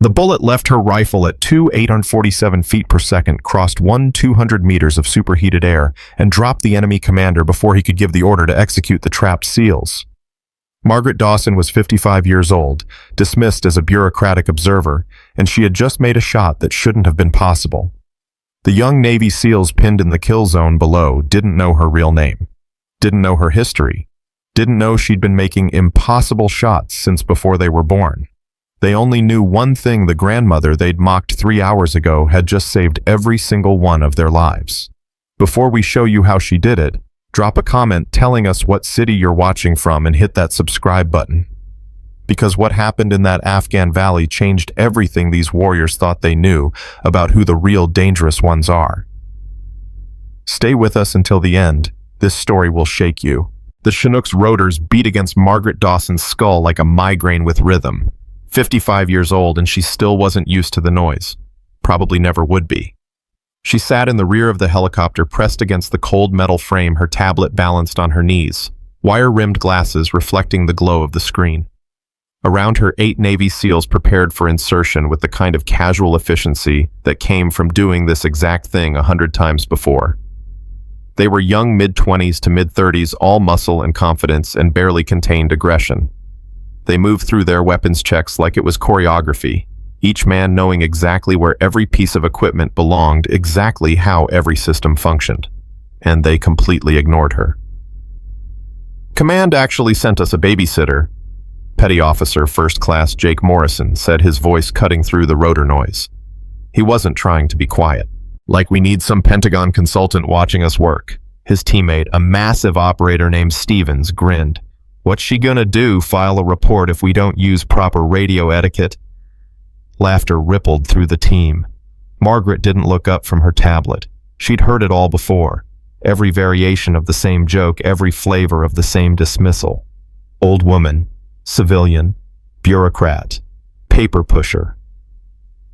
The bullet left her rifle at 847 feet per second, crossed 200 meters of superheated air, and dropped the enemy commander before he could give the order to execute the trapped SEALs. Margaret Dawson was 55 years old, dismissed as a bureaucratic observer, and she had just made a shot that shouldn't have been possible. The young Navy SEALs pinned in the kill zone below didn't know her real name, didn't know her history, didn't know she'd been making impossible shots since before they were born. They only knew one thing: the grandmother they'd mocked 3 hours ago had just saved every single one of their lives. Before we show you how she did it, drop a comment telling us what city you're watching from and hit that subscribe button. Because what happened in that Afghan valley changed everything these warriors thought they knew about who the real dangerous ones are. Stay with us until the end. This story will shake you. The Chinook's rotors beat against Margaret Dawson's skull like a migraine with rhythm. 55 years old, and she still wasn't used to the noise. Probably never would be. She sat in the rear of the helicopter, pressed against the cold metal frame, her tablet balanced on her knees, wire-rimmed glasses reflecting the glow of the screen. Around her, 8 Navy SEALs prepared for insertion with the kind of casual efficiency that came from doing this exact thing 100 times before. They were young mid-20s to mid-30s, all muscle and confidence and barely contained aggression. They moved through their weapons checks like it was choreography, each man knowing exactly where every piece of equipment belonged, exactly how every system functioned. And they completely ignored her. "Command actually sent us a babysitter," Petty Officer First Class Jake Morrison said, his voice cutting through the rotor noise. He wasn't trying to be quiet. "Like we need some Pentagon consultant watching us work." His teammate, a massive operator named Stevens, grinned. "What's she gonna do, file a report if we don't use proper radio etiquette?" Laughter rippled through the team. Margaret didn't look up from her tablet. She'd heard it all before. Every variation of the same joke, every flavor of the same dismissal. Old woman, civilian, bureaucrat, paper pusher.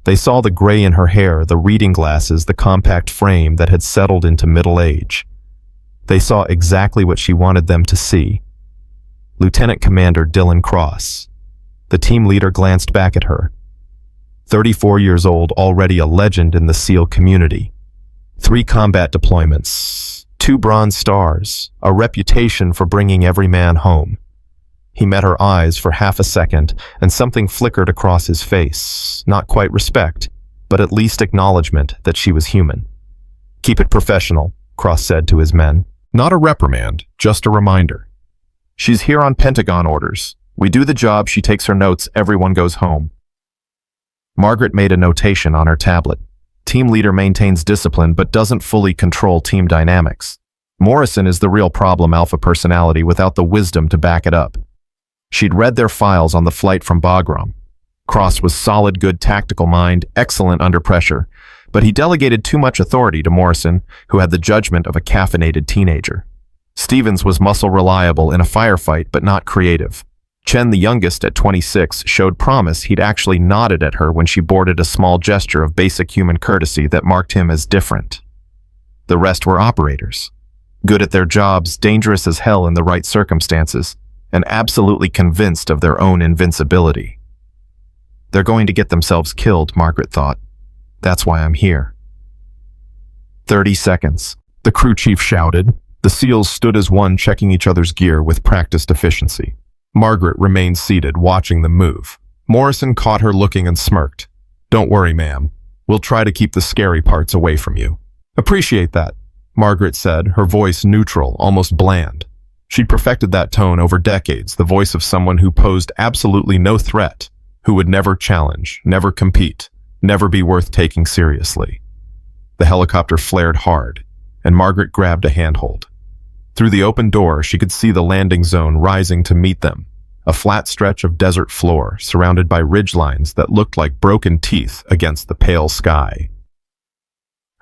They saw the gray in her hair, the reading glasses, the compact frame that had settled into middle age. They saw exactly what she wanted them to see. Lieutenant Commander Dylan Cross. The team leader glanced back at her. 34 years old, already a legend in the SEAL community. 3 combat deployments, 2 Bronze Stars, a reputation for bringing every man home. He met her eyes for half a second, and something flickered across his face. Not quite respect, but at least acknowledgement that she was human. "Keep it professional," Cross said to his men. "Not a reprimand, just a reminder. She's here on Pentagon orders. We do the job, she takes her notes, everyone goes home." Margaret made a notation on her tablet. Team leader maintains discipline but doesn't fully control team dynamics. Morrison is the real problem alpha personality without the wisdom to back it up. She'd read their files on the flight from Bagram. Cross was solid, good tactical mind, excellent under pressure, but he delegated too much authority to Morrison, who had the judgment of a caffeinated teenager. Stevens was muscle reliable in a firefight but not creative. Chen, the youngest at 26, showed promise. He'd actually nodded at her when she boarded, a small gesture of basic human courtesy that marked him as different. The rest were operators. Good at their jobs, dangerous as hell in the right circumstances, and absolutely convinced of their own invincibility. They're going to get themselves killed, Margaret thought. That's why I'm here. 30 seconds. The crew chief shouted. The SEALs stood as one, checking each other's gear with practiced efficiency. Margaret remained seated, watching them move. Morrison caught her looking and smirked. "Don't worry, ma'am. We'll try to keep the scary parts away from you." "Appreciate that," Margaret said, her voice neutral, almost bland. She'd perfected that tone over decades, the voice of someone who posed absolutely no threat, who would never challenge, never compete, never be worth taking seriously. The helicopter flared hard, and Margaret grabbed a handhold. Through the open door, she could see the landing zone rising to meet them, a flat stretch of desert floor surrounded by ridgelines that looked like broken teeth against the pale sky.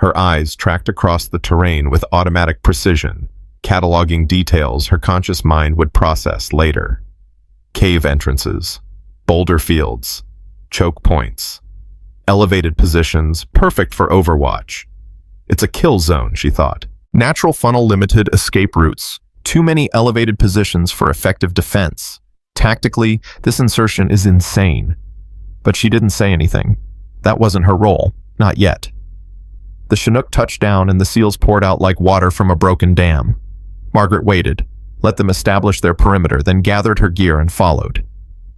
Her eyes tracked across the terrain with automatic precision, cataloging details her conscious mind would process later. Cave entrances, boulder fields, choke points, elevated positions, perfect for overwatch. It's a kill zone, she thought. Natural funnel, limited escape routes, too many elevated positions for effective defense. Tactically, this insertion is insane. But she didn't say anything. That wasn't her role, not yet. The Chinook touched down and the seals poured out like water from a broken dam. Margaret waited, let them establish their perimeter, then gathered her gear and followed.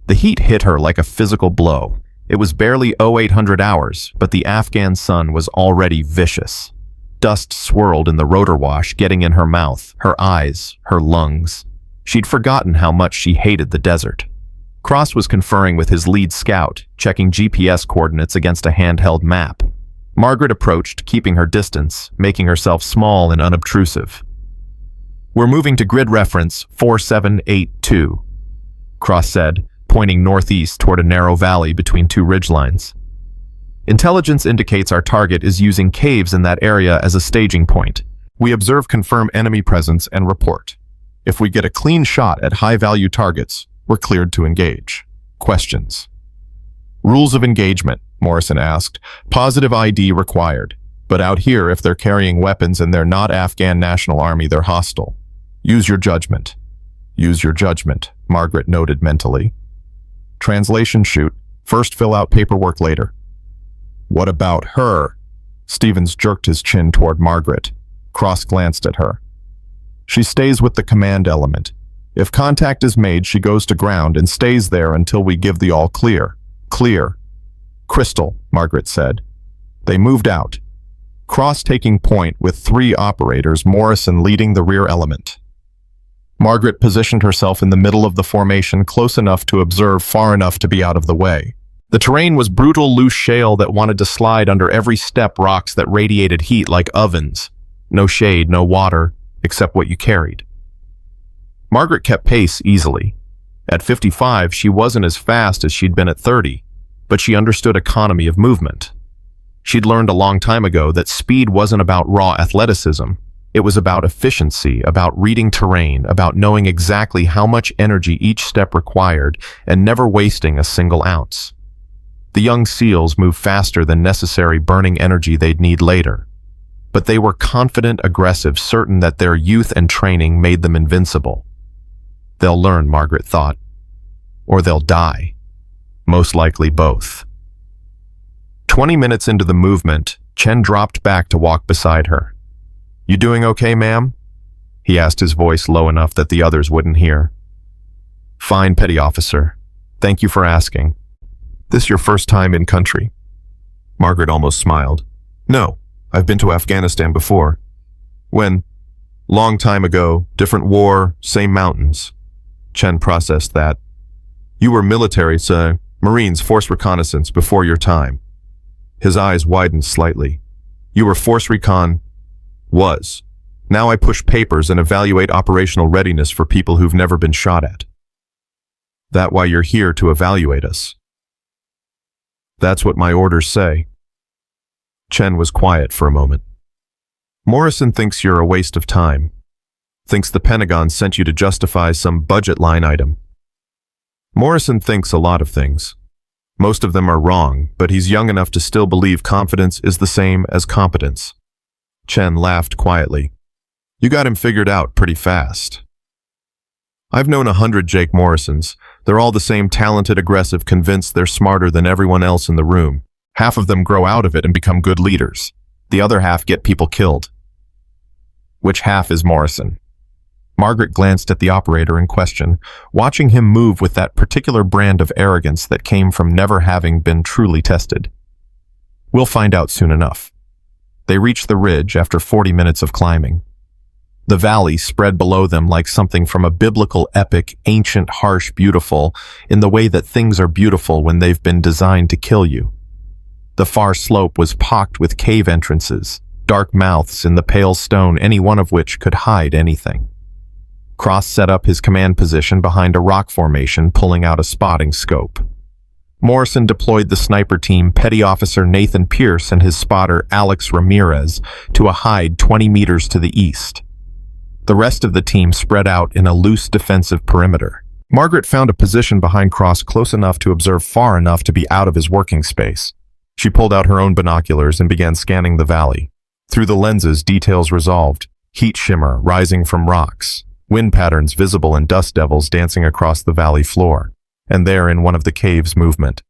The heat hit her like a physical blow. It was barely 0800 hours, but the Afghan sun was already vicious. Dust swirled in the rotor wash, getting in her mouth, her eyes, her lungs. She'd forgotten how much she hated the desert. Cross was conferring with his lead scout, checking GPS coordinates against a handheld map. Margaret approached, keeping her distance, making herself small and unobtrusive. "We're moving to grid reference 4782, Cross said, pointing northeast toward a narrow valley between two ridgelines. "Intelligence indicates our target is using caves in that area as a staging point. We observe, confirm enemy presence, and report. If we get a clean shot at high-value targets, we're cleared to engage. Questions?" "Rules of engagement," Morrison asked. "Positive ID required. But out here, if they're carrying weapons and they're not Afghan National Army, they're hostile. Use your judgment." "Use your judgment," Margaret noted mentally. Translation: shoot. First fill out paperwork later. "What about her?" Stevens jerked his chin toward Margaret. Cross glanced at her. "She stays with the command element. If contact is made, she goes to ground and stays there until we give the all clear. Clear." "Crystal," Margaret said. They moved out. Cross taking point with 3 operators, Morrison leading the rear element. Margaret positioned herself in the middle of the formation, close enough to observe, far enough to be out of the way. The terrain was brutal, loose shale that wanted to slide under every step, rocks that radiated heat like ovens. No shade, no water, except what you carried. Margaret kept pace easily. At 55, she wasn't as fast as she'd been at 30, but she understood economy of movement. She'd learned a long time ago that speed wasn't about raw athleticism. It was about efficiency, about reading terrain, about knowing exactly how much energy each step required and never wasting a single ounce. The young SEALs moved faster than necessary, burning energy they'd need later. But they were confident, aggressive, certain that their youth and training made them invincible. They'll learn, Margaret thought. Or they'll die. Most likely both. 20 minutes into the movement, Chen dropped back to walk beside her. "You doing okay, ma'am?" he asked, his voice low enough that the others wouldn't hear. "Fine, petty officer. Thank you for asking. This your first time in country?" Margaret almost smiled. "No, I've been to Afghanistan before." "When?" "Long time ago, different war, same mountains." Chen processed that. "You were military, sir. Marines, force reconnaissance, before your time." His eyes widened slightly. "You were force recon?" "Was. Now I push papers and evaluate operational readiness for people who've never been shot at." "That why you're here to evaluate us?" "That's what my orders say." Chen was quiet for a moment. "Morrison thinks you're a waste of time. Thinks the Pentagon sent you to justify some budget line item." "Morrison thinks a lot of things. Most of them are wrong, but he's young enough to still believe confidence is the same as competence." Chen laughed quietly. "You got him figured out pretty fast." "I've known 100 Jake Morrisons. They're all the same, talented, aggressive, convinced they're smarter than everyone else in the room. Half of them grow out of it and become good leaders. The other half get people killed." "Which half is Morrison?" Margaret glanced at the operator in question, watching him move with that particular brand of arrogance that came from never having been truly tested. "We'll find out soon enough." They reached the ridge after 40 minutes of climbing. The valley spread below them like something from a biblical epic, ancient, harsh, beautiful, in the way that things are beautiful when they've been designed to kill you. The far slope was pocked with cave entrances, dark mouths in the pale stone, any one of which could hide anything. Cross set up his command position behind a rock formation, pulling out a spotting scope. Morrison deployed the sniper team, Petty Officer Nathan Pierce and his spotter Alex Ramirez, to a hide 20 meters to the east. The rest of the team spread out in a loose defensive perimeter. Margaret found a position behind Cross close enough to observe, far enough to be out of his working space. She pulled out her own binoculars and began scanning the valley. Through the lenses, details resolved, heat shimmer rising from rocks, wind patterns visible, and dust devils dancing across the valley floor. And there, in one of the caves, movement.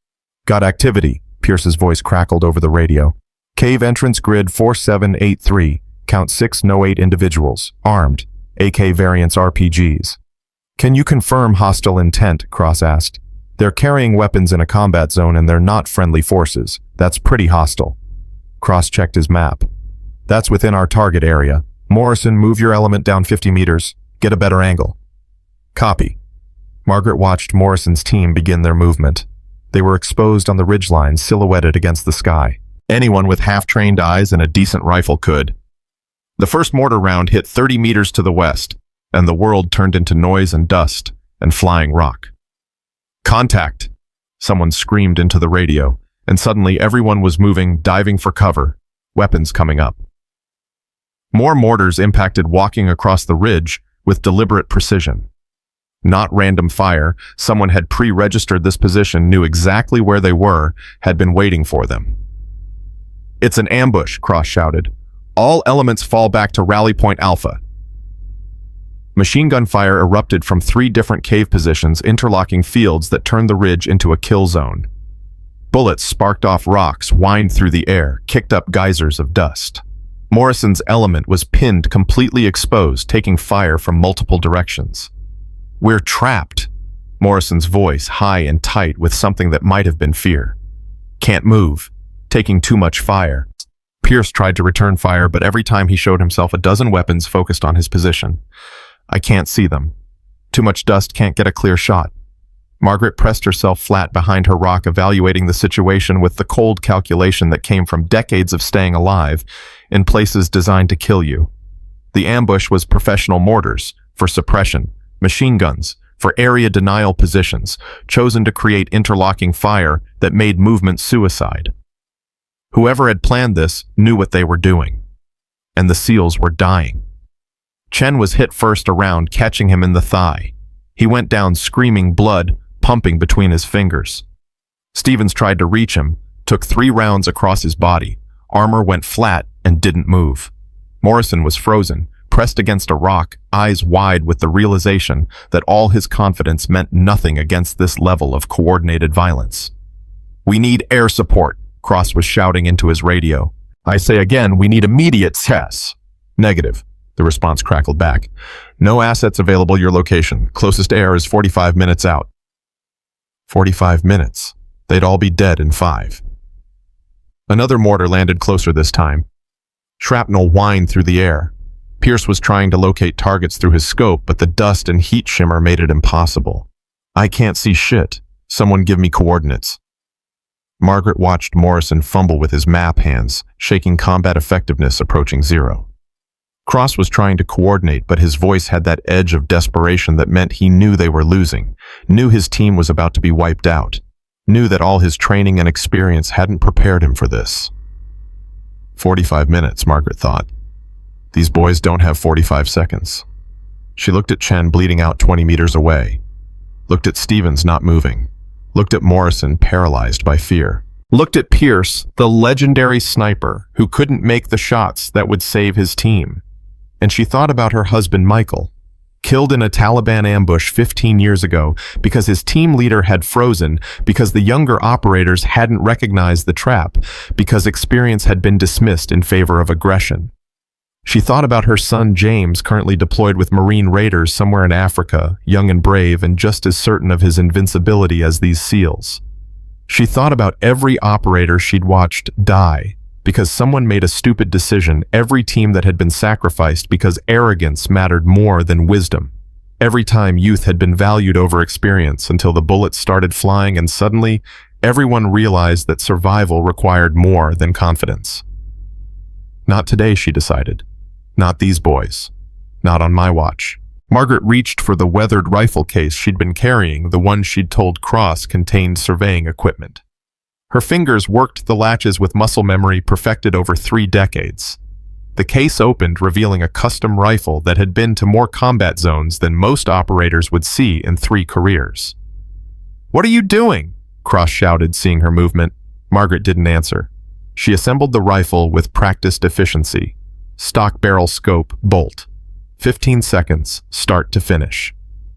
Got activity, Pierce's voice crackled over the radio. Cave entrance grid 4783. Count 6 No-8 individuals, armed, AK variants RPGs. Can you confirm hostile intent? Cross asked. They're carrying weapons in a combat zone and they're not friendly forces. That's pretty hostile. Cross checked his map. That's within our target area. Morrison, move your element down 50 meters. Get a better angle. Copy. Margaret watched Morrison's team begin their movement. They were exposed on the ridgeline, silhouetted against the sky. Anyone with half-trained eyes and a decent rifle could. The first mortar round hit 30 meters to the west, and the world turned into noise and dust and flying rock. Contact! Someone screamed into the radio, and suddenly everyone was moving, diving for cover, weapons coming up. More mortars impacted walking across the ridge with deliberate precision. Not random fire, someone had pre-registered this position, knew exactly where they were, had been waiting for them. It's an ambush, Cross shouted. All elements fall back to Rally Point Alpha. Machine gun fire erupted from 3 different cave positions, interlocking fields that turned the ridge into a kill zone. Bullets sparked off rocks, whined through the air, kicked up geysers of dust. Morrison's element was pinned, completely exposed, taking fire from multiple directions. We're trapped, Morrison's voice high and tight with something that might have been fear. Can't move, taking too much fire. Pierce tried to return fire, but every time he showed himself a dozen weapons focused on his position. I can't see them. Too much dust, can't get a clear shot. Margaret pressed herself flat behind her rock, evaluating the situation with the cold calculation that came from decades of staying alive in places designed to kill you. The ambush was professional mortars, for suppression, machine guns, for area denial positions, chosen to create interlocking fire that made movement suicide. Whoever had planned this knew what they were doing. And the SEALs were dying. Chen was hit first around, catching him in the thigh. He went down screaming, blood pumping between his fingers. Stevens tried to reach him, took 3 rounds across his body. Armor went flat and didn't move. Morrison was frozen, pressed against a rock, eyes wide with the realization that all his confidence meant nothing against this level of coordinated violence. We need air support, Cross was shouting into his radio. I say again, we need immediate tests. Negative, the response crackled back. No assets available, your location. Closest air is 45 minutes out. 45 minutes. They'd all be dead in 5. Another mortar landed closer this time. Shrapnel whined through the air. Pierce was trying to locate targets through his scope, but the dust and heat shimmer made it impossible. I can't see shit. Someone give me coordinates. Margaret watched Morrison fumble with his map hands, shaking combat effectiveness approaching 0. Cross was trying to coordinate, but his voice had that edge of desperation that meant he knew they were losing, knew his team was about to be wiped out, knew that all his training and experience hadn't prepared him for this. 45 minutes, Margaret thought. These boys don't have 45 seconds. She looked at Chen bleeding out 20 meters away, looked at Stevens not moving, looked at Morrison paralyzed by fear, looked at Pierce, the legendary sniper who couldn't make the shots that would save his team. And she thought about her husband Michael, killed in a Taliban ambush 15 years ago because his team leader had frozen, because the younger operators hadn't recognized the trap, because experience had been dismissed in favor of aggression. She thought about her son James, currently deployed with Marine raiders somewhere in Africa, young and brave and just as certain of his invincibility as these SEALs. She thought about every operator she'd watched die because someone made a stupid decision, every team that had been sacrificed because arrogance mattered more than wisdom. Every time youth had been valued over experience until the bullets started flying and suddenly everyone realized that survival required more than confidence. Not today, she decided. Not these boys. Not on my watch. Margaret reached for the weathered rifle case she'd been carrying, the one she'd told Cross contained surveying equipment. Her fingers worked the latches with muscle memory perfected over 3 decades. The case opened, revealing a custom rifle that had been to more combat zones than most operators would see in 3 careers. "What are you doing?" Cross shouted, seeing her movement. Margaret didn't answer. She assembled the rifle with practiced efficiency. Stock barrel scope, bolt. 15 seconds, start to finish.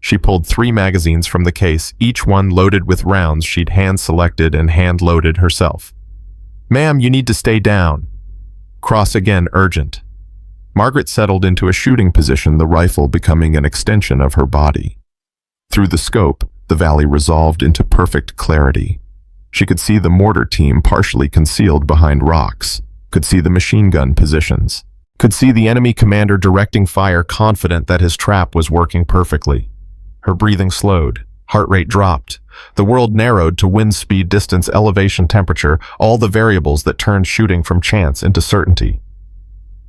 She pulled 3 magazines from the case, each one loaded with rounds she'd hand-selected and hand-loaded herself. "Ma'am, you need to stay down." Cross again, urgent. Margaret settled into a shooting position, the rifle becoming an extension of her body. Through the scope, the valley resolved into perfect clarity. She could see the mortar team partially concealed behind rocks, could see the machine gun positions, could see the enemy commander directing fire, confident that his trap was working perfectly. Her breathing slowed, heart rate dropped. The world narrowed to wind speed, distance, elevation, temperature, all the variables that turned shooting from chance into certainty.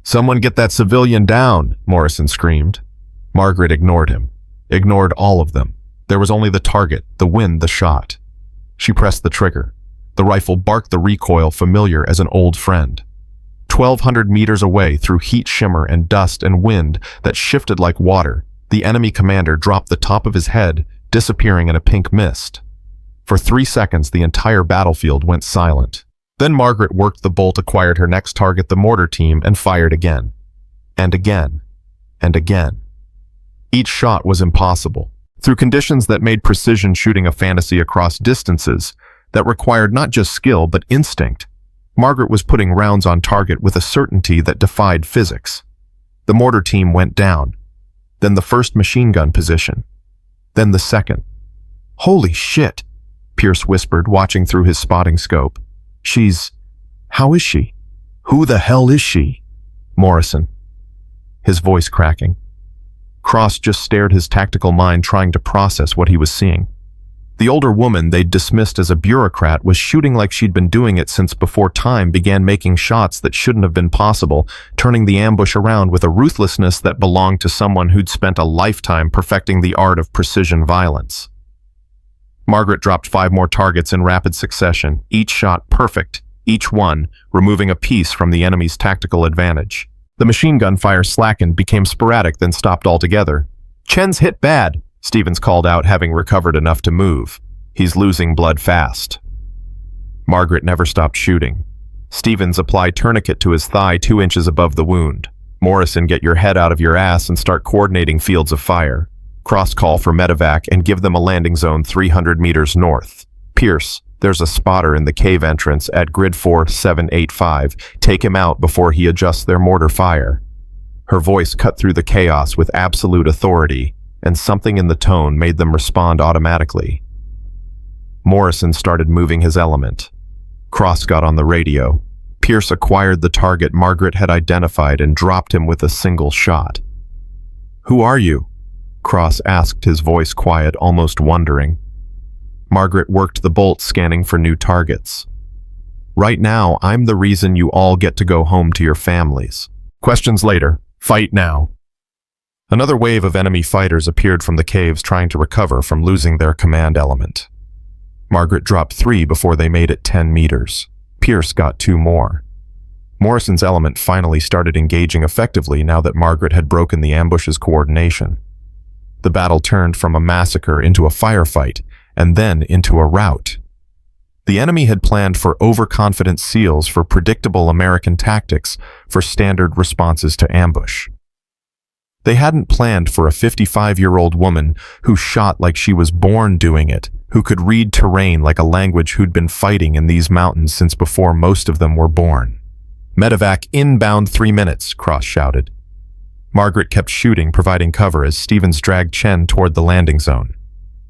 "Someone get that civilian down," Morrison screamed. Margaret ignored him, ignored all of them. There was only the target, the wind, the shot. She pressed the trigger. The rifle barked, the recoil familiar as an old friend. 1,200 meters away, through heat, shimmer, and dust and wind that shifted like water, the enemy commander dropped the top of his head, disappearing in a pink mist. For 3 seconds, the entire battlefield went silent. Then Margaret worked the bolt, acquired her next target, the mortar team, and fired again. And again. And again. Each shot was impossible. Through conditions that made precision shooting a fantasy across distances that required not just skill but instinct, Margaret was putting rounds on target with a certainty that defied physics. The mortar team went down, then the first machine gun position, then the second. "Holy shit," Pierce whispered, watching through his spotting scope. How is she? Who the hell is she?" Morrison, his voice cracking. Cross just stared, his tactical mind trying to process what he was seeing. The older woman they'd dismissed as a bureaucrat was shooting like she'd been doing it since before time began, making shots that shouldn't have been possible, turning the ambush around with a ruthlessness that belonged to someone who'd spent a lifetime perfecting the art of precision violence. Margaret dropped 5 more targets in rapid succession, each shot perfect, each one removing a piece from the enemy's tactical advantage. The machine gun fire slackened, became sporadic, then stopped altogether. "Chen's hit bad," Stevens called out, having recovered enough to move. "He's losing blood fast." Margaret never stopped shooting. Stevens applied tourniquet to his thigh 2 inches above the wound. "Morrison, get your head out of your ass and start coordinating fields of fire. Cross call for medevac and give them a landing zone 300 meters north. Pierce, there's a spotter in the cave entrance at grid 4785. Take him out before he adjusts their mortar fire." Her voice cut through the chaos with absolute authority, and something in the tone made them respond automatically. Morrison started moving his element. Cross got on the radio. Pierce acquired the target Margaret had identified and dropped him with a single shot. "Who are you?" Cross asked, his voice quiet, almost wondering. Margaret worked the bolt, scanning for new targets. "Right now, I'm the reason you all get to go home to your families. Questions later. Fight now." Another wave of enemy fighters appeared from the caves, trying to recover from losing their command element. Margaret dropped 3 before they made it 10 meters. Pierce got 2 more. Morrison's element finally started engaging effectively now that Margaret had broken the ambush's coordination. The battle turned from a massacre into a firefight, and then into a rout. The enemy had planned for overconfident SEALs, for predictable American tactics, for standard responses to ambush. They hadn't planned for a 55-year-old woman who shot like she was born doing it, who could read terrain like a language, who'd been fighting in these mountains since before most of them were born. "Medevac inbound 3 minutes, Cross shouted. Margaret kept shooting, providing cover as Stevens dragged Chen toward the landing zone.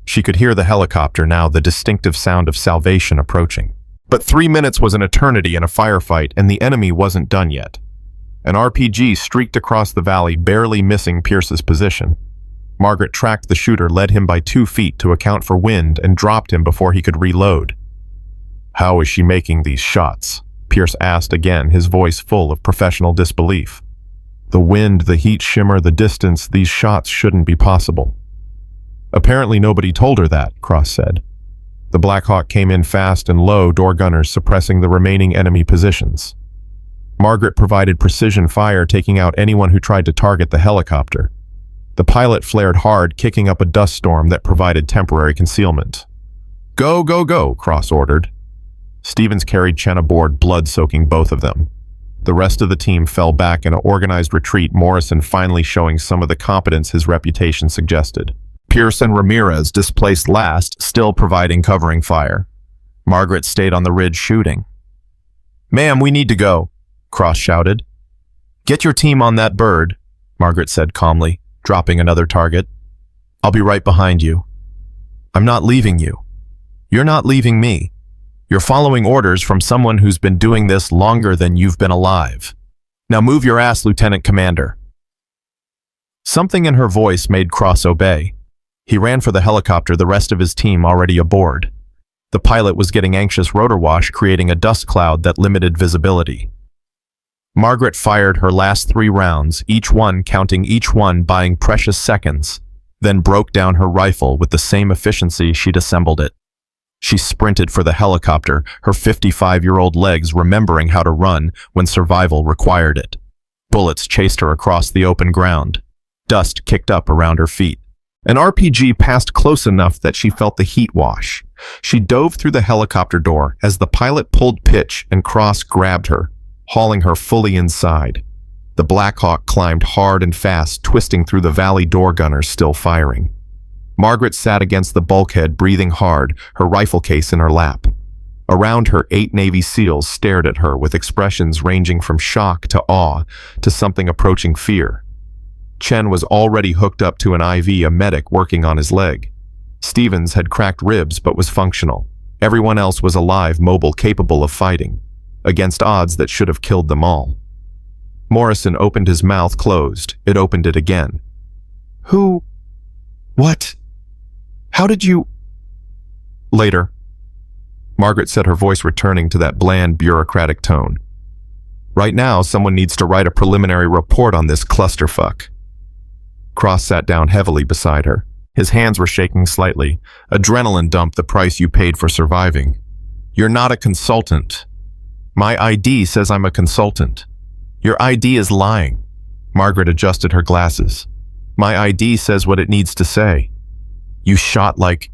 She could hear the helicopter now, the distinctive sound of salvation approaching. But 3 minutes was an eternity in a firefight, and the enemy wasn't done yet. An RPG streaked across the valley, barely missing Pierce's position. Margaret tracked the shooter, led him by 2 feet to account for wind, and dropped him before he could reload. "How is she making these shots?" Pierce asked again, his voice full of professional disbelief. "The wind, the heat shimmer, the distance, these shots shouldn't be possible." "Apparently nobody told her that," Cross said. The Black Hawk came in fast and low, door gunners suppressing the remaining enemy positions. Margaret provided precision fire, taking out anyone who tried to target the helicopter. The pilot flared hard, kicking up a dust storm that provided temporary concealment. "Go, go, go," Cross ordered. Stevens carried Chen aboard, blood soaking both of them. The rest of the team fell back in an organized retreat, Morrison finally showing some of the competence his reputation suggested. Pierce and Ramirez displaced last, still providing covering fire. Margaret stayed on the ridge shooting. "Ma'am, we need to go," Cross shouted. "Get your team on that bird," Margaret said calmly, dropping another target. "I'll be right behind you." "I'm not leaving you. You're not leaving me. You're following orders from someone who's been doing this longer than you've been alive. Now move your ass, Lieutenant Commander." Something in her voice made Cross obey. He ran for the helicopter, the rest of his team already aboard. The pilot was getting anxious rotor wash, creating a dust cloud that limited visibility. Margaret fired her last 3 rounds, each one counting each one, buying precious seconds, then broke down her rifle with the same efficiency she'd assembled it. She sprinted for the helicopter, her 55-year-old legs remembering how to run when survival required it. Bullets chased her across the open ground. Dust kicked up around her feet. An RPG passed close enough that she felt the heat wash. She dove through the helicopter door as the pilot pulled pitch and Cross grabbed her, hauling her fully inside. The Black Hawk climbed hard and fast, twisting through the valley door gunners still firing. Margaret sat against the bulkhead, breathing hard, her rifle case in her lap. Around her, 8 Navy SEALs stared at her with expressions ranging from shock to awe to something approaching fear. Chen was already hooked up to an IV, a medic working on his leg. Stevens had cracked ribs but was functional. Everyone else was alive, mobile, capable of fighting, against odds that should have killed them all. Morrison opened his mouth, closed. It opened it again. "Who? What? How did you?" "Later," Margaret said, her voice returning to that bland, bureaucratic tone. "Right now, someone needs to write a preliminary report on this clusterfuck." Cross sat down heavily beside her. His hands were shaking slightly. "Adrenaline dump, the price you paid for surviving. You're not a consultant." "My ID says I'm a consultant." "Your ID is lying." Margaret adjusted her glasses. "My ID says what it needs to say." "You shot like—"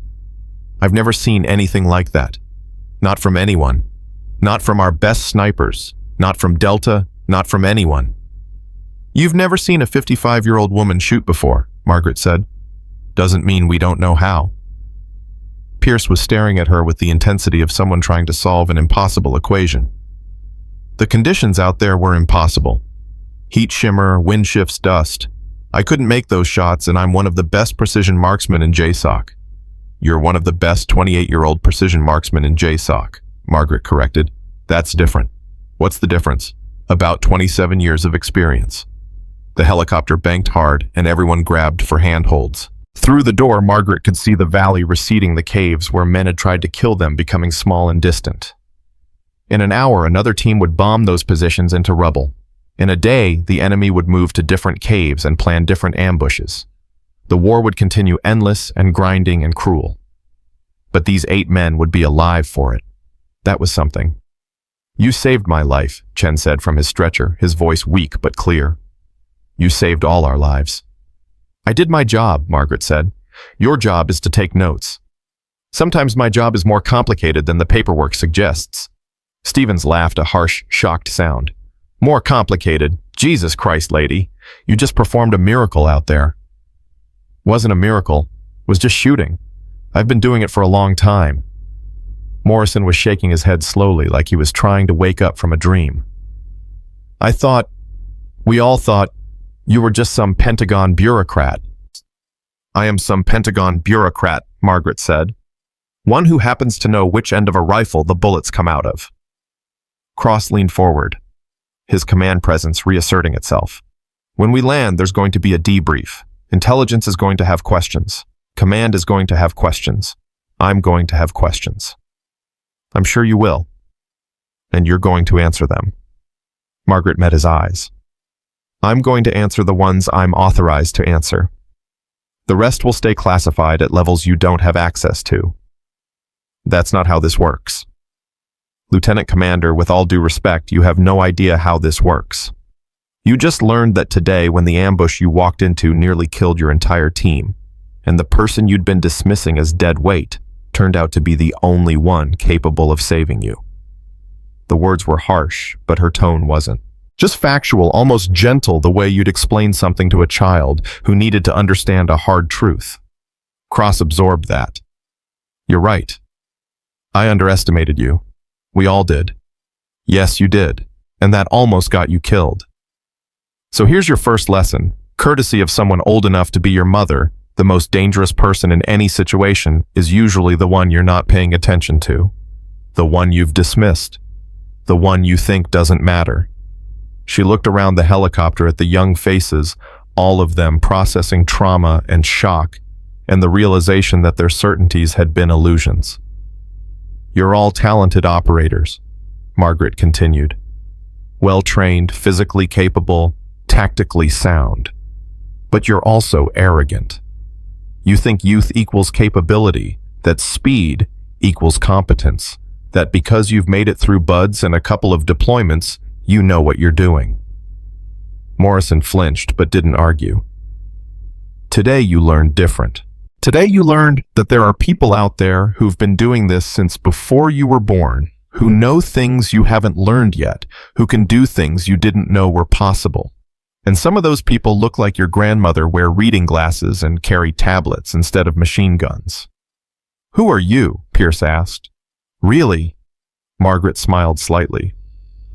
"I've never seen anything like that. Not from anyone. Not from our best snipers. Not from Delta. Not from anyone." "You've never seen a 55-year-old woman shoot before," Margaret said. "Doesn't mean we don't know how." Pierce was staring at her with the intensity of someone trying to solve an impossible equation. The conditions out there were impossible. Heat shimmer, wind shifts, dust. I couldn't make those shots, and I'm one of the best precision marksmen in JSOC. "You're one of the best 28-year-old precision marksmen in JSOC, Margaret corrected. "That's different." "What's the difference?" "About 27 years of experience." The helicopter banked hard, and everyone grabbed for handholds. Through the door, Margaret could see the valley receding, the caves where men had tried to kill them becoming small and distant. In an hour, another team would bomb those positions into rubble. In a day, the enemy would move to different caves and plan different ambushes. The war would continue, endless and grinding and cruel. But these 8 men would be alive for it. That was something. "You saved my life," Chen said from his stretcher, his voice weak but clear. "You saved all our lives." "I did my job," Margaret said. "Your job is to take notes. Sometimes my job is more complicated than the paperwork suggests." Stevens laughed, a harsh, shocked sound. "More complicated? Jesus Christ, lady. You just performed a miracle out there." "Wasn't a miracle. Was just shooting. I've been doing it for a long time." Morrison was shaking his head slowly, like he was trying to wake up from a dream. We all thought, you were just some Pentagon bureaucrat." "I am some Pentagon bureaucrat," Margaret said. "One who happens to know which end of a rifle the bullets come out of." Cross leaned forward, his command presence reasserting itself. "When we land, there's going to be a debrief. Intelligence is going to have questions. Command is going to have questions. I'm going to have questions. I'm sure you will. And you're going to answer them." Margaret met his eyes. "I'm going to answer the ones I'm authorized to answer. The rest will stay classified at levels you don't have access to." "That's not how this works." "Lieutenant Commander, with all due respect, you have no idea how this works. You just learned that today, when the ambush you walked into nearly killed your entire team, and the person you'd been dismissing as dead weight turned out to be the only one capable of saving you." The words were harsh, but her tone wasn't. Just factual, almost gentle, the way you'd explain something to a child who needed to understand a hard truth. Cross absorbed that. You're right. I underestimated you. We all did. Yes, you did. And that almost got you killed. So here's your first lesson. Courtesy of someone old enough to be your mother, the most dangerous person in any situation, is usually the one you're not paying attention to. The one you've dismissed. The one you think doesn't matter. She looked around the helicopter at the young faces, all of them processing trauma and shock, and the realization that their certainties had been illusions. You're all talented operators, Margaret continued. Well-trained, physically capable, tactically sound. But you're also arrogant. You think youth equals capability, that speed equals competence, that because you've made it through buds and a couple of deployments, you know what you're doing. Morrison flinched but didn't argue. Today you learned different. Today you learned that there are people out there who've been doing this since before you were born, who know things you haven't learned yet, who can do things you didn't know were possible. And some of those people look like your grandmother, wear reading glasses and carry tablets instead of machine guns. Who are you? Pierce asked. Really? Margaret smiled slightly.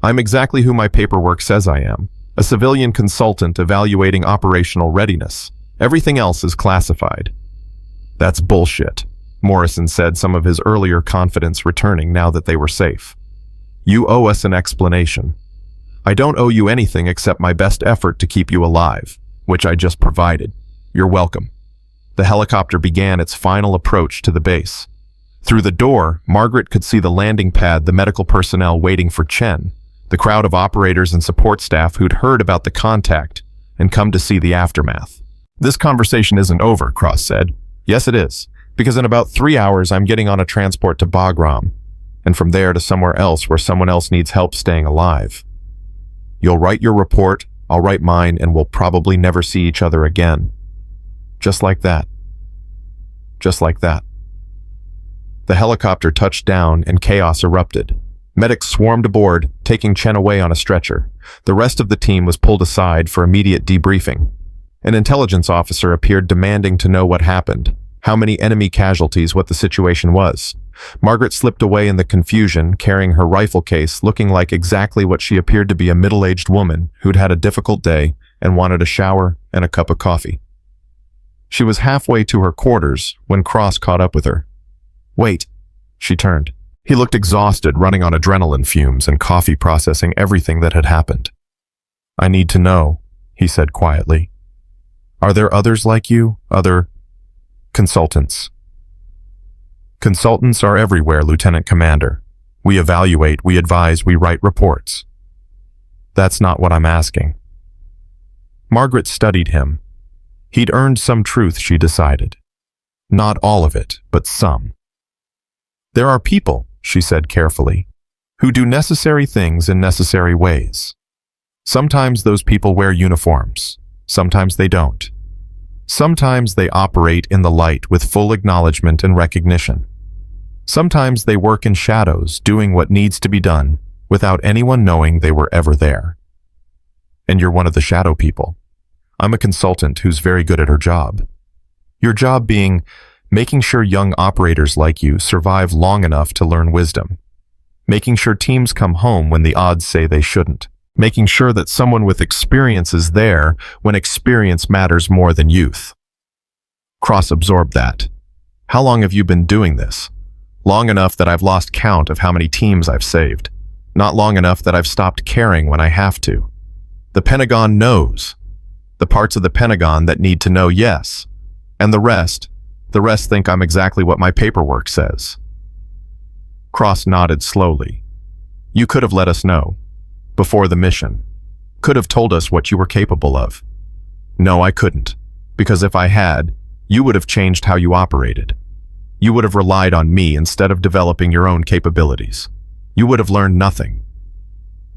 I'm exactly who my paperwork says I am. A civilian consultant evaluating operational readiness. Everything else is classified. That's bullshit, Morrison said, some of his earlier confidence returning now that they were safe. You owe us an explanation. I don't owe you anything except my best effort to keep you alive, which I just provided. You're welcome. The helicopter began its final approach to the base. Through the door, Margaret could see the landing pad, the medical personnel waiting for Chen, the crowd of operators and support staff who'd heard about the contact and come to see the aftermath. This conversation isn't over, Cross said. Yes, it is, because in about 3 hours I'm getting on a transport to Bagram, and from there to somewhere else where someone else needs help staying alive. You'll write your report, I'll write mine, and we'll probably never see each other again. Just like that. Just like that. The helicopter touched down and chaos erupted. Medics swarmed aboard, taking Chen away on a stretcher. The rest of the team was pulled aside for immediate debriefing. An intelligence officer appeared, demanding to know what happened, how many enemy casualties, what the situation was. Margaret slipped away in the confusion, carrying her rifle case, looking like exactly what she appeared to be, a middle-aged woman who'd had a difficult day and wanted a shower and a cup of coffee. She was halfway to her quarters when Cross caught up with her. Wait, she turned. He looked exhausted, running on adrenaline fumes and coffee, processing everything that had happened. I need to know, he said quietly. Are there others like you? Other consultants? Consultants are everywhere, Lieutenant Commander. We evaluate, we advise, we write reports. That's not what I'm asking. Margaret studied him. He'd earned some truth, she decided. Not all of it, but some. There are people, she said carefully, who do necessary things in necessary ways. Sometimes those people wear uniforms. Sometimes they don't. Sometimes they operate in the light with full acknowledgement and recognition. Sometimes they work in shadows, doing what needs to be done without anyone knowing they were ever there. And you're one of the shadow people. I'm a consultant who's very good at her job. Your job being making sure young operators like you survive long enough to learn wisdom. Making sure teams come home when the odds say they shouldn't. Making sure that someone with experience is there when experience matters more than youth. Cross absorbed that. How long have you been doing this? Long enough that I've lost count of how many teams I've saved. Not long enough that I've stopped caring when I have to. The Pentagon knows. The parts of the Pentagon that need to know, yes. And the rest think I'm exactly what my paperwork says. Cross nodded slowly. You could have let us know. Before the mission. Could have told us what you were capable of. No, I couldn't. Because if I had, you would have changed how you operated. You would have relied on me instead of developing your own capabilities. You would have learned nothing.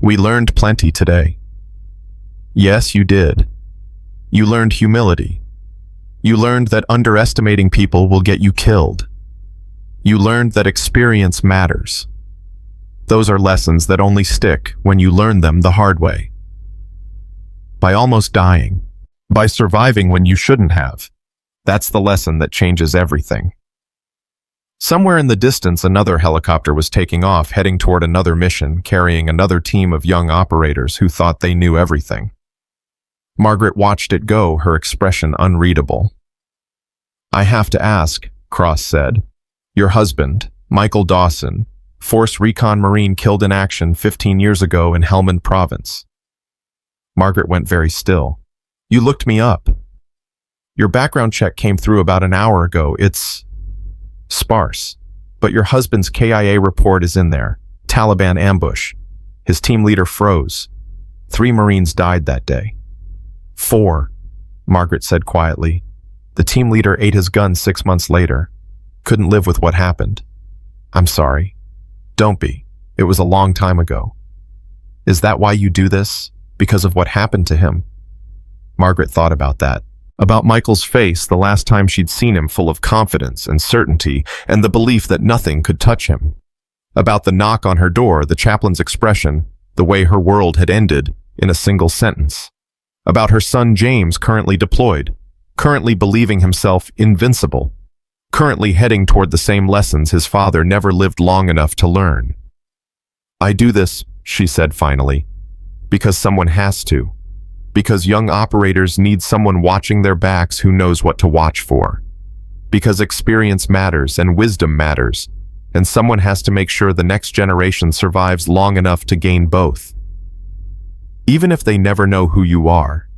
We learned plenty today. Yes, you did. You learned humility. You learned that underestimating people will get you killed. You learned that experience matters. Those are lessons that only stick when you learn them the hard way. By almost dying. By surviving when you shouldn't have. That's the lesson that changes everything. Somewhere in the distance, another helicopter was taking off, heading toward another mission, carrying another team of young operators who thought they knew everything. Margaret watched it go, her expression unreadable. "I have to ask," Cross said. "Your husband, Michael Dawson, Force Recon Marine, killed in action 15 years ago in Helmand Province." Margaret went very still. "You looked me up. Your background check came through about an hour ago. It's sparse, but your husband's KIA report is in there. Taliban ambush. His team leader froze. 3 Marines died that day." 4, Margaret said quietly. "The team leader ate his gun 6 months later. Couldn't live with what happened. I'm sorry." "Don't be. It was a long time ago." "Is that why you do this? Because of what happened to him?" Margaret thought about that. About Michael's face the last time she'd seen him, full of confidence and certainty and the belief that nothing could touch him. About the knock on her door, the chaplain's expression, the way her world had ended in a single sentence. About her son James, currently deployed, currently believing himself invincible, currently heading toward the same lessons his father never lived long enough to learn. "I do this," she said finally, "because someone has to. Because young operators need someone watching their backs who knows what to watch for. Because experience matters and wisdom matters, and someone has to make sure the next generation survives long enough to gain both. Even if they never know who you are,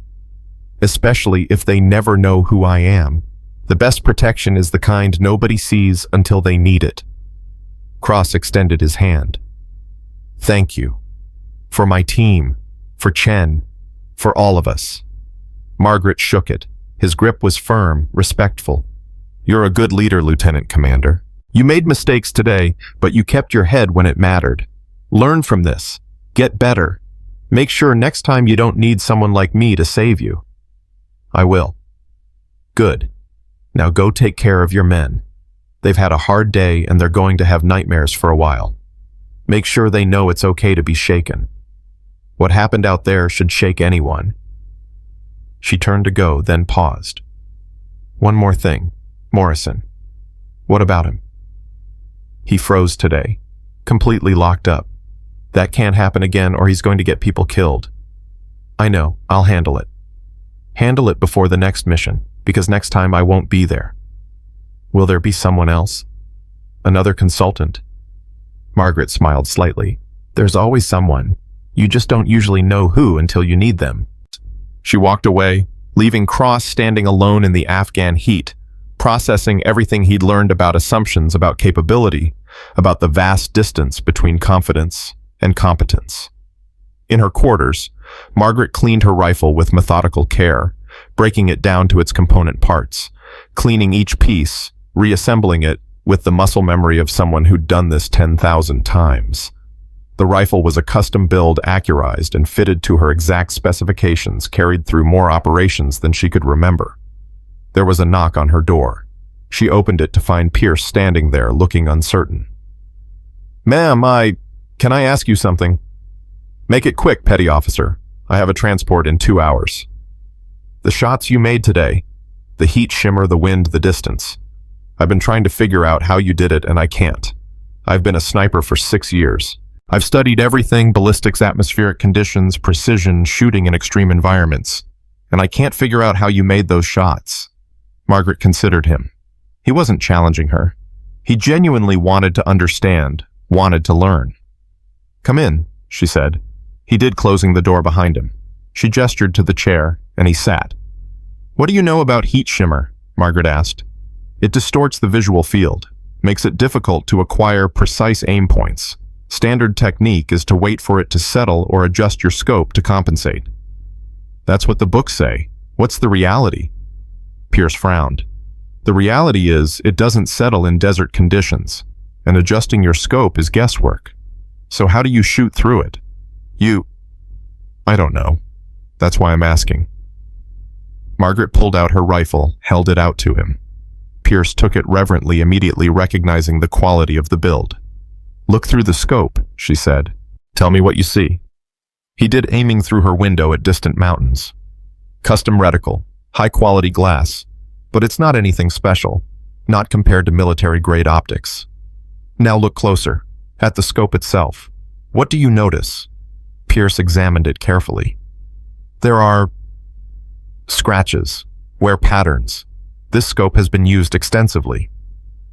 especially if they never know who I am, the best protection is the kind nobody sees until they need it." Cross extended his hand. "Thank you. For my team, for Chen, for all of us." Margaret shook it. His grip was firm, respectful. "You're a good leader, Lieutenant Commander. You made mistakes today, but you kept your head when it mattered. Learn from this. Get better. Make sure next time you don't need someone like me to save you." "I will." "Good. Now go take care of your men. They've had a hard day and they're going to have nightmares for a while. Make sure they know it's okay to be shaken. What happened out there should shake anyone." She turned to go, then paused. "One more thing. Morrison. What about him?" "He froze today. Completely locked up. That can't happen again or he's going to get people killed." "I know. I'll handle it. Handle it before the next mission, because next time I won't be there." "Will there be someone else? Another consultant?" Margaret smiled slightly. "There's always someone. You just don't usually know who until you need them." She walked away, leaving Cross standing alone in the Afghan heat, processing everything he'd learned about assumptions, about capability, about the vast distance between confidence and competence. In her quarters, Margaret cleaned her rifle with methodical care, breaking it down to its component parts, cleaning each piece, reassembling it with the muscle memory of someone who'd done this 10,000 times. The rifle was a custom build, accurized and fitted to her exact specifications, carried through more operations than she could remember. There was a knock on her door. She opened it to find Pierce standing there, looking uncertain. "Ma'am, can I ask you something?" "Make it quick, petty officer. I have a transport in 2 hours." "The shots you made today, the heat shimmer, the wind, the distance. I've been trying to figure out how you did it, and I can't. I've been a sniper for 6 years. I've studied everything, ballistics, atmospheric conditions, precision, shooting in extreme environments, and I can't figure out how you made those shots." Margaret considered him. He wasn't challenging her. He genuinely wanted to understand, wanted to learn. "Come in," she said. He did, closing the door behind him. She gestured to the chair, and he sat. "What do you know about heat shimmer?" Margaret asked. "It distorts the visual field, makes it difficult to acquire precise aim points. Standard technique is to wait for it to settle or adjust your scope to compensate." "That's what the books say. What's the reality?" Pierce frowned. "The reality is it doesn't settle in desert conditions, and adjusting your scope is guesswork. So how do you shoot through it?" "I don't know. That's why I'm asking." Margaret pulled out her rifle, held it out to him. Pierce took it reverently, immediately recognizing the quality of the build. "Look through the scope," she said. "Tell me what you see." He did, aiming through her window at distant mountains. Custom reticle, high-quality glass, but it's not anything special, not compared to military-grade optics. Now look closer, at the scope itself. What do you notice? Pierce examined it carefully. There are scratches, wear patterns. This scope has been used extensively.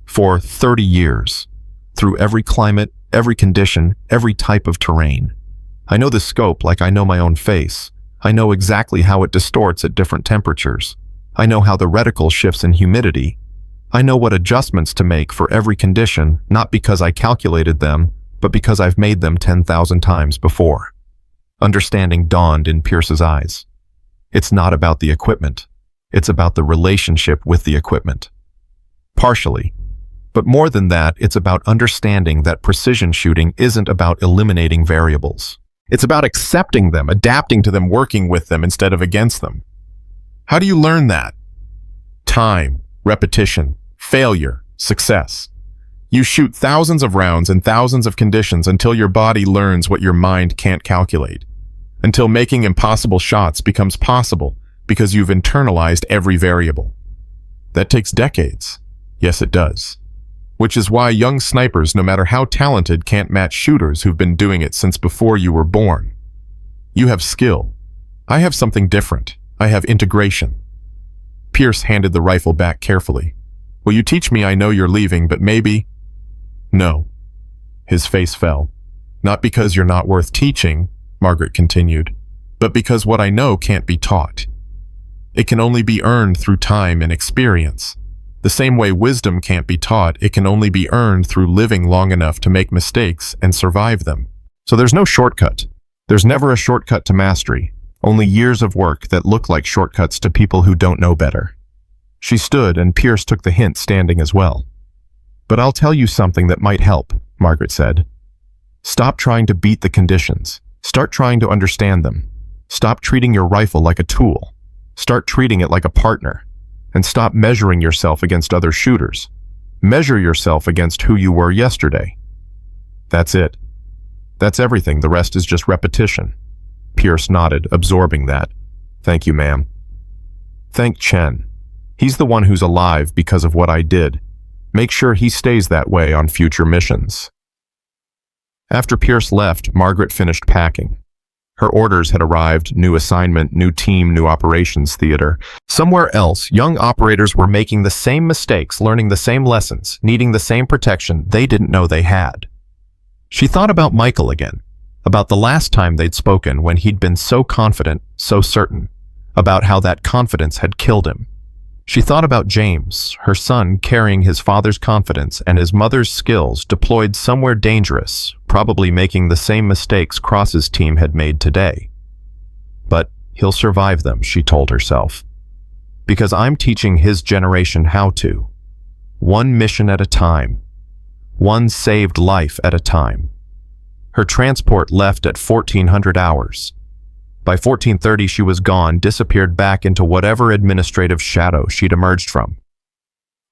For 30 years, through every climate, every condition, every type of terrain. I know this scope like I know my own face. I know exactly how it distorts at different temperatures. I know how the reticle shifts in humidity. I know what adjustments to make for every condition, not because I calculated them, but because I've made them 10,000 times before. Understanding dawned in Pierce's eyes. It's not about the equipment. It's about the relationship with the equipment. Partially. But more than that, it's about understanding that precision shooting isn't about eliminating variables. It's about accepting them, adapting to them, working with them instead of against them. How do you learn that? Time, repetition, failure, success. You shoot thousands of rounds in thousands of conditions until your body learns what your mind can't calculate. Until making impossible shots becomes possible because you've internalized every variable. That takes decades. Yes, it does. Which is why young snipers, no matter how talented, can't match shooters who've been doing it since before you were born. You have skill. I have something different. I have integration. Pierce handed the rifle back carefully. Will you teach me? I know you're leaving, but maybe... No. His face fell. Not because you're not worth teaching, Margaret continued, but because what I know can't be taught. It can only be earned through time and experience. The same way wisdom can't be taught, it can only be earned through living long enough to make mistakes and survive them. So there's no shortcut. There's never a shortcut to mastery, only years of work that look like shortcuts to people who don't know better. She stood, and Pierce took the hint, standing as well. But I'll tell you something that might help, Margaret said. Stop trying to beat the conditions. Start trying to understand them. Stop treating your rifle like a tool. Start treating it like a partner. And stop measuring yourself against other shooters. Measure yourself against who you were yesterday. That's it. That's everything. The rest is just repetition. Pierce nodded, absorbing that. Thank you, ma'am. Thank Chen. He's the one who's alive because of what I did. Make sure he stays that way on future missions. After Pierce left, Margaret finished packing. Her orders had arrived, new assignment, new team, new operations theater. Somewhere else, young operators were making the same mistakes, learning the same lessons, needing the same protection they didn't know they had. She thought about Michael again, about the last time they'd spoken when he'd been so confident, so certain, about how that confidence had killed him. She thought about James, her son carrying his father's confidence and his mother's skills deployed somewhere dangerous, probably making the same mistakes Cross's team had made today. But he'll survive them, she told herself. Because I'm teaching his generation how to. One mission at a time. One saved life at a time. Her transport left at 1400 hours. By 1430, she was gone, disappeared back into whatever administrative shadow she'd emerged from.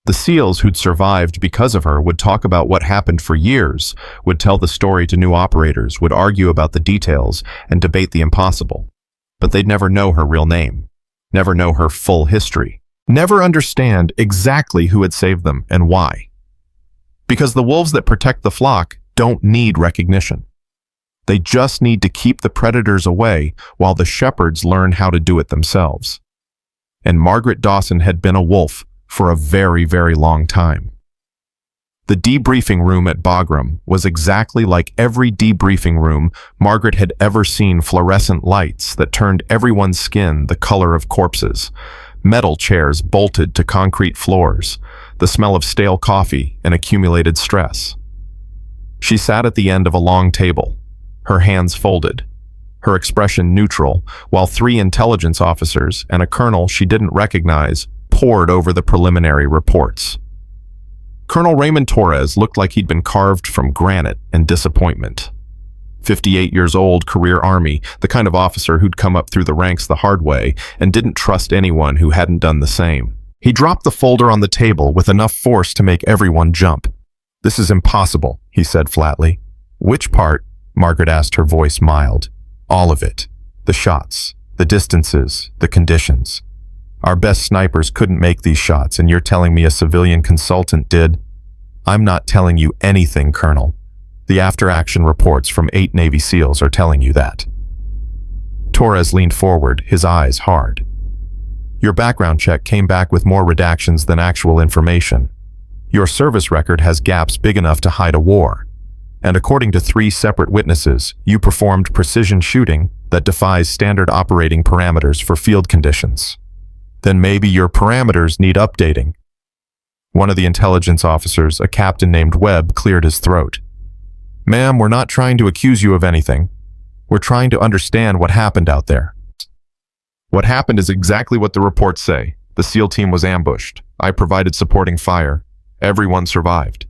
The SEALs who'd survived because of her would talk about what happened for years, would tell the story to new operators, would argue about the details, and debate the impossible. But they'd never know her real name, never know her full history, never understand exactly who had saved them and why. Because the wolves that protect the flock don't need recognition. They just need to keep the predators away while the shepherds learn how to do it themselves. And Margaret Dawson had been a wolf for a very, very long time. The debriefing room at Bagram was exactly like every debriefing room Margaret had ever seen: fluorescent lights that turned everyone's skin the color of corpses, metal chairs bolted to concrete floors, the smell of stale coffee and accumulated stress. She sat at the end of a long table, her hands folded, her expression neutral, while 3 intelligence officers and a colonel she didn't recognize pored over the preliminary reports. Colonel Raymond Torres looked like he'd been carved from granite and disappointment. 58 years old, career Army, the kind of officer who'd come up through the ranks the hard way and didn't trust anyone who hadn't done the same. He dropped the folder on the table with enough force to make everyone jump. "This is impossible," he said flatly. "Which part?" Margaret asked, her voice mild. "All of it. The shots, the distances, the conditions. Our best snipers couldn't make these shots, and you're telling me a civilian consultant did? I'm not telling you anything, Colonel. The after-action reports from 8 Navy SEALs are telling you that. Torres leaned forward, his eyes hard. Your background check came back with more redactions than actual information. Your service record has gaps big enough to hide a war. And according to 3 separate witnesses, you performed precision shooting that defies standard operating parameters for field conditions. Then maybe your parameters need updating. One of the intelligence officers, a captain named Webb, cleared his throat. Ma'am, we're not trying to accuse you of anything. We're trying to understand what happened out there. What happened is exactly what the reports say. The SEAL team was ambushed. I provided supporting fire. Everyone survived.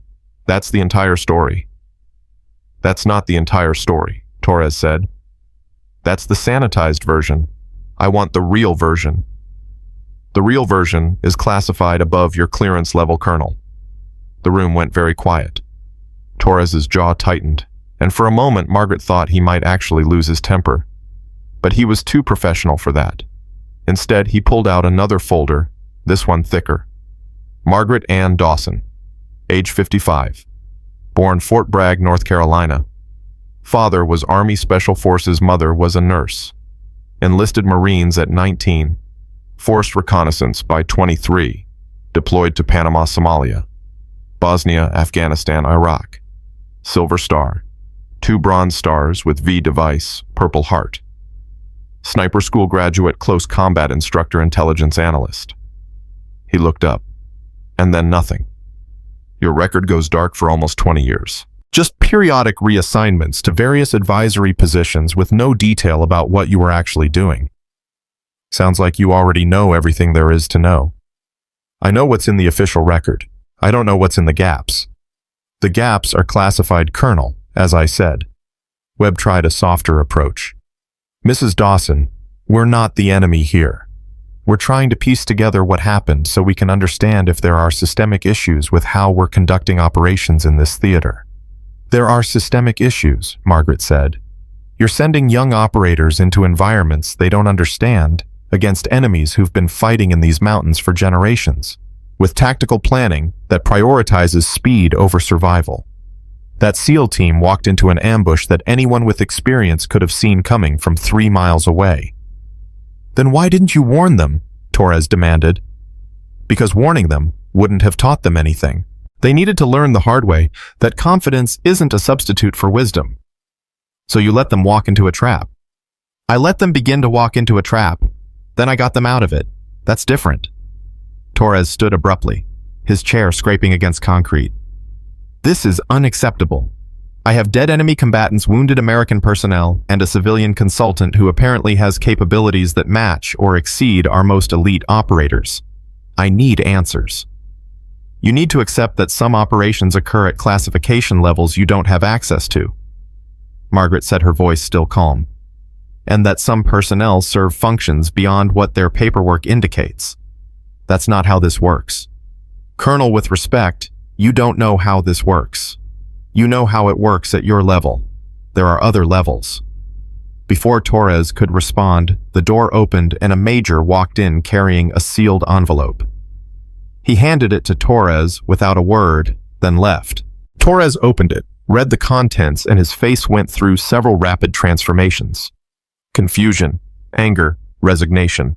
That's the entire story. That's not the entire story, Torres said. That's the sanitized version. I want the real version. The real version is classified above your clearance level, Colonel. The room went very quiet. Torres's jaw tightened, and for a moment Margaret thought he might actually lose his temper. But he was too professional for that. Instead, he pulled out another folder, this one thicker. Margaret Ann Dawson, age 55, born Fort Bragg, North Carolina. Father was Army Special Forces, mother was a nurse. Enlisted Marines at 19. Forced reconnaissance by 23, deployed to Panama, Somalia, Bosnia, Afghanistan, Iraq. Silver Star, 2 Bronze Stars with V device, Purple Heart. Sniper school graduate, close combat instructor, intelligence analyst. He looked up, and then nothing. Your record goes dark for almost 20 years. Just periodic reassignments to various advisory positions with no detail about what you were actually doing. Sounds like you already know everything there is to know. I know what's in the official record. I don't know what's in the gaps. The gaps are classified, Colonel, as I said. Webb tried a softer approach. Mrs. Dawson, we're not the enemy here. We're trying to piece together what happened so we can understand if there are systemic issues with how we're conducting operations in this theater. There are systemic issues, Margaret said. You're sending young operators into environments they don't understand, against enemies who've been fighting in these mountains for generations, with tactical planning that prioritizes speed over survival. That SEAL team walked into an ambush that anyone with experience could have seen coming from 3 miles away. Then why didn't you warn them? Torres demanded. Because warning them wouldn't have taught them anything. They needed to learn the hard way that confidence isn't a substitute for wisdom. So you let them walk into a trap. I let them begin to walk into a trap. Then I got them out of it. That's different. Torres stood abruptly, his chair scraping against concrete. This is unacceptable. I have dead enemy combatants, wounded American personnel, and a civilian consultant who apparently has capabilities that match or exceed our most elite operators. I need answers. You need to accept that some operations occur at classification levels you don't have access to. Margaret said, her voice still calm. And that some personnel serve functions beyond what their paperwork indicates. That's not how this works. Colonel, with respect, you don't know how this works. You know how it works at your level. There are other levels. Before Torres could respond, the door opened and a major walked in carrying a sealed envelope. He handed it to Torres without a word, then left. Torres opened it, read the contents, and his face went through several rapid transformations. Confusion, anger, resignation.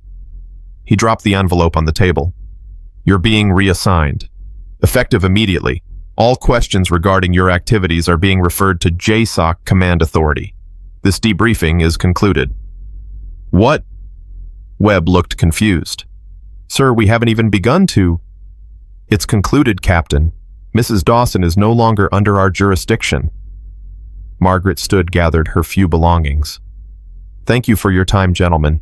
He dropped the envelope on the table. You're being reassigned. Effective immediately. All questions regarding your activities are being referred to JSOC Command Authority. This debriefing is concluded. What? Webb looked confused. Sir, we haven't even begun to... It's concluded, Captain. Mrs. Dawson is no longer under our jurisdiction. Margaret stood, gathered her few belongings. Thank you for your time, gentlemen.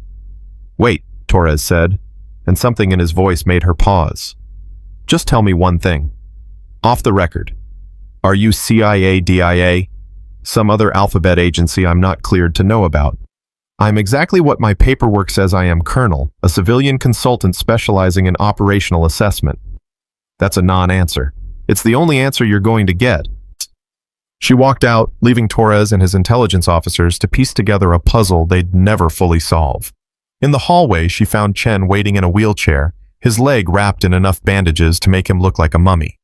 Wait, Torres said, and something in his voice made her pause. Just tell me one thing. Off the record. Are you CIA, DIA? Some other alphabet agency I'm not cleared to know about? I'm exactly what my paperwork says I am, Colonel, a civilian consultant specializing in operational assessment. That's a non-answer. It's the only answer you're going to get. She walked out, leaving Torres and his intelligence officers to piece together a puzzle they'd never fully solve. In the hallway, she found Chen waiting in a wheelchair, his leg wrapped in enough bandages to make him look like a mummy.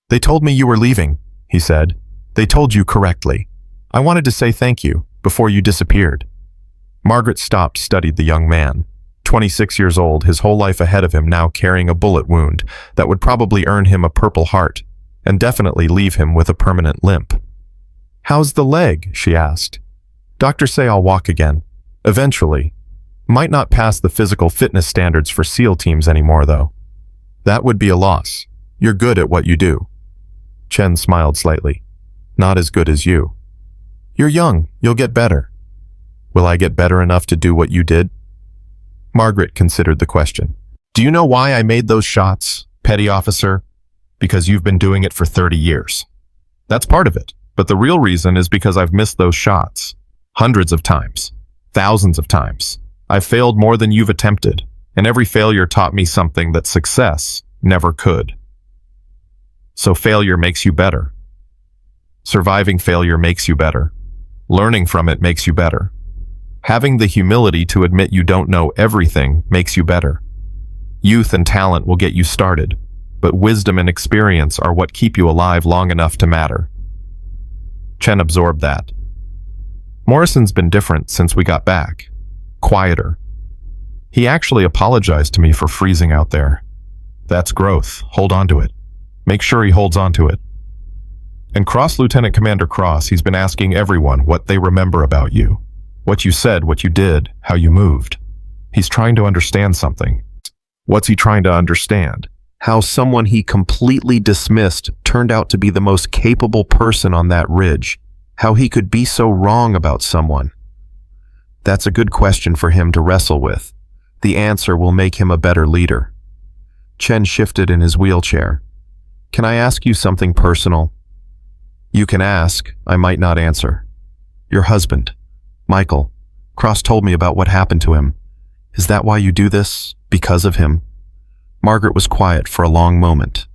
"They told me you were leaving," he said. "They told you correctly. I wanted to say thank you before you disappeared." Margaret stopped, studied the young man. 26 years old, his whole life ahead of him, now carrying a bullet wound that would probably earn him a Purple Heart and definitely leave him with a permanent limp. "How's the leg?" she asked. "Doctors say I'll walk again. Eventually. Might not pass the physical fitness standards for SEAL teams anymore, though. That would be a loss. You're good at what you do." Chen smiled slightly. "Not as good as you." "You're young. You'll get better." "Will I get better enough to do what you did?" Margaret considered the question. "Do you know why I made those shots, petty officer? Because you've been doing it for 30 years. That's part of it. But the real reason is because I've missed those shots. Hundreds of times. Thousands of times. I've failed more than you've attempted, and every failure taught me something that success never could. So failure makes you better. Surviving failure makes you better. Learning from it makes you better. Having the humility to admit you don't know everything makes you better. Youth and talent will get you started, but wisdom and experience are what keep you alive long enough to matter." Chen absorbed that. "Morrison's been different since we got back. Quieter. He actually apologized to me for freezing out there. That's growth. Hold on to it. Make sure he holds on to it. And Lieutenant Commander Cross, he's been asking everyone what they remember about you. What you said, what you did, how you moved. He's trying to understand something." "What's he trying to understand?" "How someone he completely dismissed turned out to be the most capable person on that ridge. How he could be so wrong about someone. That's a good question for him to wrestle with. The answer will make him a better leader." Chen shifted in his wheelchair. "Can I ask you something personal?" "You can ask. I might not answer." "Your husband, Michael. Cross told me about what happened to him. Is that why you do this? Because of him?" Margaret was quiet for a long moment.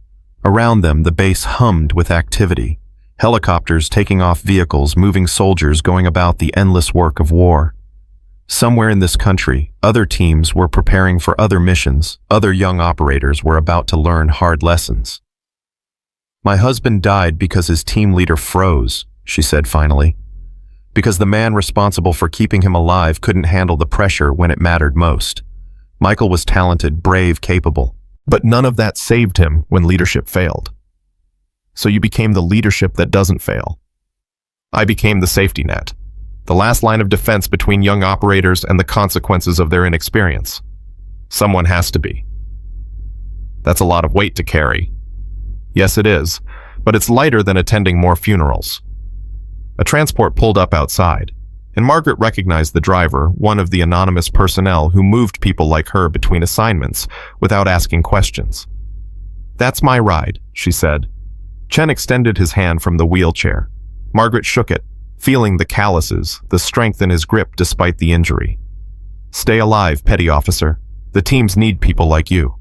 Around them, the base hummed with activity. Helicopters taking off vehicles, moving soldiers going about the endless work of war. Somewhere in this country, other teams were preparing for other missions. Other young operators were about to learn hard lessons. "My husband died because his team leader froze," she said finally. "Because the man responsible for keeping him alive couldn't handle the pressure when it mattered most. Michael was talented, brave, capable. But none of that saved him when leadership failed. So you became the leadership that doesn't fail. I became the safety net. The last line of defense between young operators and the consequences of their inexperience. Someone has to be. That's a lot of weight to carry. Yes, it is, but it's lighter than attending more funerals." A transport pulled up outside, and Margaret recognized the driver, one of the anonymous personnel who moved people like her between assignments without asking questions. "That's my ride," she said. Chen extended his hand from the wheelchair. Margaret shook it, feeling the calluses, the strength in his grip despite the injury. "Stay alive, petty officer. The teams need people like you."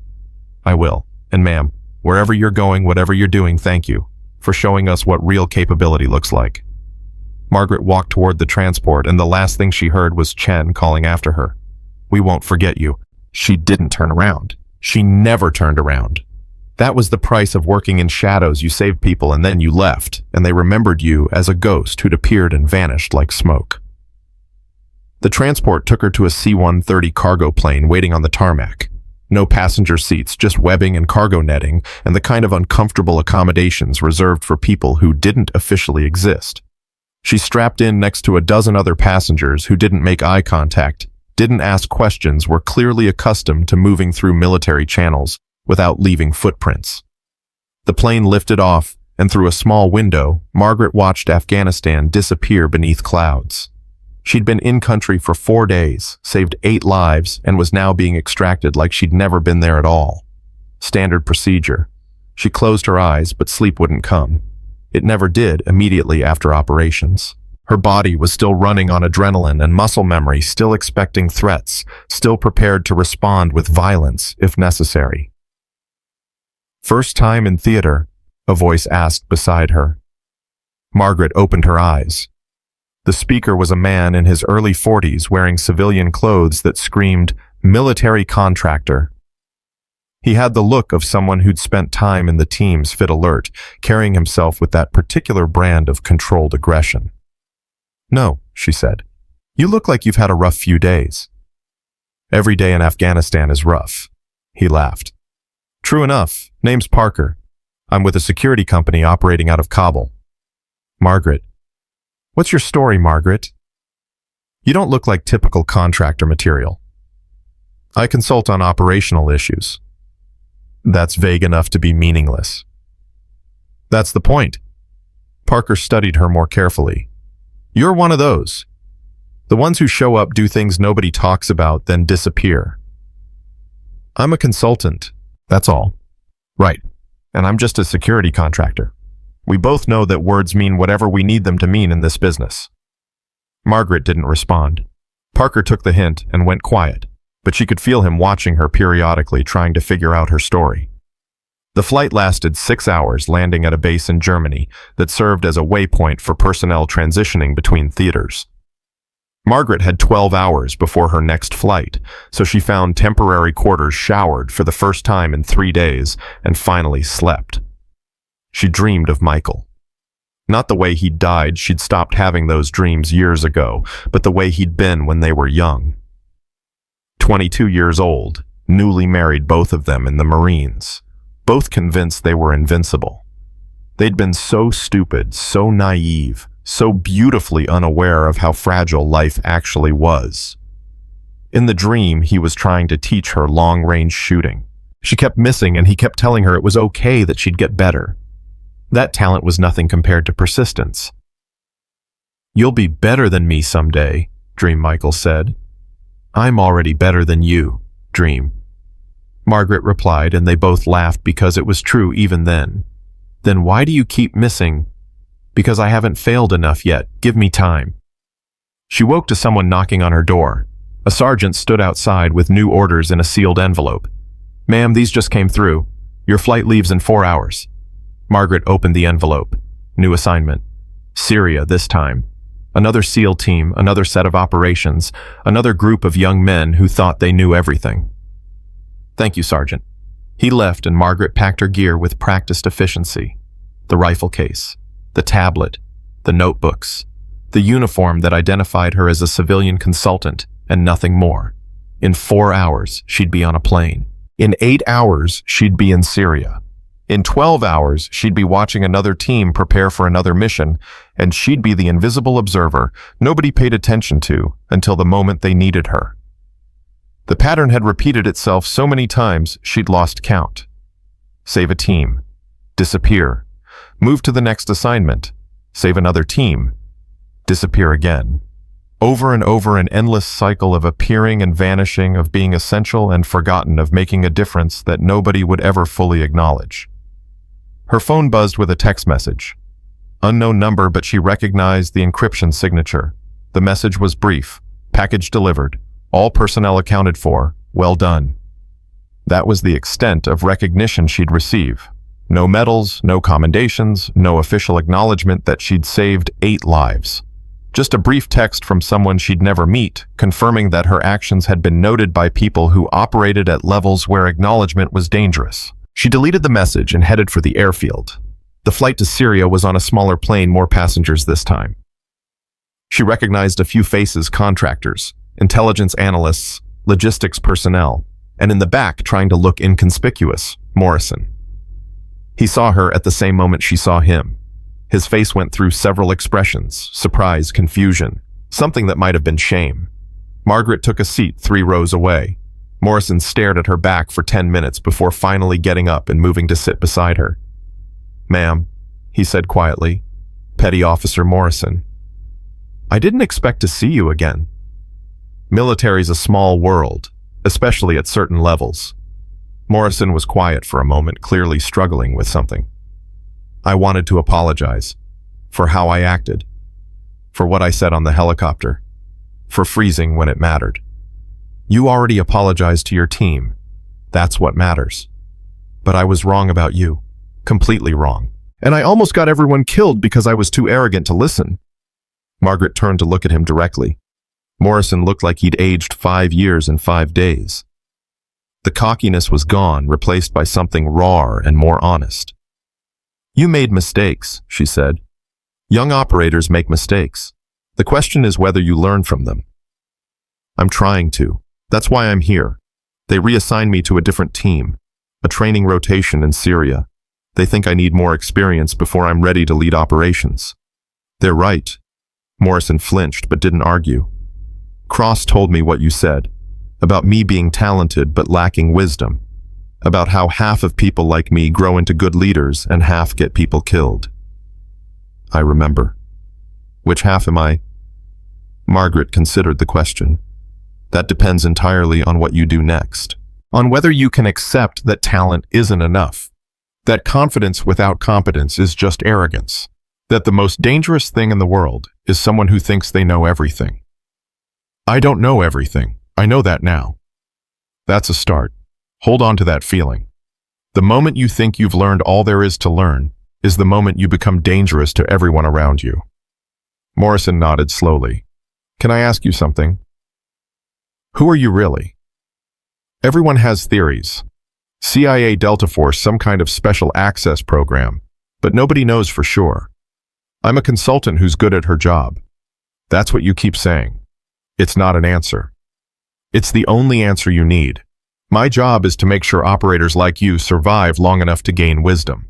"I will. And ma'am, wherever you're going, whatever you're doing, thank you for showing us what real capability looks like." Margaret walked toward the transport, and the last thing she heard was Chen calling after her. "We won't forget you." She didn't turn around. She never turned around. That was the price of working in shadows. You saved people and then you left, and they remembered you as a ghost who'd appeared and vanished like smoke. The transport took her to a C-130 cargo plane waiting on the tarmac. No passenger seats, just webbing and cargo netting, and the kind of uncomfortable accommodations reserved for people who didn't officially exist. She strapped in next to a dozen other passengers who didn't make eye contact, didn't ask questions, were clearly accustomed to moving through military channels without leaving footprints. The plane lifted off, and through a small window, Margaret watched Afghanistan disappear beneath clouds. She'd been in country for 4 days, saved 8 lives, and was now being extracted like she'd never been there at all. Standard procedure. She closed her eyes, but sleep wouldn't come. It never did immediately after operations. Her body was still running on adrenaline and muscle memory, still expecting threats, still prepared to respond with violence if necessary. "First time in theater?" a voice asked beside her. Margaret opened her eyes. The speaker was a man in his early 40s wearing civilian clothes that screamed Military contractor. He had the look of someone who'd spent time in the team's fit alert, carrying himself with that particular brand of controlled aggression. "No," she said. "You look like you've had a rough few days." "Every day in Afghanistan is rough," he laughed. "True enough. Name's Parker. I'm with a security company operating out of Kabul." "Margaret." "What's your story, Margaret?" "You don't look like typical contractor material." "I consult on operational issues." "That's vague enough to be meaningless." "That's the point." Parker studied her more carefully. "You're one of those. The ones who show up, do things nobody talks about, then disappear." "I'm a consultant, that's all." "Right. And I'm just a security contractor. We both know that words mean whatever we need them to mean in this business." Margaret didn't respond. Parker took the hint and went quiet, but she could feel him watching her periodically, trying to figure out her story. The flight lasted 6 hours, landing at a base in Germany that served as a waypoint for personnel transitioning between theaters. Margaret had 12 hours before her next flight, so she found temporary quarters, showered for the first time in 3 days, and finally slept. She dreamed of Michael. Not the way he'd died, she'd stopped having those dreams years ago, but the way he'd been when they were young. 22 years old, newly married, both of them in the Marines, both convinced they were invincible. They'd been so stupid, so naive, so beautifully unaware of how fragile life actually was. In the dream, he was trying to teach her long-range shooting. She kept missing, and he kept telling her it was okay, that she'd get better. That talent was nothing compared to persistence. "You'll be better than me someday," Dream Michael said. "I'm already better than you, Dream." Margaret replied, and they both laughed because it was true even then. "Then why do you keep missing?" "Because I haven't failed enough yet. Give me time." She woke to someone knocking on her door. A sergeant stood outside with new orders in a sealed envelope. "Ma'am, these just came through. Your flight leaves in 4 hours. Margaret opened the envelope. New assignment. Syria this time. Another SEAL team, another set of operations, another group of young men who thought they knew everything. "Thank you, Sergeant." He left, and Margaret packed her gear with practiced efficiency. The rifle case, the tablet, the notebooks, the uniform that identified her as a civilian consultant, and nothing more. In 4 hours, she'd be on a plane. In 8 hours, she'd be in Syria. In 12 hours, she'd be watching another team prepare for another mission, and she'd be the invisible observer nobody paid attention to until the moment they needed her. The pattern had repeated itself so many times she'd lost count. Save a team. Disappear. Move to the next assignment. Save another team. Disappear again. Over and over, an endless cycle of appearing and vanishing, of being essential and forgotten, of making a difference that nobody would ever fully acknowledge. Her phone buzzed with a text message. Unknown number, but she recognized the encryption signature. The message was brief. Package delivered. All personnel accounted for. Well done. That was the extent of recognition she'd receive. No medals, no commendations, no official acknowledgement that she'd saved 8 lives. Just a brief text from someone she'd never meet, confirming that her actions had been noted by people who operated at levels where acknowledgement was dangerous. She deleted the message and headed for the airfield. The flight to Syria was on a smaller plane, more passengers this time. She recognized a few faces: contractors, intelligence analysts, logistics personnel, and in the back, trying to look inconspicuous, Morrison. He saw her at the same moment she saw him. His face went through several expressions: surprise, confusion, something that might have been shame. Margaret took a seat 3 rows away. Morrison stared at her back for 10 minutes before finally getting up and moving to sit beside her. "Ma'am," he said quietly. "Petty Officer Morrison." "I didn't expect to see you again." Military's a small world, especially at certain levels. Morrison was quiet for a moment, clearly struggling with something. "I wanted to apologize for how I acted, for what I said on the helicopter, for freezing when it mattered. You already apologized to your team. That's what matters. But I was wrong about you, completely wrong. And I almost got everyone killed because I was too arrogant to listen." Margaret turned to look at him directly. Morrison looked like he'd aged 5 years in 5 days. The cockiness was gone, replaced by something rawer and more honest. "You made mistakes," she said. "Young operators make mistakes. The question is whether you learn from them." "I'm trying to. That's why I'm here. They reassigned me to a different team, a training rotation in Syria. They think I need more experience before I'm ready to lead operations." "They're right." Morrison flinched but didn't argue. "Cross told me what you said, about me being talented but lacking wisdom, about how half of people like me grow into good leaders and half get people killed." "I remember." "Which half am I?" Margaret considered the question. "That depends entirely on what you do next. On whether you can accept that talent isn't enough, that confidence without competence is just arrogance, that the most dangerous thing in the world is someone who thinks they know everything. I don't know everything. I know that now. That's a start. Hold on to that feeling. The moment you think you've learned all there is to learn is the moment you become dangerous to everyone around you." Morrison nodded slowly. "Can I ask you something? Who are you really?" "Everyone has theories. CIA Delta Force, some kind of special access program, but nobody knows for sure. I'm a consultant who's good at her job. That's what you keep saying. It's not an answer. It's the only answer you need. My job is to make sure operators like you survive long enough to gain wisdom.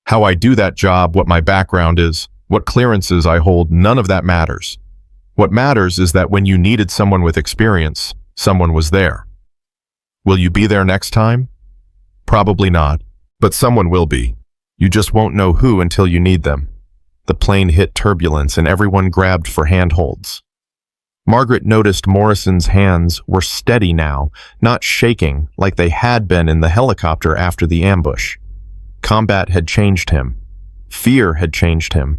How I do that job, what my background is, what clearances I hold, none of that matters. What matters is that when you needed someone with experience, someone was there. Will you be there next time? Probably not, but someone will be. You just won't know who until you need them." The plane hit turbulence and everyone grabbed for handholds. Margaret noticed Morrison's hands were steady now, not shaking like they had been in the helicopter after the ambush. Combat had changed him. Fear had changed him.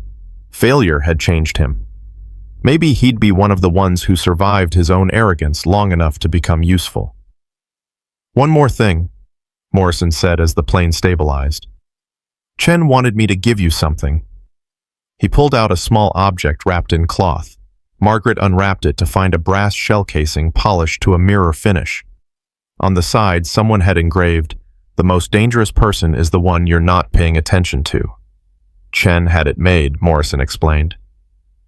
Failure had changed him. Maybe he'd be one of the ones who survived his own arrogance long enough to become useful. "One more thing," Morrison said as the plane stabilized. "Chen wanted me to give you something." He pulled out a small object wrapped in cloth. Margaret unwrapped it to find a brass shell casing polished to a mirror finish. On the side, someone had engraved, "The most dangerous person is the one you're not paying attention to." "Chen had it made," Morrison explained.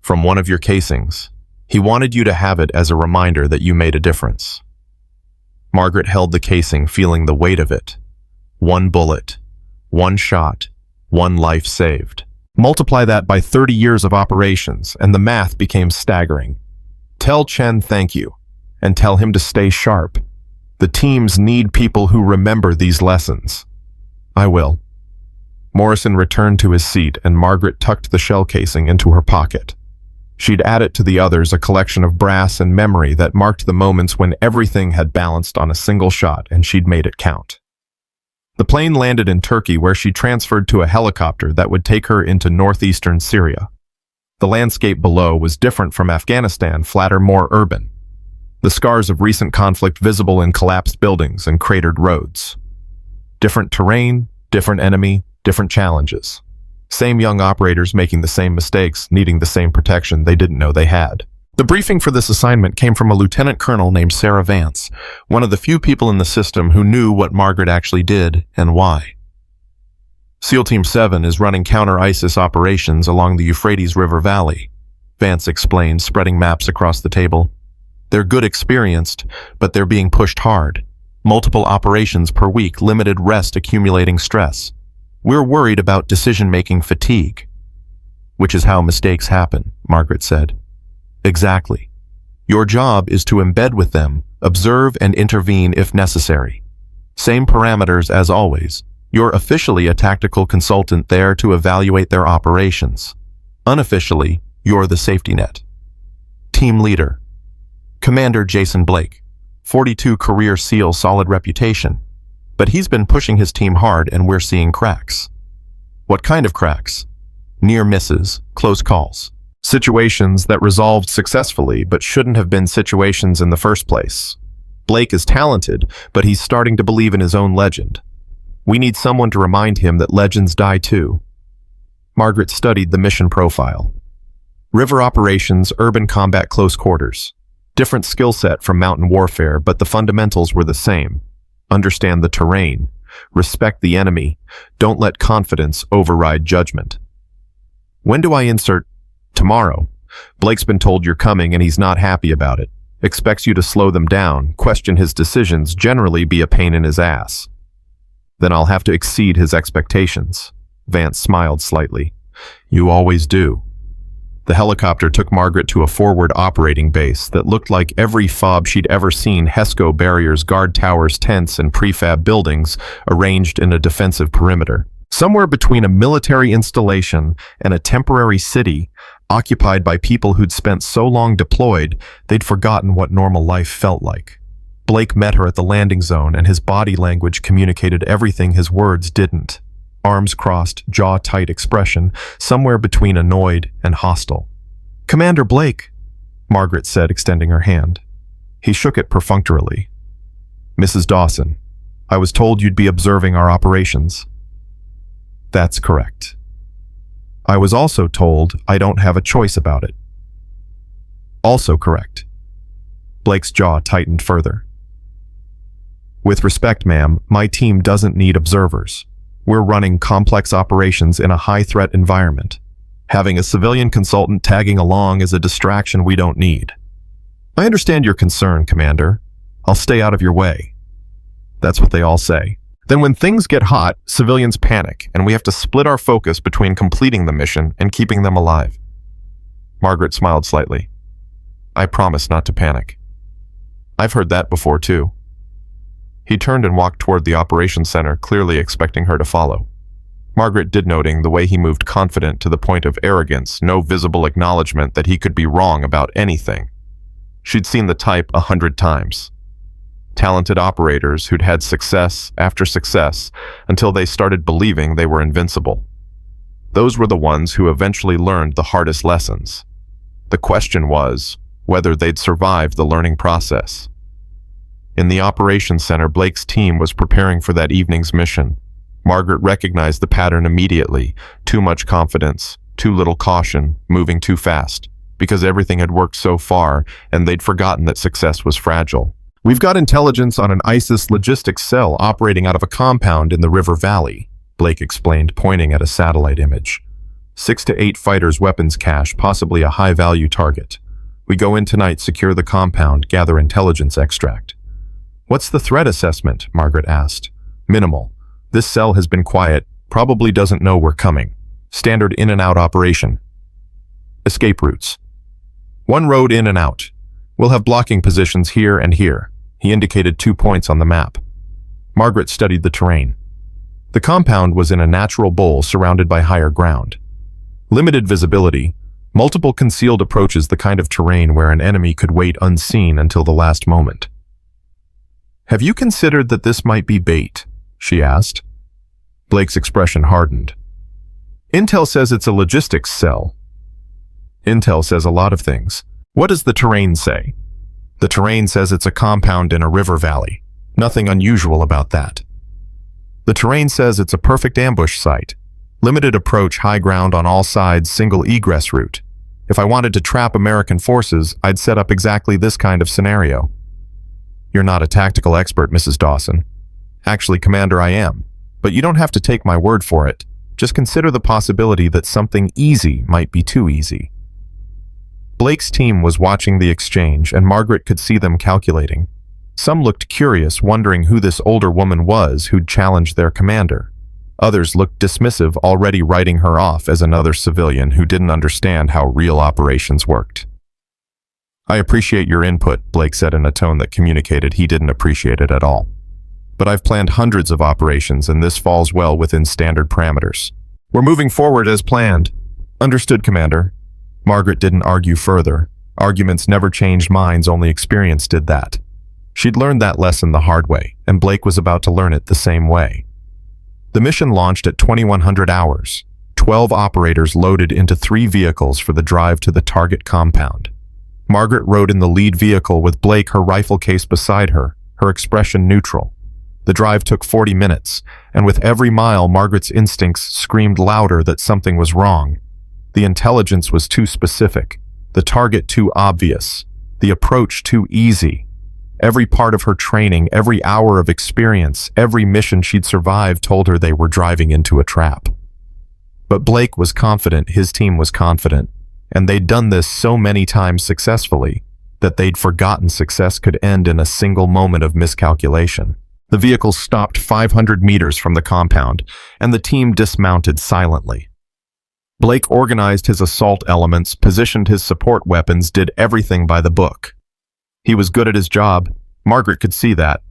"From one of your casings. He wanted you to have it as a reminder that you made a difference." Margaret held the casing, feeling the weight of it. One bullet, one shot, one life saved. Multiply that by 30 years of operations, and the math became staggering. "Tell Chen thank you, and tell him to stay sharp. The teams need people who remember these lessons." "I will." Morrison returned to his seat, and Margaret tucked the shell casing into her pocket. She'd added to the others a collection of brass and memory that marked the moments when everything had balanced on a single shot and she'd made it count. The plane landed in Turkey, where she transferred to a helicopter that would take her into northeastern Syria. The landscape below was different from Afghanistan, flatter, more urban. The scars of recent conflict visible in collapsed buildings and cratered roads. Different terrain, different enemy, different challenges. Same young operators making the same mistakes, needing the same protection they didn't know they had. The briefing for this assignment came from a lieutenant colonel named Sarah Vance, one of the few people in the system who knew what Margaret actually did and why. "SEAL Team 7 is running counter-ISIS operations along the Euphrates River Valley," Vance explained, spreading maps across the table. "They're good experienced, but they're being pushed hard. Multiple operations per week, limited rest, accumulating stress. We're worried about decision-making fatigue." "Which is how mistakes happen," Margaret said. "Exactly. Your job is to embed with them, observe and intervene if necessary. Same parameters as always. You're officially a tactical consultant there to evaluate their operations. Unofficially, you're the safety net." Team leader. Commander Jason Blake. 42 career SEAL, solid reputation. But he's been pushing his team hard and we're seeing cracks. What kind of cracks? Near misses, close calls. Situations that resolved successfully but shouldn't have been situations in the first place. Blake is talented, but he's starting to believe in his own legend. We need someone to remind him that legends die too. Margaret studied the mission profile. River operations, urban combat, close quarters. Different skill set from mountain warfare, but the fundamentals were the same. Understand the terrain. Respect the enemy. Don't let confidence override judgment. When do I insert? Tomorrow. Blake's been told you're coming and he's not happy about it. Expects you to slow them down, question his decisions, generally be a pain in his ass. Then I'll have to exceed his expectations. Vance smiled slightly. You always do. The helicopter took Margaret to a forward operating base that looked like every fob she'd ever seen: HESCO barriers, guard towers, tents, and prefab buildings arranged in a defensive perimeter. Somewhere between a military installation and a temporary city, occupied by people who'd spent so long deployed, they'd forgotten what normal life felt like. Blake met her at the landing zone, and his body language communicated everything his words didn't. Arms crossed, jaw-tight expression, somewhere between annoyed and hostile. "Commander Blake," Margaret said, extending her hand. He shook it perfunctorily. "Mrs. Dawson, I was told you'd be observing our operations." "That's correct. I was also told I don't have a choice about it." "Also correct." Blake's jaw tightened further. "With respect, ma'am, my team doesn't need observers. We're running complex operations in a high-threat environment. Having a civilian consultant tagging along is a distraction we don't need." "I understand your concern, Commander. I'll stay out of your way." That's what they all say. Then when things get hot, civilians panic, and we have to split our focus between completing the mission and keeping them alive. Margaret smiled slightly. "I promise not to panic." "I've heard that before, too." He turned and walked toward the operations center, clearly expecting her to follow. Margaret did, noting the way he moved, confident to the point of arrogance, no visible acknowledgement that he could be wrong about anything. She'd seen the type 100 times. Talented operators who'd had success after success until they started believing they were invincible. Those were the ones who eventually learned the hardest lessons. The question was whether they'd survive the learning process. In the operations center, Blake's team was preparing for that evening's mission. Margaret recognized the pattern immediately: too much confidence, too little caution, moving too fast, because everything had worked so far and they'd forgotten that success was fragile. "We've got intelligence on an ISIS logistics cell operating out of a compound in the river valley," Blake explained, pointing at a satellite image. 6 to 8 fighters' weapons cache, possibly a high-value target. We go in tonight, secure the compound, gather intelligence extract. "What's the threat assessment?" Margaret asked. "Minimal. This cell has been quiet, probably doesn't know we're coming. Standard in and out operation. Escape routes. 1 road in and out. We'll have blocking positions here and here." He indicated 2 points on the map. Margaret studied the terrain. The compound was in a natural bowl surrounded by higher ground. Limited visibility, multiple concealed approaches, the kind of terrain where an enemy could wait unseen until the last moment. "Have you considered that this might be bait?" she asked. Blake's expression hardened. "Intel says it's a logistics cell." "Intel says a lot of things. What does the terrain say?" "The terrain says it's a compound in a river valley. Nothing unusual about that." "The terrain says it's a perfect ambush site. Limited approach, high ground on all sides, single egress route. If I wanted to trap American forces, I'd set up exactly this kind of scenario." "You're not a tactical expert, Mrs. Dawson." "Actually, Commander, I am. But you don't have to take my word for it. Just consider the possibility that something easy might be too easy." Blake's team was watching the exchange, and Margaret could see them calculating. Some looked curious, wondering who this older woman was who'd challenged their commander. Others looked dismissive, already writing her off as another civilian who didn't understand how real operations worked. "I appreciate your input," Blake said in a tone that communicated he didn't appreciate it at all. "But I've planned hundreds of operations, and this falls well within standard parameters. We're moving forward as planned." "Understood, Commander." Margaret didn't argue further. Arguments never changed minds, only experience did that. She'd learned that lesson the hard way, and Blake was about to learn it the same way. The mission launched at 2100 hours. 12 operators loaded into 3 vehicles for the drive to the target compound. Margaret rode in the lead vehicle with Blake, her rifle case beside her, her expression neutral. The drive took 40 minutes, and with every mile, Margaret's instincts screamed louder that something was wrong. The intelligence was too specific, the target too obvious, The approach too easy. Every part of her training, every hour of experience, every mission she'd survived told her they were driving into a trap. But Blake was confident his team was confident, and they'd done this so many times successfully that they'd forgotten success could end in a single moment of miscalculation. The vehicle stopped 500 meters from the compound, and the team dismounted silently. Blake organized his assault elements, positioned his support weapons, did everything by the book. He was good at his job. Margaret could see that.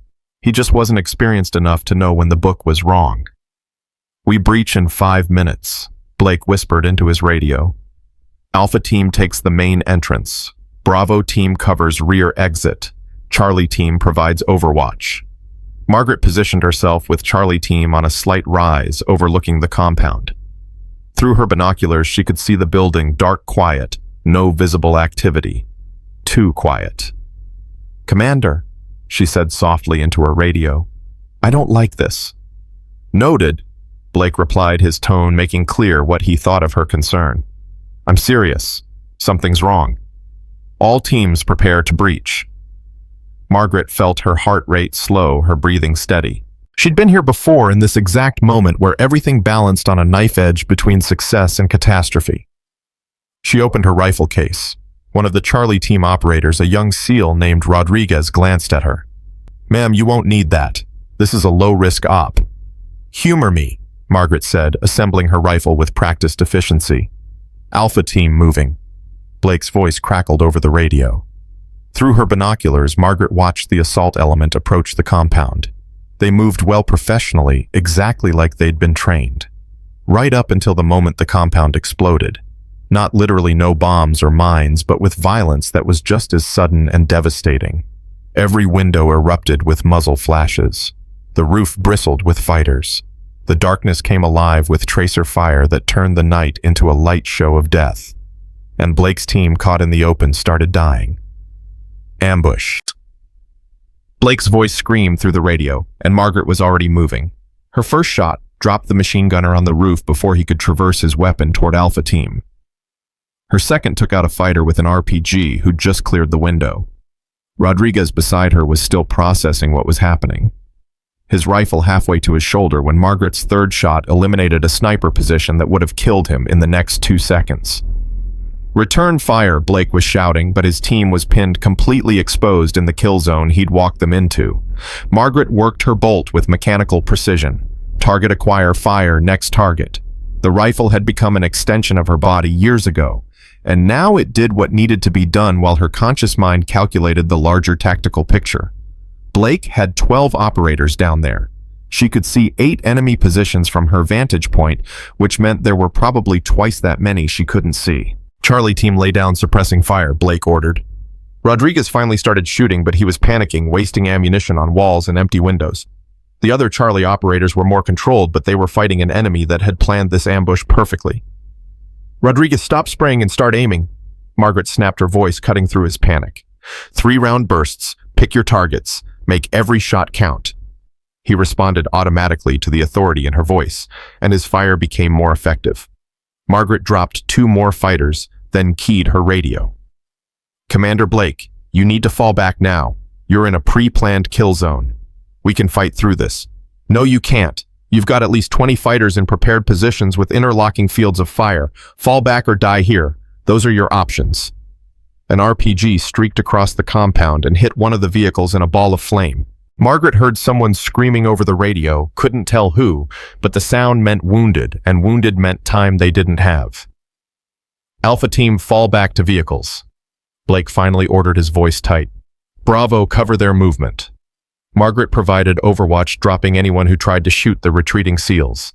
He just wasn't experienced enough to know when the book was wrong. "We breach in 5 minutes," Blake whispered into his radio. "Alpha team takes the main entrance. Bravo team covers rear exit. Charlie team provides overwatch." Margaret positioned herself with Charlie team on a slight rise overlooking the compound. Through her binoculars, she could see the building dark quiet, no visible activity. Too quiet. "Commander," she said softly into her radio, "I don't like this." "Noted," Blake replied, his tone making clear what he thought of her concern. "I'm serious. Something's wrong. All teams prepare to breach." Margaret felt her heart rate slow, her breathing steady. She'd been here before in this exact moment where everything balanced on a knife edge between success and catastrophe. She opened her rifle case. One of the Charlie team operators, a young SEAL named Rodriguez, glanced at her. "Ma'am, you won't need that. This is a low-risk op." "Humor me," Margaret said, assembling her rifle with practiced efficiency. "Alpha team moving." Blake's voice crackled over the radio. Through her binoculars, Margaret watched the assault element approach the compound. They moved well professionally, exactly like they'd been trained. Right up until the moment the compound exploded. Not literally no bombs or mines, but with violence that was just as sudden and devastating. Every window erupted with muzzle flashes. The roof bristled with fighters. The darkness came alive with tracer fire that turned the night into a light show of death. And Blake's team, caught in the open, started dying. Ambush. Blake's voice screamed through the radio, and Margaret was already moving. Her first shot dropped the machine gunner on the roof before he could traverse his weapon toward Alpha team. Her second took out a fighter with an RPG who'd just cleared the window. Rodriguez beside her was still processing what was happening. His rifle halfway to his shoulder when Margaret's third shot eliminated a sniper position that would have killed him in the next 2 seconds. "Return fire," Blake was shouting, but his team was pinned completely exposed in the kill zone he'd walked them into. Margaret worked her bolt with mechanical precision. Target acquire fire, next target. The rifle had become an extension of her body years ago, and now it did what needed to be done while her conscious mind calculated the larger tactical picture. Blake had 12 operators down there. She could see 8 enemy positions from her vantage point, which meant there were probably twice that many she couldn't see. "Charlie team, lay down suppressing fire," Blake ordered. Rodriguez finally started shooting, but he was panicking, wasting ammunition on walls and empty windows. The other Charlie operators were more controlled, but they were fighting an enemy that had planned this ambush perfectly. "Rodriguez, stop spraying and start aiming." Margaret snapped, her voice cutting through his panic. 3-round bursts, pick your targets, make every shot count. He responded automatically to the authority in her voice, and his fire became more effective. Margaret dropped 2 more fighters, then keyed her radio. "Commander Blake, you need to fall back now. You're in a pre-planned kill zone. We can fight through this." "No, you can't. You've got at least 20 fighters in prepared positions with interlocking fields of fire. Fall back or die here. Those are your options." An RPG streaked across the compound and hit one of the vehicles in a ball of flame. Margaret heard someone screaming over the radio, couldn't tell who, but the sound meant wounded, and wounded meant time they didn't have. "Alpha team, fall back to vehicles." Blake finally ordered, his voice tight. "Bravo, cover their movement." Margaret provided overwatch, dropping anyone who tried to shoot the retreating SEALs.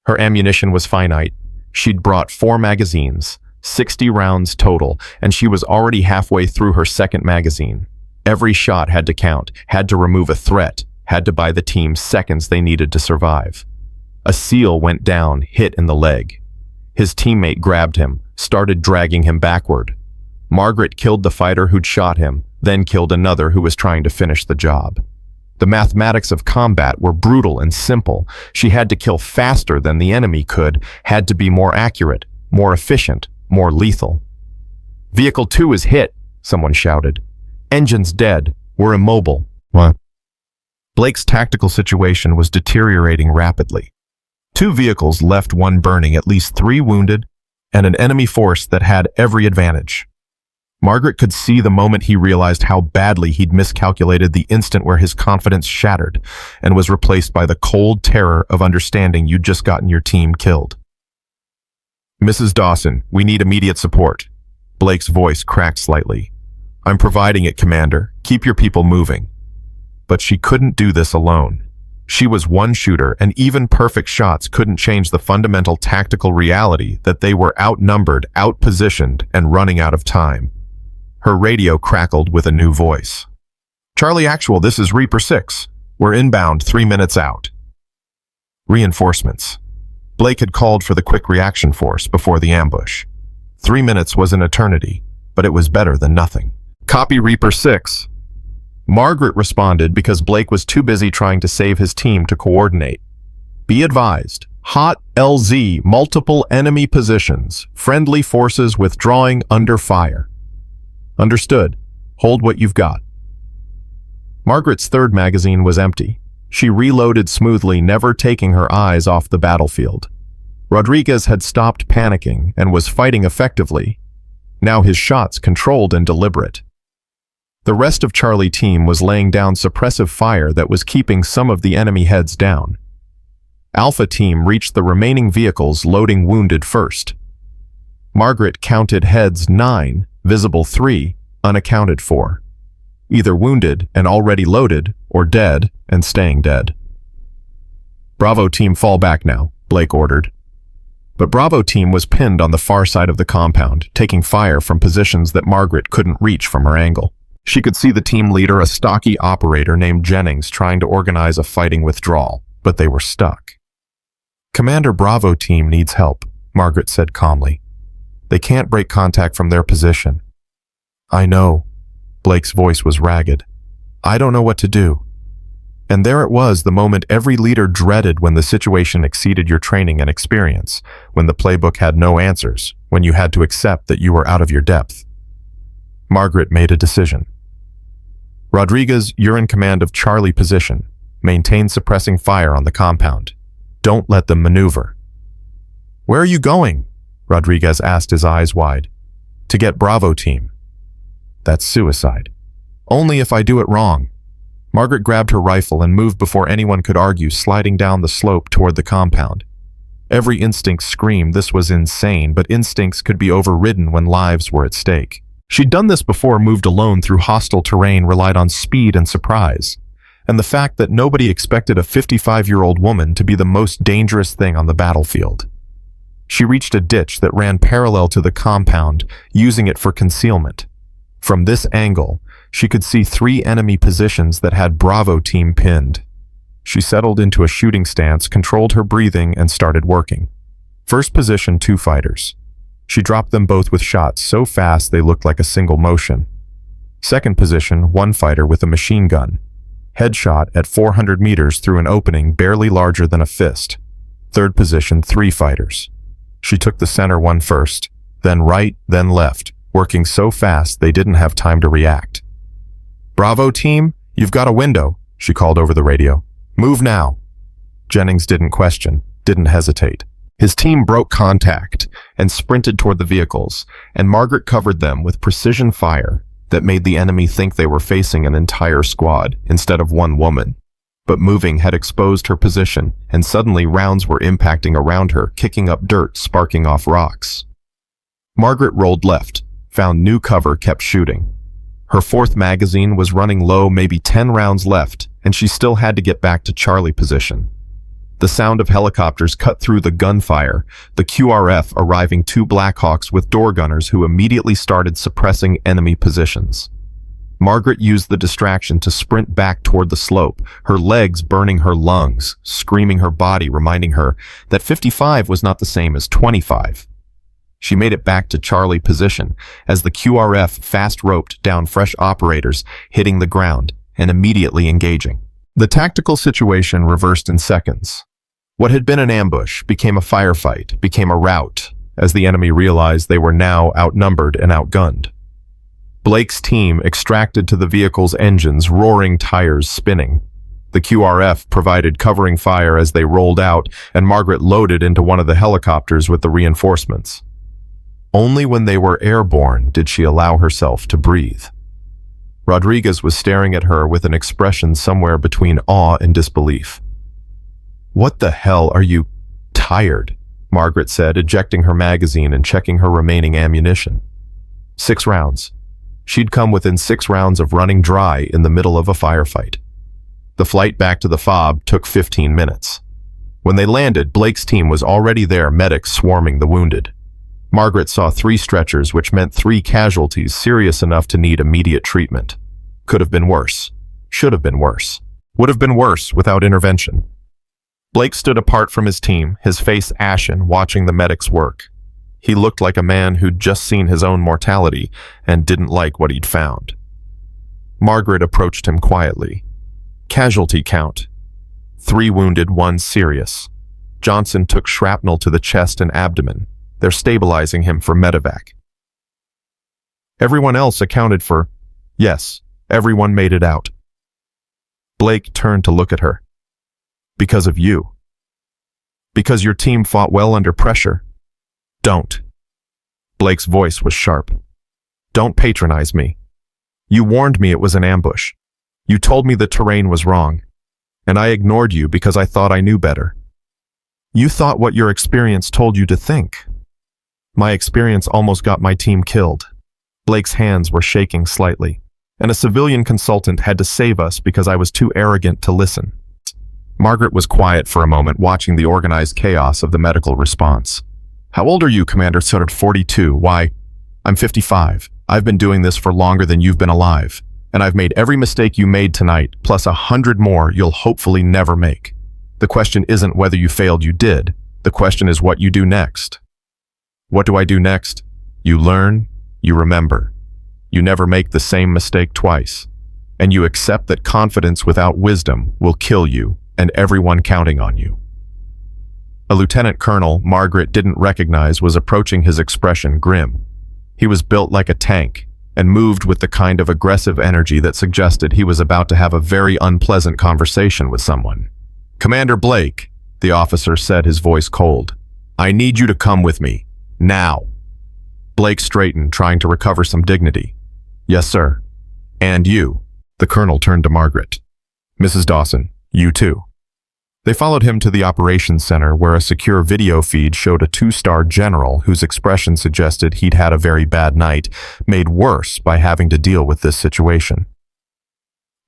Her ammunition was finite. She'd brought 4 magazines, 60 rounds total, and she was already halfway through her second magazine. Every shot had to count, had to remove a threat, had to buy the team seconds they needed to survive. A SEAL went down, hit in the leg. His teammate grabbed him, started dragging him backward. Margaret killed the fighter who'd shot him, then killed another who was trying to finish the job. The mathematics of combat were brutal and simple. She had to kill faster than the enemy could, had to be more accurate, more efficient, more lethal. "Vehicle 2 is hit," someone shouted. Engines dead, were immobile. What? Blake's tactical situation was deteriorating rapidly. 2 vehicles left, 1 burning, at least 3 wounded, and an enemy force that had every advantage. Margaret could see the moment he realized how badly he'd miscalculated, the instant where his confidence shattered and was replaced by the cold terror of understanding you'd just gotten your team killed. "Mrs. Dawson, we need immediate support." Blake's voice cracked slightly. "I'm providing it, Commander. Keep your people moving." But she couldn't do this alone. She was one shooter, and even perfect shots couldn't change the fundamental tactical reality that they were outnumbered, outpositioned, and running out of time. Her radio crackled with a new voice. "Charlie Actual, this is Reaper 6. We're inbound 3 minutes out." Reinforcements. Blake had called for the quick reaction force before the ambush. 3 minutes was an eternity, but it was better than nothing. "Copy, Reaper 6. Margaret responded because Blake was too busy trying to save his team to coordinate. "Be advised, hot LZ, multiple enemy positions, friendly forces withdrawing under fire." "Understood. Hold what you've got." Margaret's 3rd magazine was empty. She reloaded smoothly, never taking her eyes off the battlefield. Rodriguez had stopped panicking and was fighting effectively. Now his shots controlled and deliberate. The rest of Charlie team was laying down suppressive fire that was keeping some of the enemy heads down. Alpha team reached the remaining vehicles, loading wounded first. Margaret counted heads 9, visible 3, unaccounted for. Either wounded and already loaded, or dead and staying dead. "Bravo team, fall back now," Blake ordered. But Bravo team was pinned on the far side of the compound, taking fire from positions that Margaret couldn't reach from her angle. She could see the team leader, a stocky operator named Jennings, trying to organize a fighting withdrawal, but they were stuck. "Commander, Bravo team needs help," Margaret said calmly. "They can't break contact from their position." "I know." Blake's voice was ragged. "I don't know what to do." And there it was, the moment every leader dreaded, when the situation exceeded your training and experience, when the playbook had no answers, when you had to accept that you were out of your depth. Margaret made a decision. "Rodriguez, you're in command of Charlie position. Maintain suppressing fire on the compound. Don't let them maneuver." "Where are you going?" Rodriguez asked, his eyes wide. "To get Bravo team." "That's suicide." "Only if I do it wrong." Margaret grabbed her rifle and moved before anyone could argue, sliding down the slope toward the compound. Every instinct screamed this was insane, but instincts could be overridden when lives were at stake. She'd done this before, moved alone through hostile terrain, relied on speed and surprise. And the fact that nobody expected a 55-year-old woman to be the most dangerous thing on the battlefield. She reached a ditch that ran parallel to the compound, using it for concealment. From this angle, she could see 3 enemy positions that had Bravo team pinned. She settled into a shooting stance, controlled her breathing, and started working. First position, 2 fighters. She dropped them both with shots so fast they looked like a single motion. Second position, 1 fighter with a machine gun. Headshot at 400 meters through an opening barely larger than a fist. Third position, 3 fighters. She took the center one first, then right, then left, working so fast they didn't have time to react. "Bravo team, you've got a window," she called over the radio. "Move now." Jennings didn't question, didn't hesitate. His team broke contact and sprinted toward the vehicles, and Margaret covered them with precision fire that made the enemy think they were facing an entire squad instead of one woman. But moving had exposed her position, and suddenly rounds were impacting around her, kicking up dirt, sparking off rocks. Margaret rolled left, found new cover, kept shooting. Her 4th magazine was running low, maybe 10 rounds left, and she still had to get back to Charlie position. The sound of helicopters cut through the gunfire, the QRF arriving 2 Blackhawks with door gunners who immediately started suppressing enemy positions. Margaret used the distraction to sprint back toward the slope, her legs burning her lungs, screaming her body, reminding her that 55 was not the same as 25. She made it back to Charlie position as the QRF fast-roped down fresh operators, hitting the ground and immediately engaging. The tactical situation reversed in seconds. What had been an ambush became a firefight, became a rout, as the enemy realized they were now outnumbered and outgunned. Blake's team extracted to the vehicle's engines, roaring tires spinning. The QRF provided covering fire as they rolled out, and Margaret loaded into one of the helicopters with the reinforcements. Only when they were airborne did she allow herself to breathe. Rodriguez was staring at her with an expression somewhere between awe and disbelief. "What the hell are you tired?" Margaret said, ejecting her magazine and checking her remaining ammunition. 6 rounds. She'd come within 6 rounds of running dry in the middle of a firefight. The flight back to the FOB took 15 minutes. When they landed, Blake's team was already there, medics swarming the wounded. Margaret saw 3 stretchers, which meant 3 casualties serious enough to need immediate treatment. Could have been worse. Should have been worse. Would have been worse without intervention. Blake stood apart from his team, his face ashen, watching the medics work. He looked like a man who'd just seen his own mortality and didn't like what he'd found. Margaret approached him quietly. Casualty count. 3 wounded, 1 serious. Johnson took shrapnel to the chest and abdomen. They're stabilizing him for medevac. Everyone else accounted for. Yes, everyone made it out. Blake turned to look at her. Because of you. Because your team fought well under pressure. Don't. Blake's voice was sharp. Don't patronize me. You warned me it was an ambush. You told me the terrain was wrong, and I ignored you because I thought I knew better. You thought what your experience told you to think. My experience almost got my team killed. Blake's hands were shaking slightly, and a civilian consultant had to save us because I was too arrogant to listen. Margaret was quiet for a moment, watching the organized chaos of the medical response. How old are you, Commander? 42. Why, I'm 55. I've been doing this for longer than you've been alive, and I've made every mistake you made tonight, plus 100 more you'll hopefully never make. The question isn't whether you failed, you did. The question is what you do next. What do I do next? You learn, you remember. You never make the same mistake twice. And you accept that confidence without wisdom will kill you and everyone counting on you. A lieutenant colonel Margaret didn't recognize was approaching, his expression grim. He was built like a tank and moved with the kind of aggressive energy that suggested he was about to have a very unpleasant conversation with someone. Commander Blake, the officer said, his voice cold. I need you to come with me. Now. Blake straightened, trying to recover some dignity. Yes, sir. And you. The colonel turned to Margaret. Mrs. Dawson, you too. They followed him to the operations center, where a secure video feed showed a 2-star general whose expression suggested he'd had a very bad night, made worse by having to deal with this situation.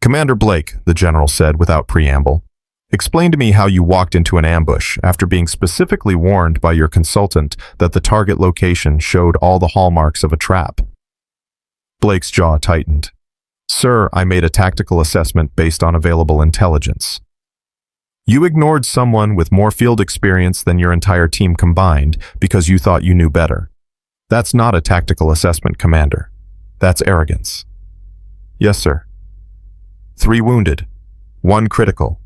Commander Blake, the general said without preamble, explain to me how you walked into an ambush after being specifically warned by your consultant that the target location showed all the hallmarks of a trap. Blake's jaw tightened. Sir, I made a tactical assessment based on available intelligence. You ignored someone with more field experience than your entire team combined because you thought you knew better. That's not a tactical assessment, Commander. That's arrogance. Yes, sir. 3 wounded. 1 critical.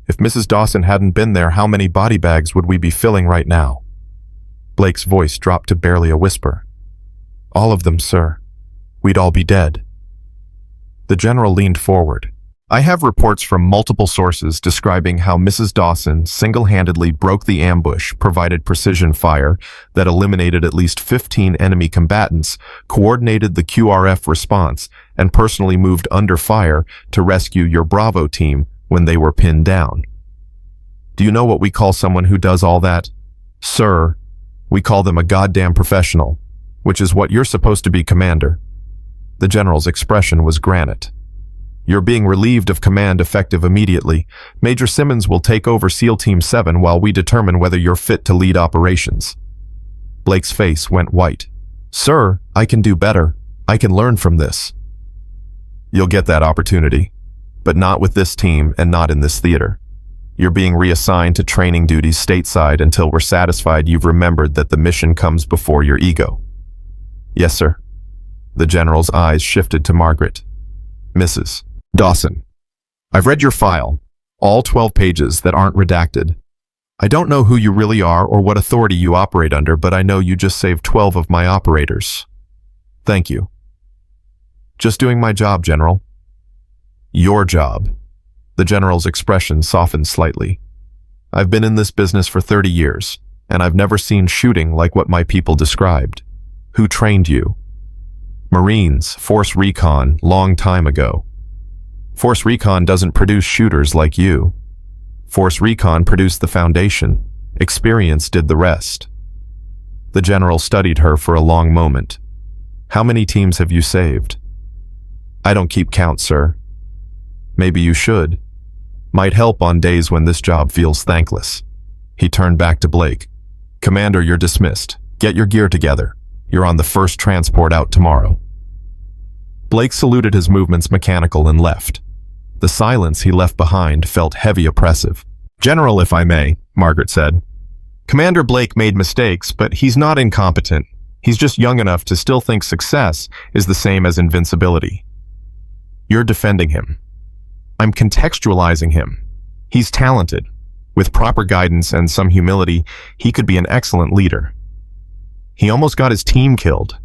If Mrs. Dawson hadn't been there, how many body bags would we be filling right now? Blake's voice dropped to barely a whisper. All of them, sir. We'd all be dead. The general leaned forward. I have reports from multiple sources describing how Mrs. Dawson single-handedly broke the ambush, provided precision fire that eliminated at least 15 enemy combatants, coordinated the QRF response, and personally moved under fire to rescue your Bravo team when they were pinned down. Do you know what we call someone who does all that? Sir, we call them a goddamn professional, which is what you're supposed to be, Commander. The general's expression was granite. You're being relieved of command effective immediately. Major Simmons will take over SEAL Team 7 while we determine whether you're fit to lead operations. Blake's face went white. Sir, I can do better. I can learn from this. You'll get that opportunity, but not with this team and not in this theater. You're being reassigned to training duties stateside until we're satisfied you've remembered that the mission comes before your ego. Yes, sir. The general's eyes shifted to Margaret. Mrs. Dawson, I've read your file, all 12 pages that aren't redacted. I don't know who you really are or what authority you operate under, but I know you just saved 12 of my operators. Thank you. Just doing my job, General. Your job. The general's expression softened slightly. I've been in this business for 30 years, and I've never seen shooting like what my people described. Who trained you? Marines, Force Recon, long time ago. Force Recon doesn't produce shooters like you. Force Recon produced the foundation. Experience did the rest. The general studied her for a long moment. How many teams have you saved? I don't keep count, sir. Maybe you should. Might help on days when this job feels thankless. He turned back to Blake. Commander, you're dismissed. Get your gear together. You're on the first transport out tomorrow. Blake saluted, his movements mechanical, and left. The silence he left behind felt heavy, oppressive. General, if I may, Margaret said. Commander Blake made mistakes, but he's not incompetent. He's just young enough to still think success is the same as invincibility. You're defending him. I'm contextualizing him. He's talented. With proper guidance and some humility, he could be an excellent leader. He almost got his team killed.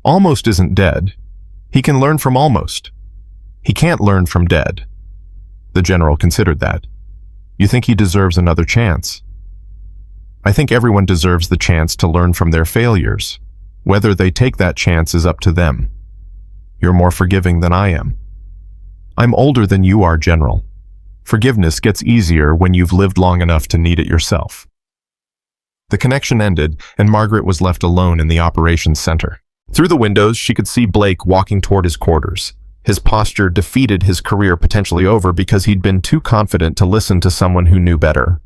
Almost isn't dead. He can learn from almost. He can't learn from dead. The general considered that. You think he deserves another chance? I think everyone deserves the chance to learn from their failures. Whether they take that chance is up to them. You're more forgiving than I am. I'm older than you are, General. Forgiveness gets easier when you've lived long enough to need it yourself. The connection ended, and Margaret was left alone in the operations center. Through the windows, she could see Blake walking toward his quarters. His posture defeated his career potentially over because he'd been too confident to listen to someone who knew better.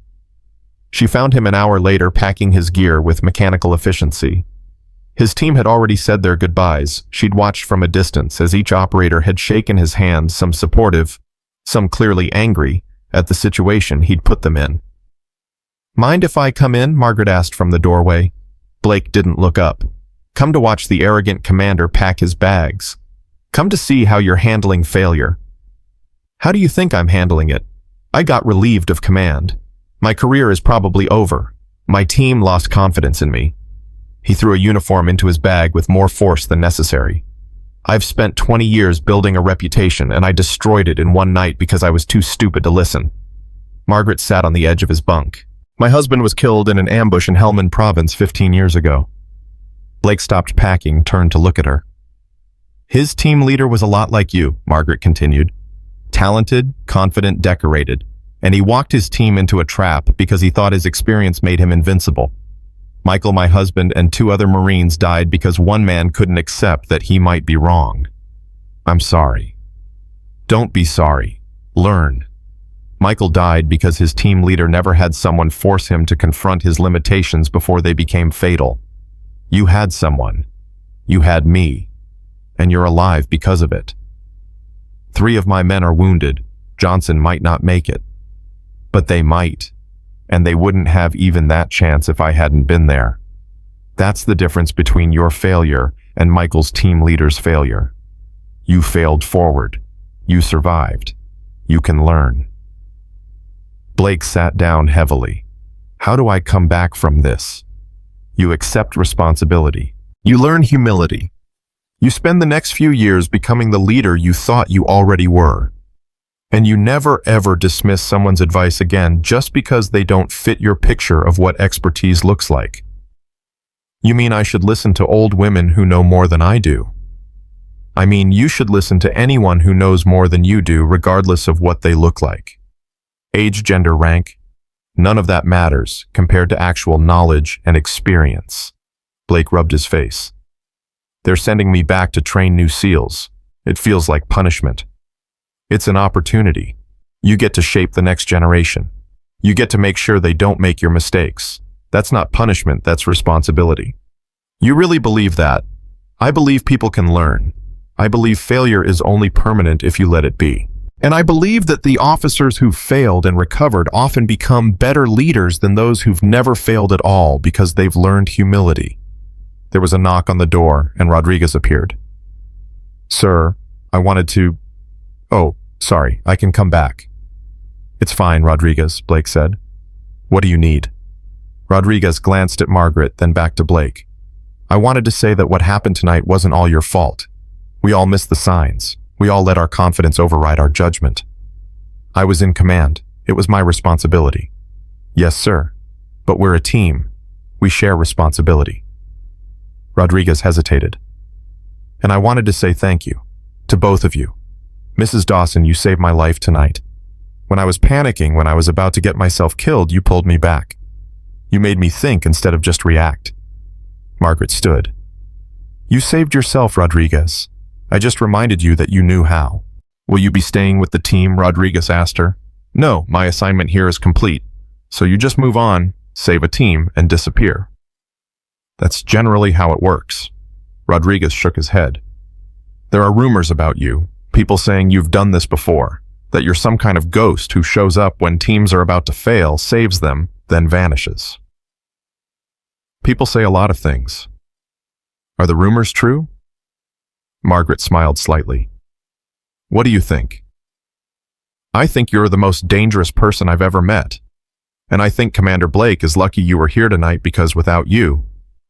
She found him an hour later packing his gear with mechanical efficiency. His team had already said their goodbyes. She'd watched from a distance as each operator had shaken his hand, some supportive, some clearly angry, at the situation he'd put them in. Mind if I come in? Margaret asked from the doorway. Blake didn't look up. Come to watch the arrogant commander pack his bags. Come to see how you're handling failure. How do you think I'm handling it? I got relieved of command. My career is probably over. My team lost confidence in me. He threw a uniform into his bag with more force than necessary. I've spent 20 years building a reputation, and I destroyed it in one night because I was too stupid to listen. Margaret sat on the edge of his bunk. My husband was killed in an ambush in Helmand Province 15 years ago. Blake stopped packing, turned to look at her. His team leader was a lot like you, Margaret continued. Talented, confident, decorated. And he walked his team into a trap because he thought his experience made him invincible. Michael, my husband, and 2 other Marines died because one man couldn't accept that he might be wrong. I'm sorry. Don't be sorry. Learn. Michael died because his team leader never had someone force him to confront his limitations before they became fatal. You had someone. You had me. And you're alive because of it. 3 of my men are wounded. Johnson might not make it. But they might. And they wouldn't have even that chance if I hadn't been there. That's the difference between your failure and Michael's team leader's failure. You failed forward. You survived. You can learn. Blake sat down heavily. How do I come back from this? You accept responsibility. You learn humility. You spend the next few years becoming the leader you thought you already were. And you never ever dismiss someone's advice again just because they don't fit your picture of what expertise looks like. You mean I should listen to old women who know more than I do? I mean you should listen to anyone who knows more than you do regardless of what they look like. Age, gender, rank, none of that matters compared to actual knowledge and experience. Blake rubbed his face. They're sending me back to train new SEALs. It feels like punishment. It's an opportunity. You get to shape the next generation. You get to make sure they don't make your mistakes. That's not punishment, that's responsibility. You really believe that? I believe people can learn. I believe failure is only permanent if you let it be. And I believe that the officers who've failed and recovered often become better leaders than those who've never failed at all because they've learned humility. There was a knock on the door, and Rodriguez appeared. Sir, I wanted to... Oh, sorry, I can come back. It's fine, Rodriguez, Blake said. What do you need? Rodriguez glanced at Margaret, then back to Blake. I wanted to say that what happened tonight wasn't all your fault. We all missed the signs. We all let our confidence override our judgment. I was in command. It was my responsibility. Yes, sir. But we're a team. We share responsibility. Rodriguez hesitated. And I wanted to say thank you. To both of you. Mrs. Dawson, you saved my life tonight. When I was panicking, when I was about to get myself killed, you pulled me back. You made me think instead of just react. Margaret stood. You saved yourself, Rodriguez. I just reminded you that you knew how. Will you be staying with the team? Rodriguez asked her. No, my assignment here is complete. So you just move on, save a team, and disappear. That's generally how it works. Rodriguez shook his head. There are rumors about you, people saying you've done this before, that you're some kind of ghost who shows up when teams are about to fail, saves them, then vanishes. People say a lot of things. Are the rumors true? Margaret smiled slightly. What do you think? I think you're the most dangerous person I've ever met. And I think Commander Blake is lucky you were here tonight because without you,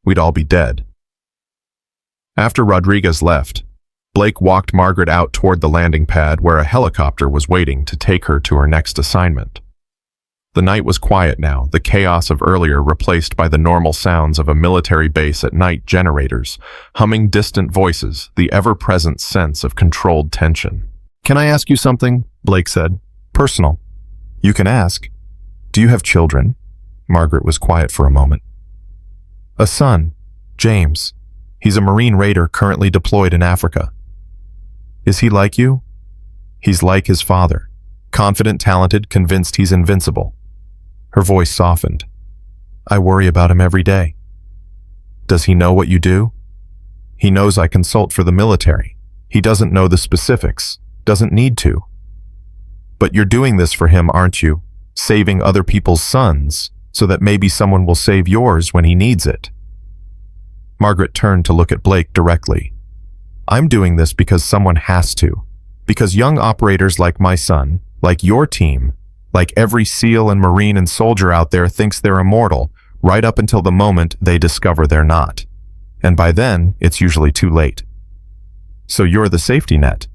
we'd all be dead. After Rodriguez left, Blake walked Margaret out toward the landing pad where a helicopter was waiting to take her to her next assignment. The night was quiet now, the chaos of earlier replaced by the normal sounds of a military base at night, generators, humming distant voices, the ever-present sense of controlled tension. Can I ask you something? Blake said. Personal. You can ask. Do you have children? Margaret was quiet for a moment. A son, James. He's a Marine raider currently deployed in Africa. Is he like you? He's like his father. Confident, talented, convinced he's invincible. Her voice softened. I worry about him every day. Does he know what you do? He knows I consult for the military. He doesn't know the specifics, doesn't need to. But you're doing this for him, aren't you? Saving other people's sons, so that maybe someone will save yours when he needs it. Margaret turned to look at Blake directly. I'm doing this because someone has to. Because young operators like my son, like your team, like every SEAL and Marine and soldier out there thinks they're immortal, right up until the moment they discover they're not. And by then, it's usually too late. So you're the safety net.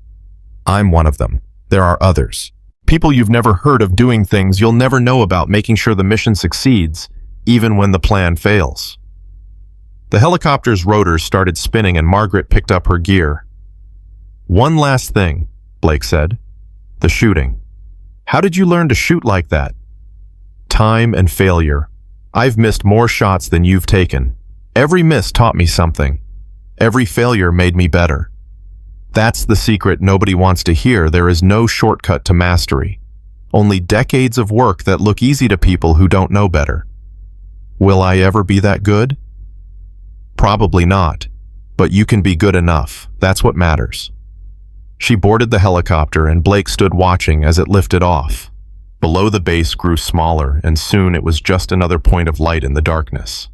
I'm one of them. There are others. People you've never heard of doing things you'll never know about, making sure the mission succeeds, even when the plan fails. The helicopter's rotors started spinning and Margaret picked up her gear. One last thing, Blake said. The shooting. How did you learn to shoot like that? Time and failure. I've missed more shots than you've taken. Every miss taught me something. Every failure made me better. That's the secret nobody wants to hear. There is no shortcut to mastery. Only decades of work that look easy to people who don't know better. Will I ever be that good? Probably not. But you can be good enough. That's what matters. She boarded the helicopter and Blake stood watching as it lifted off. Below the base grew smaller and soon it was just another point of light in the darkness.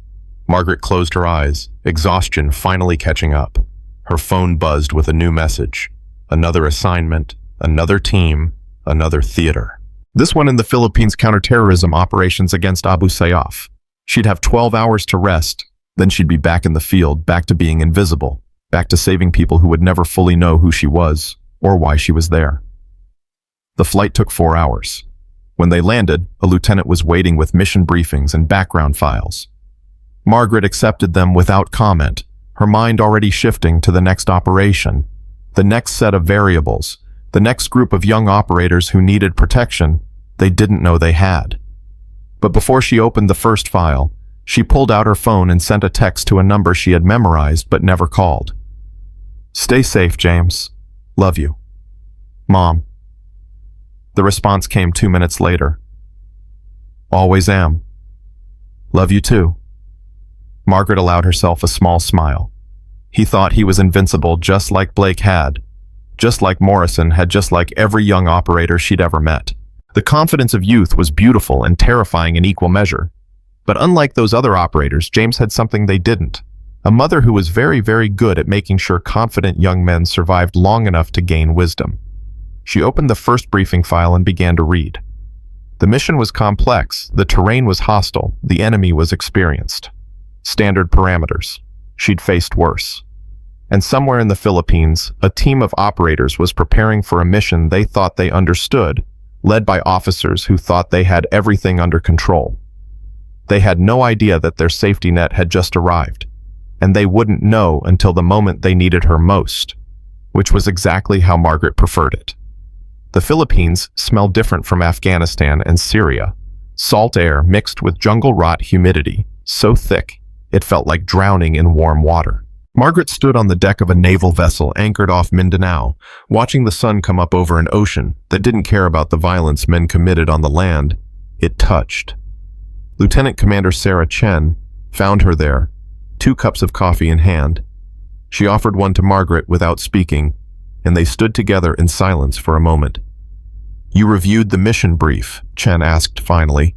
Margaret closed her eyes, exhaustion finally catching up. Her phone buzzed with a new message. Another assignment, another team, another theater. This one in the Philippines counterterrorism operations against Abu Sayyaf. She'd have 12 hours to rest, then she'd be back in the field, back to being invisible. Back to saving people who would never fully know who she was or why she was there. The flight took 4 hours. When they landed, a lieutenant was waiting with mission briefings and background files. Margaret accepted them without comment, her mind already shifting to the next operation, the next set of variables, the next group of young operators who needed protection they didn't know they had. But before she opened the first file, she pulled out her phone and sent a text to a number she had memorized but never called. Stay safe, James. Love you. Mom. The response came 2 minutes later. Always am. Love you too. Margaret allowed herself a small smile. He thought he was invincible just like Blake had, just like Morrison had, just like every young operator she'd ever met. The confidence of youth was beautiful and terrifying in equal measure. But unlike those other operators, James had something they didn't. A mother who was very, very good at making sure confident young men survived long enough to gain wisdom. She opened the first briefing file and began to read. The mission was complex, the terrain was hostile, the enemy was experienced. Standard parameters. She'd faced worse. And somewhere in the Philippines, a team of operators was preparing for a mission they thought they understood, led by officers who thought they had everything under control. They had no idea that their safety net had just arrived, and they wouldn't know until the moment they needed her most, which was exactly how Margaret preferred it. The Philippines smelled different from Afghanistan and Syria. Salt air mixed with jungle rot humidity, so thick it felt like drowning in warm water. Margaret stood on the deck of a naval vessel anchored off Mindanao, watching the sun come up over an ocean that didn't care about the violence men committed on the land it touched. Lieutenant Commander Sarah Chen found her there, 2 cups of coffee in hand. She offered one to Margaret without speaking, and they stood together in silence for a moment. "You reviewed the mission brief?" Chen asked finally.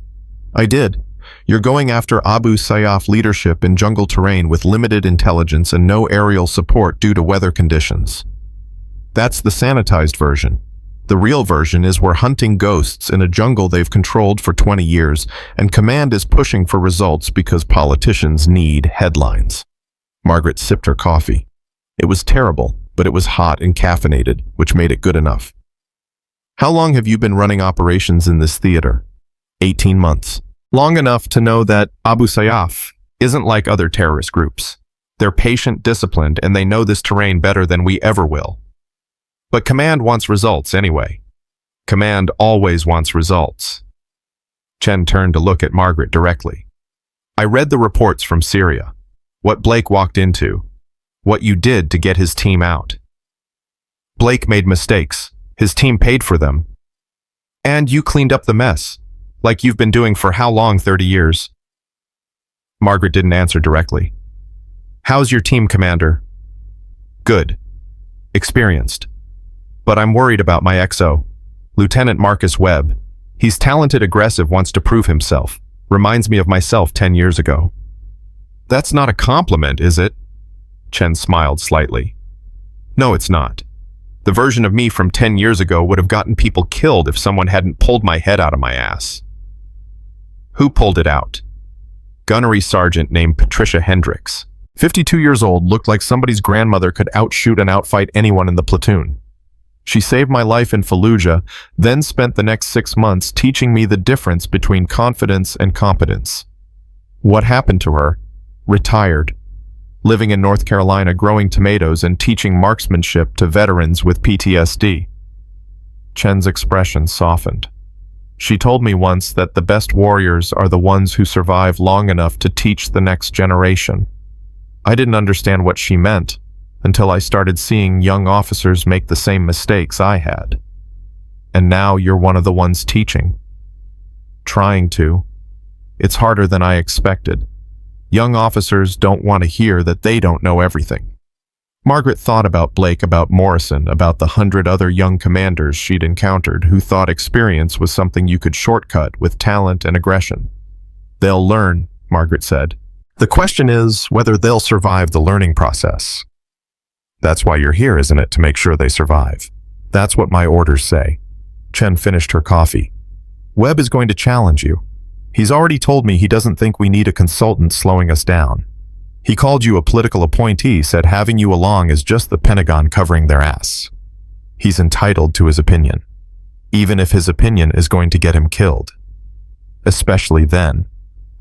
"I did. You're going after Abu Sayyaf leadership in jungle terrain with limited intelligence and no aerial support due to weather conditions. That's the sanitized version. The real version is we're hunting ghosts in a jungle they've controlled for 20 years, and command is pushing for results because politicians need headlines." Margaret sipped her coffee. It was terrible, but it was hot and caffeinated, which made it good enough. "How long have you been running operations in this theater?" 18 months. Long enough to know that Abu Sayyaf isn't like other terrorist groups. They're patient, disciplined, and they know this terrain better than we ever will. But command wants results anyway. Command always wants results. Chen turned to look at Margaret directly. "I read the reports from Syria. What Blake walked into. What you did to get his team out. Blake made mistakes. His team paid for them. And you cleaned up the mess, like you've been doing for how long, 30 years? Margaret didn't answer directly. "How's your team, Commander?" "Good. Experienced. But I'm worried about my XO, Lieutenant Marcus Webb. He's talented, aggressive, wants to prove himself. Reminds me of myself 10 years ago." "That's not a compliment, is it?" Chen smiled slightly. "No, it's not. The version of me from 10 years ago would have gotten people killed if someone hadn't pulled my head out of my ass." "Who pulled it out?" "Gunnery sergeant named Patricia Hendricks. 52 years old, looked like somebody's grandmother could outshoot and outfight anyone in the platoon. She saved my life in Fallujah, then spent the next 6 months teaching me the difference between confidence and competence." "What happened to her?" "Retired. Living in North Carolina, growing tomatoes and teaching marksmanship to veterans with PTSD. Chen's expression softened. "She told me once that the best warriors are the ones who survive long enough to teach the next generation. I didn't understand what she meant until I started seeing young officers make the same mistakes I had. And now you're one of the ones teaching." "Trying to. It's harder than I expected. Young officers don't want to hear that they don't know everything." Margaret thought about Blake, about Morrison, about the 100 other young commanders she'd encountered who thought experience was something you could shortcut with talent and aggression. "They'll learn," Margaret said. "The question is whether they'll survive the learning process. That's why you're here, isn't it? To make sure they survive." "That's what my orders say." Chen finished her coffee. "Webb is going to challenge you. He's already told me he doesn't think we need a consultant slowing us down. He called you a political appointee, said having you along is just the Pentagon covering their ass. He's entitled to his opinion, even if his opinion is going to get him killed. Especially then.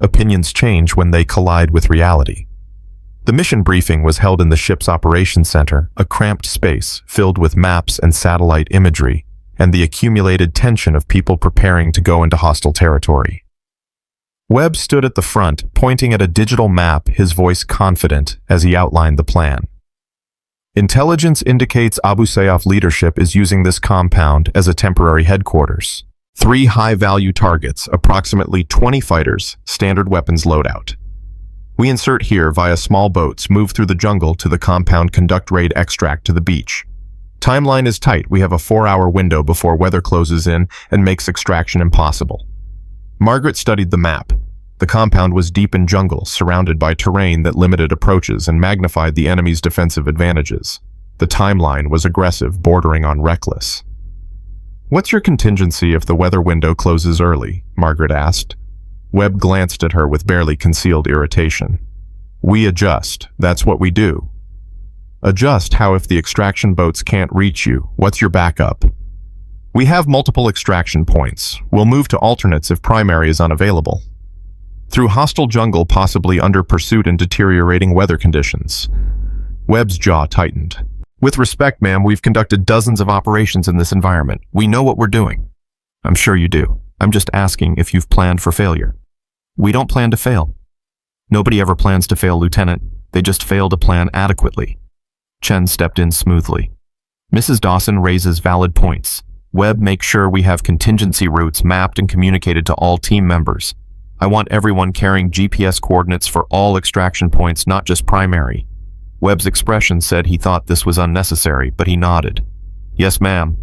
Opinions change when they collide with reality." The mission briefing was held in the ship's operations center, a cramped space filled with maps and satellite imagery, and the accumulated tension of people preparing to go into hostile territory. Webb stood at the front, pointing at a digital map, his voice confident as he outlined the plan. "Intelligence indicates Abu Sayyaf leadership is using this compound as a temporary headquarters. 3 high-value targets, approximately 20 fighters, standard weapons loadout. We insert here via small boats, move through the jungle to the compound, conduct raid, extract to the beach. Timeline is tight. We have a 4-hour window before weather closes in and makes extraction impossible." Margaret studied the map. The compound was deep in jungle, surrounded by terrain that limited approaches and magnified the enemy's defensive advantages. The timeline was aggressive, bordering on reckless. "What's your contingency if the weather window closes early?" Margaret asked. Webb glanced at her with barely concealed irritation. "We adjust. That's what we do." Adjust how if the extraction boats can't reach you, what's your backup? We have multiple extraction points. We'll move to alternates if primary is unavailable. Through hostile jungle, possibly under pursuit and deteriorating weather conditions. Webb's jaw tightened. With respect, ma'am, we've conducted dozens of operations in this environment. We know what we're doing. I'm sure you do. I'm just asking if you've planned for failure. We don't plan to fail. Nobody ever plans to fail, Lieutenant. They just fail to plan adequately. Chen stepped in smoothly. Mrs. Dawson raises valid points. Webb makes sure we have contingency routes mapped and communicated to all team members. I want everyone carrying GPS coordinates for all extraction points, not just primary. Webb's expression said he thought this was unnecessary, but he nodded. Yes, ma'am.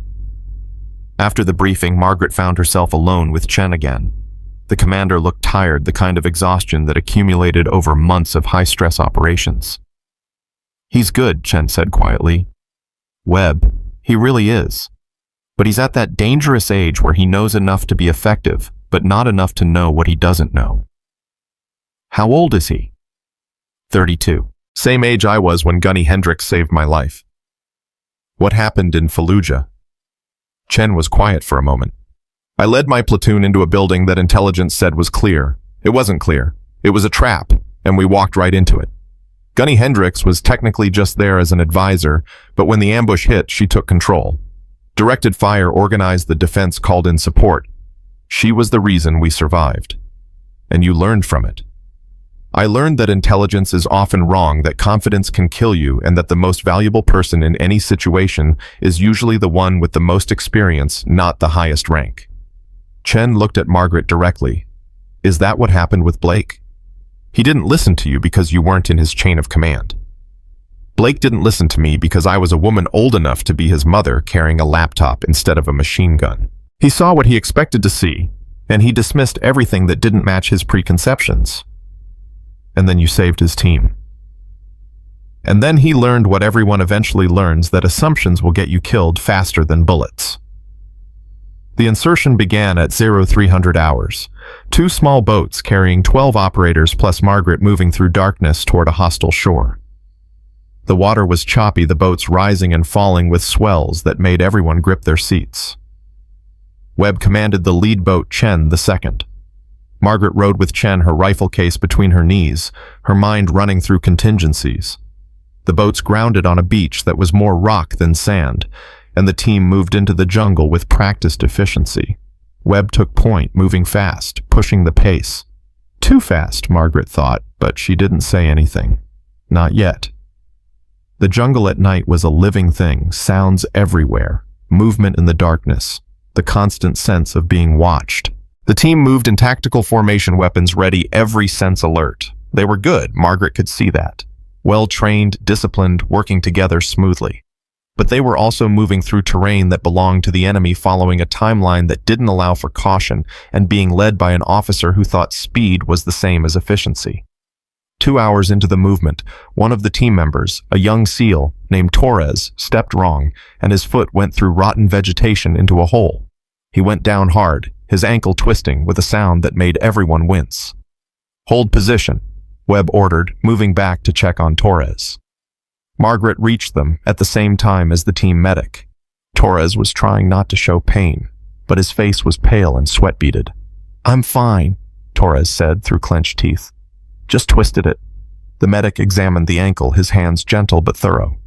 After the briefing, Margaret found herself alone with Chen again. The commander looked tired, the kind of exhaustion that accumulated over months of high-stress operations. He's good, Chen said quietly. Webb, he really is. But he's at that dangerous age where he knows enough to be effective, but not enough to know what he doesn't know. How old is he? 32. Same age I was when Gunny Hendricks saved my life. What happened in Fallujah? Chen was quiet for a moment. I led my platoon into a building that intelligence said was clear. It wasn't clear. It was a trap, and we walked right into it. Gunny Hendricks was technically just there as an advisor, but when the ambush hit, she took control. Directed fire, organized the defense, called in support. She was the reason we survived. And you learned from it. I learned that intelligence is often wrong, that confidence can kill you, and that the most valuable person in any situation is usually the one with the most experience, not the highest rank. Chen looked at Margaret directly. Is that what happened with Blake? He didn't listen to you because you weren't in his chain of command. Blake didn't listen to me because I was a woman old enough to be his mother carrying a laptop instead of a machine gun. He saw what he expected to see, and he dismissed everything that didn't match his preconceptions. And then you saved his team. And then he learned what everyone eventually learns, that assumptions will get you killed faster than bullets. The insertion began at 0300 hours. 2 small boats carrying 12 operators plus Margaret moving through darkness toward a hostile shore. The water was choppy, the boats rising and falling with swells that made everyone grip their seats. Webb commanded the lead boat, Chen the second. Margaret rode with Chen, her rifle case between her knees, her mind running through contingencies. The boats grounded on a beach that was more rock than sand, and the team moved into the jungle with practiced efficiency. Webb took point, moving fast, pushing the pace. Too fast, Margaret thought, but she didn't say anything. Not yet. The jungle at night was a living thing, sounds everywhere, movement in the darkness, the constant sense of being watched. The team moved in tactical formation, weapons ready, every sense alert. They were good, Margaret could see that. Well-trained, disciplined, working together smoothly. But they were also moving through terrain that belonged to the enemy, following a timeline that didn't allow for caution, and being led by an officer who thought speed was the same as efficiency. 2 hours into the movement, one of the team members, a young SEAL named Torres, stepped wrong, and his foot went through rotten vegetation into a hole. He went down hard, his ankle twisting with a sound that made everyone wince. Hold position, Webb ordered, moving back to check on Torres. Margaret reached them at the same time as the team medic. Torres was trying not to show pain, but his face was pale and sweat-beaded. I'm fine, Torres said through clenched teeth. Just twisted it. The medic examined the ankle, his hands gentle but thorough.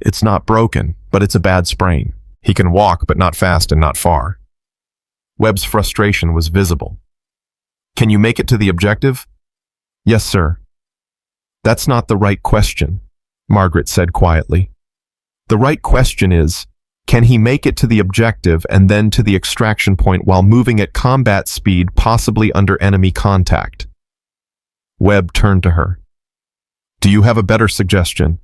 It's not broken, but it's a bad sprain. He can walk, but not fast and not far. Webb's frustration was visible. Can you make it to the objective? Yes, sir. That's not the right question, Margaret said quietly. The right question is, can he make it to the objective and then to the extraction point while moving at combat speed, possibly under enemy contact? Webb turned to her. Do you have a better suggestion?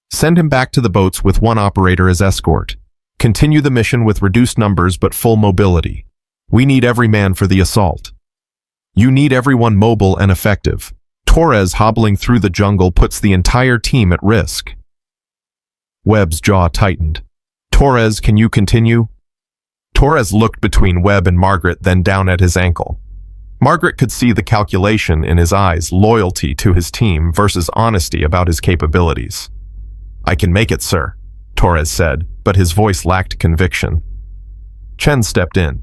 Send him back to the boats with 1 operator as escort. Continue the mission with reduced numbers but full mobility. We need every man for the assault. You need everyone mobile and effective. Torres hobbling through the jungle puts the entire team at risk. Webb's jaw tightened. Torres, can you continue? Torres looked between Webb and Margaret, then down at his ankle. Margaret could see the calculation in his eyes, loyalty to his team versus honesty about his capabilities. "I can make it, sir," Torres said, but his voice lacked conviction. Chen stepped in.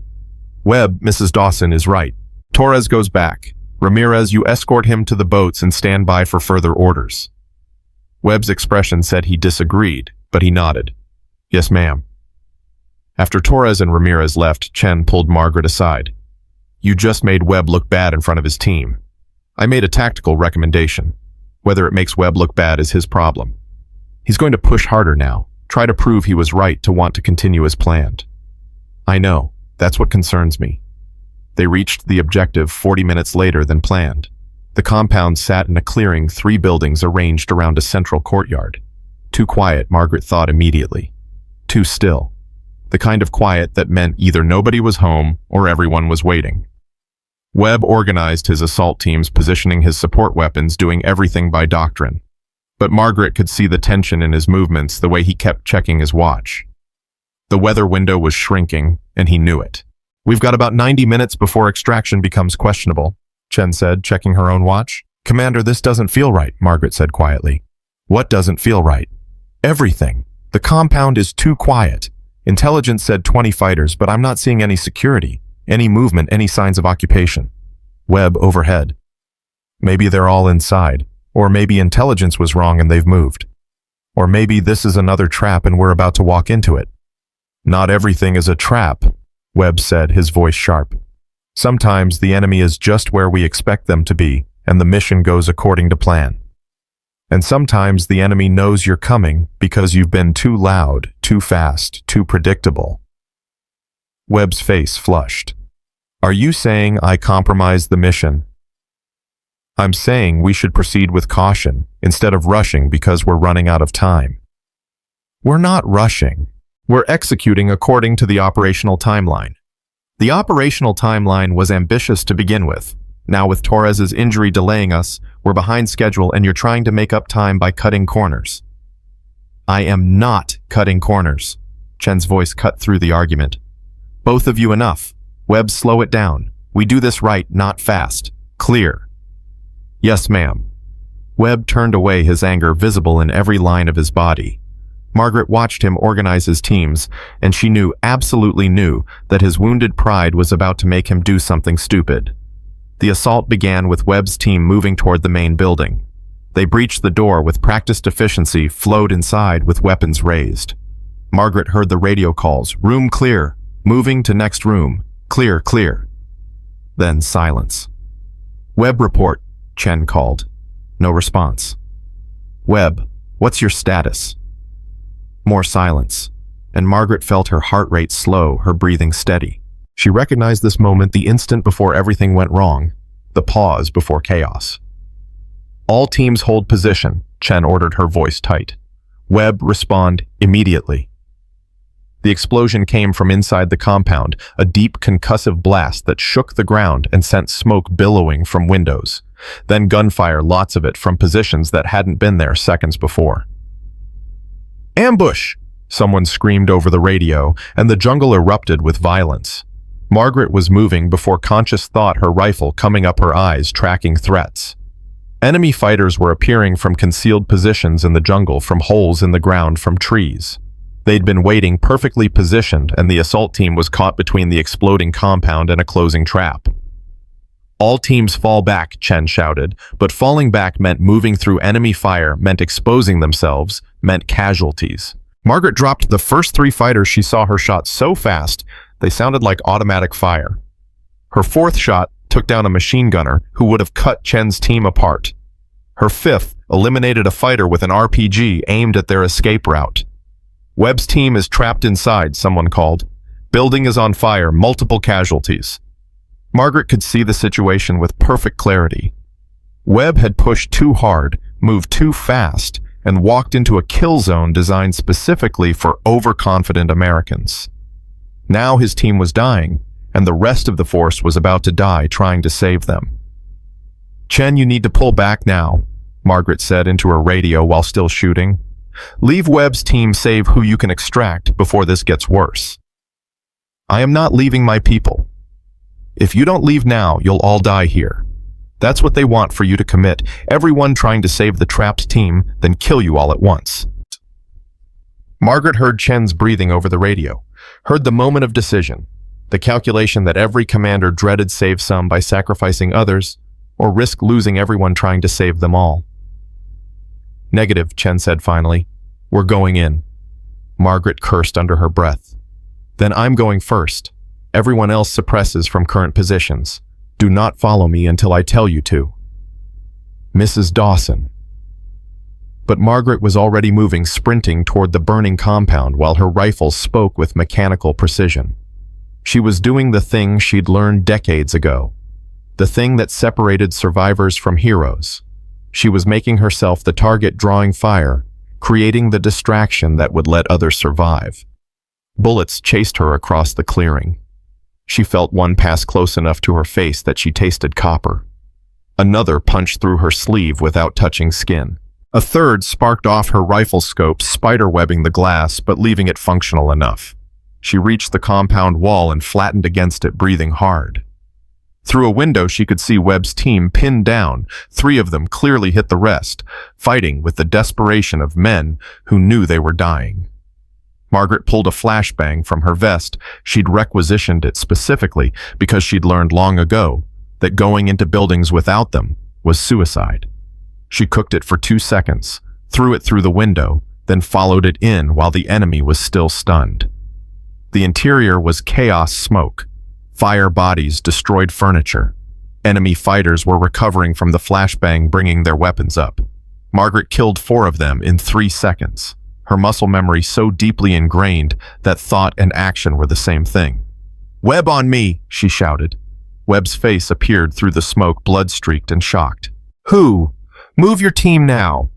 "Webb, Mrs. Dawson is right. Torres goes back. Ramirez, you escort him to the boats and stand by for further orders." Webb's expression said he disagreed, but he nodded. "Yes, ma'am." After Torres and Ramirez left, Chen pulled Margaret aside. "You just made Webb look bad in front of his team. I made a tactical recommendation. Whether it makes Webb look bad is his problem. He's going to push harder now, try to prove he was right to want to continue as planned." "I know. That's what concerns me." They reached the objective 40 minutes later than planned. The compound sat in a clearing, 3 buildings arranged around a central courtyard. Too quiet, Margaret thought immediately. Too still. The kind of quiet that meant either nobody was home or everyone was waiting. Webb organized his assault teams, positioning his support weapons, doing everything by doctrine. But Margaret could see the tension in his movements, the way he kept checking his watch. The weather window was shrinking, and he knew it. "We've got about 90 minutes before extraction becomes questionable," Chen said, checking her own watch. "Commander, this doesn't feel right," Margaret said quietly. "What doesn't feel right?" "Everything. The compound is too quiet. Intelligence said 20 fighters, but I'm not seeing any security, any movement, any signs of occupation." Webb overhead. "Maybe they're all inside, or maybe intelligence was wrong and they've moved. Or maybe this is another trap and we're about to walk into it." "Not everything is a trap," Webb said, his voice sharp. "Sometimes the enemy is just where we expect them to be, and the mission goes according to plan. And sometimes the enemy knows you're coming because you've been too loud, too fast, too predictable." Webb's face flushed. "Are you saying I compromised the mission?" "I'm saying we should proceed with caution, instead of rushing because we're running out of time." "We're not rushing. We're executing according to the operational timeline." The operational timeline was ambitious to begin with. Now with Torres's injury delaying us, we're behind schedule and you're trying to make up time by cutting corners. "I am not cutting corners." Chen's voice cut through the argument. "Both of you enough. Webb, slow it down. We do this right, not fast. Clear." "Yes, ma'am." Webb turned away, his anger visible in every line of his body. Margaret watched him organize his teams, and she knew, absolutely knew, that his wounded pride was about to make him do something stupid. The assault began with Webb's team moving toward the main building. They breached the door with practiced efficiency, flowed inside with weapons raised. Margaret heard the radio calls, "Room clear, moving to next room, clear, clear." Then silence. "Webb report," Chen called. No response. "Webb, what's your status?" More silence, and Margaret felt her heart rate slow, her breathing steady. She recognized this moment, the instant before everything went wrong, the pause before chaos. "All teams hold position," Chen ordered, her voice tight. "Webb, respond immediately." The explosion came from inside the compound, a deep concussive blast that shook the ground and sent smoke billowing from windows. Then gunfire, lots of it, from positions that hadn't been there seconds before. "Ambush!" someone screamed over the radio, and the jungle erupted with violence. Margaret was moving before conscious thought, her rifle coming up her eyes, tracking threats. Enemy fighters were appearing from concealed positions in the jungle, from holes in the ground, from trees. They'd been waiting, perfectly positioned, and the assault team was caught between the exploding compound and a closing trap. "All teams fall back," Chen shouted, but falling back meant moving through enemy fire, meant exposing themselves, meant casualties. Margaret dropped the first 3 fighters she saw, her shot so fast they sounded like automatic fire. Her 4th shot took down a machine gunner who would have cut Chen's team apart. Her 5th eliminated a fighter with an RPG aimed at their escape route. "Webb's team is trapped inside," someone called. "Building is on fire, multiple casualties." Margaret could see the situation with perfect clarity. Webb had pushed too hard, moved too fast, and walked into a kill zone designed specifically for overconfident Americans. Now his team was dying, and the rest of the force was about to die trying to save them. "Chen, you need to pull back now," Margaret said into her radio while still shooting. "Leave Webb's team, save who you can extract before this gets worse." "I am not leaving my people. If you don't leave now, you'll all die here. That's what they want for you to commit, everyone trying to save the trapped team, then kill you all at once." Margaret heard Chen's breathing over the radio, heard the moment of decision, the calculation that every commander dreaded: save some by sacrificing others, or risk losing everyone trying to save them all. "Negative," Chen said finally. "We're going in." Margaret cursed under her breath. "Then I'm going first. Everyone else suppresses from current positions. Do not follow me until I tell you to." "Mrs. Dawson." But Margaret was already moving, sprinting toward the burning compound while her rifle spoke with mechanical precision. She was doing the thing she'd learned decades ago, the thing that separated survivors from heroes. She was making herself the target, drawing fire, creating the distraction that would let others survive. Bullets chased her across the clearing. She felt one pass close enough to her face that she tasted copper. Another punched through her sleeve without touching skin. A third sparked off her rifle scope, spiderwebbing the glass but leaving it functional enough. She reached the compound wall and flattened against it, breathing hard. Through a window, she could see Webb's team pinned down. 3 of them clearly hit the rest, fighting with the desperation of men who knew they were dying. Margaret pulled a flashbang from her vest. She'd requisitioned it specifically because she'd learned long ago that going into buildings without them was suicide. She cooked it for 2 seconds, threw it through the window, then followed it in while the enemy was still stunned. The interior was chaos: smoke, fire, bodies, destroyed furniture. Enemy fighters were recovering from the flashbang, bringing their weapons up. Margaret killed 4 of them in 3 seconds, her muscle memory so deeply ingrained that thought and action were the same thing. "Webb on me," she shouted. Webb's face appeared through the smoke, blood-streaked and shocked. "Who? Move your team now.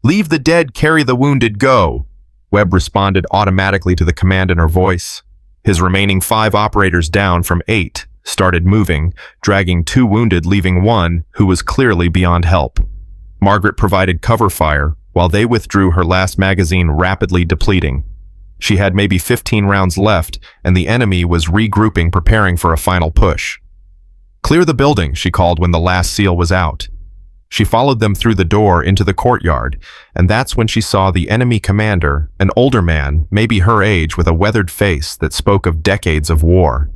Leave the dead, carry the wounded, go." Webb responded automatically to the command in her voice. His remaining 5 operators, down from 8, started moving, dragging 2 wounded, leaving 1 who was clearly beyond help. Margaret provided cover fire while they withdrew, her last magazine rapidly depleting. She had maybe 15 rounds left, and the enemy was regrouping, preparing for a final push. "Clear the building," she called when the last seal was out. She followed them through the door into the courtyard, and that's when she saw the enemy commander, an older man, maybe her age, with a weathered face that spoke of decades of war.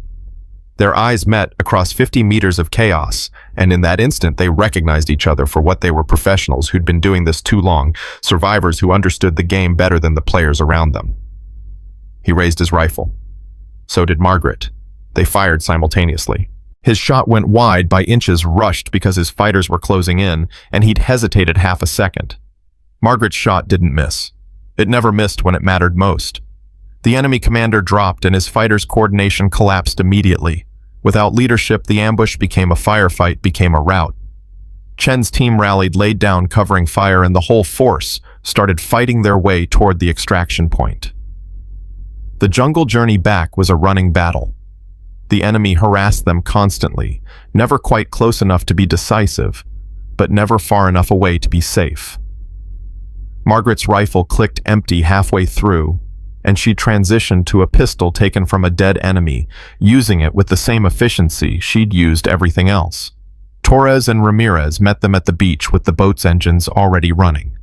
Their eyes met across 50 meters of chaos, and in that instant they recognized each other for what they were: professionals who'd been doing this too long, survivors who understood the game better than the players around them. He raised his rifle. So did Margaret. They fired simultaneously. His shot went wide by inches, rushed because his fighters were closing in, and he'd hesitated half a second. Margaret's shot didn't miss. It never missed when it mattered most. The enemy commander dropped, and his fighters' coordination collapsed immediately. Without leadership, the ambush became a firefight, became a rout. Chen's team rallied, laid down covering fire, and the whole force started fighting their way toward the extraction point. The jungle journey back was a running battle. The enemy harassed them constantly, never quite close enough to be decisive, but never far enough away to be safe. Margaret's rifle clicked empty halfway through, and she transitioned to a pistol taken from a dead enemy, using it with the same efficiency she'd used everything else. Torres and Ramirez met them at the beach with the boat's engines already running.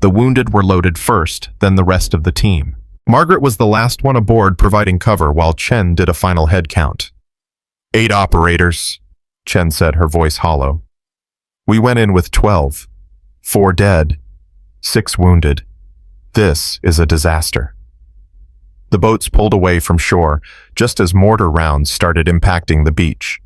The wounded were loaded first, then the rest of the team. Margaret was the last one aboard, providing cover while Chen did a final head count. 8 operators, Chen said, her voice hollow. We went in with 12. 4 dead, 6 wounded. This is a disaster. The boats pulled away from shore just as mortar rounds started impacting the beach.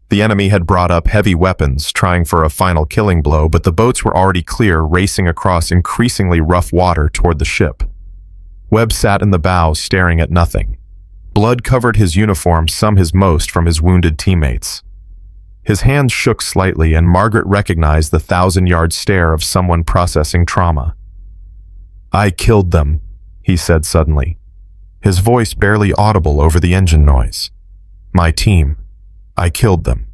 The enemy had brought up heavy weapons, trying for a final killing blow, but the boats were already clear, racing across increasingly rough water toward the ship. Webb sat in the bow, staring at nothing. Blood covered his uniform, some his most from his wounded teammates. His hands shook slightly, and Margaret recognized the 1,000-yard stare of someone processing trauma. I killed them, he said suddenly, his voice barely audible over the engine noise. My team. I killed them.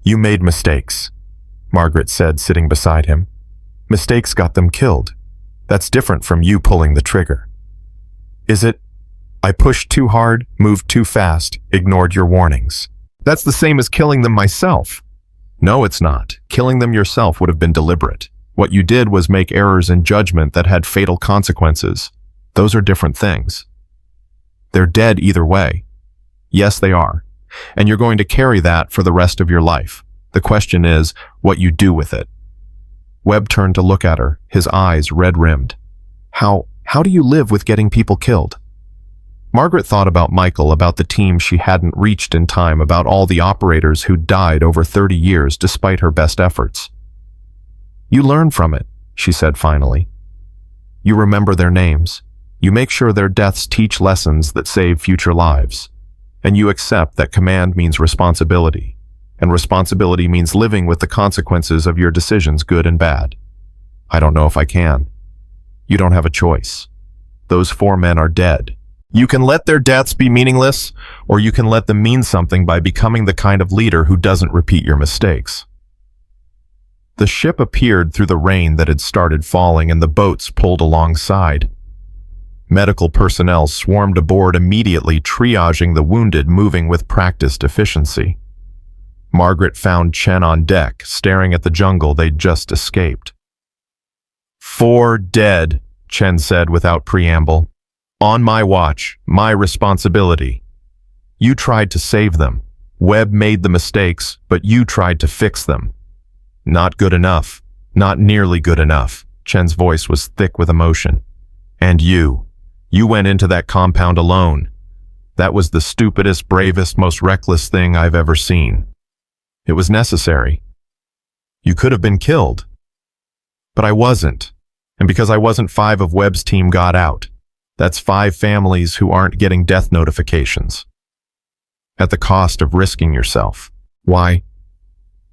You made mistakes, Margaret said, sitting beside him. Mistakes got them killed. That's different from you pulling the trigger. Is it? I pushed too hard, moved too fast, ignored your warnings. That's the same as killing them myself. No, it's not. Killing them yourself would have been deliberate. What you did was make errors in judgment that had fatal consequences. Those are different things. They're dead either way. Yes, they are. And you're going to carry that for the rest of your life. The question is what you do with it. Webb turned to look at her, his eyes red-rimmed. How do you live with getting people killed? Margaret thought about Michael, about the team she hadn't reached in time, about all the operators who'd died over 30 years despite her best efforts. You learn from it, she said finally. You remember their names. You make sure their deaths teach lessons that save future lives. And you accept that command means responsibility. And responsibility means living with the consequences of your decisions, good and bad. I don't know if I can. You don't have a choice. Those 4 men are dead. You can let their deaths be meaningless, or you can let them mean something by becoming the kind of leader who doesn't repeat your mistakes. The ship appeared through the rain that had started falling, and the boats pulled alongside. Medical personnel swarmed aboard immediately, triaging the wounded, moving with practiced efficiency. Margaret found Chen on deck, staring at the jungle they'd just escaped. 4 dead, Chen said without preamble. On my watch, my responsibility. You tried to save them. Webb made the mistakes, but you tried to fix them. Not good enough. Not nearly good enough. Chen's voice was thick with emotion. And you went into that compound alone. That was the stupidest, bravest, most reckless thing I've ever seen. It was necessary. You could have been killed. But I wasn't. And because I wasn't, 5 of Webb's team got out. That's 5 families who aren't getting death notifications. At the cost of risking yourself. Why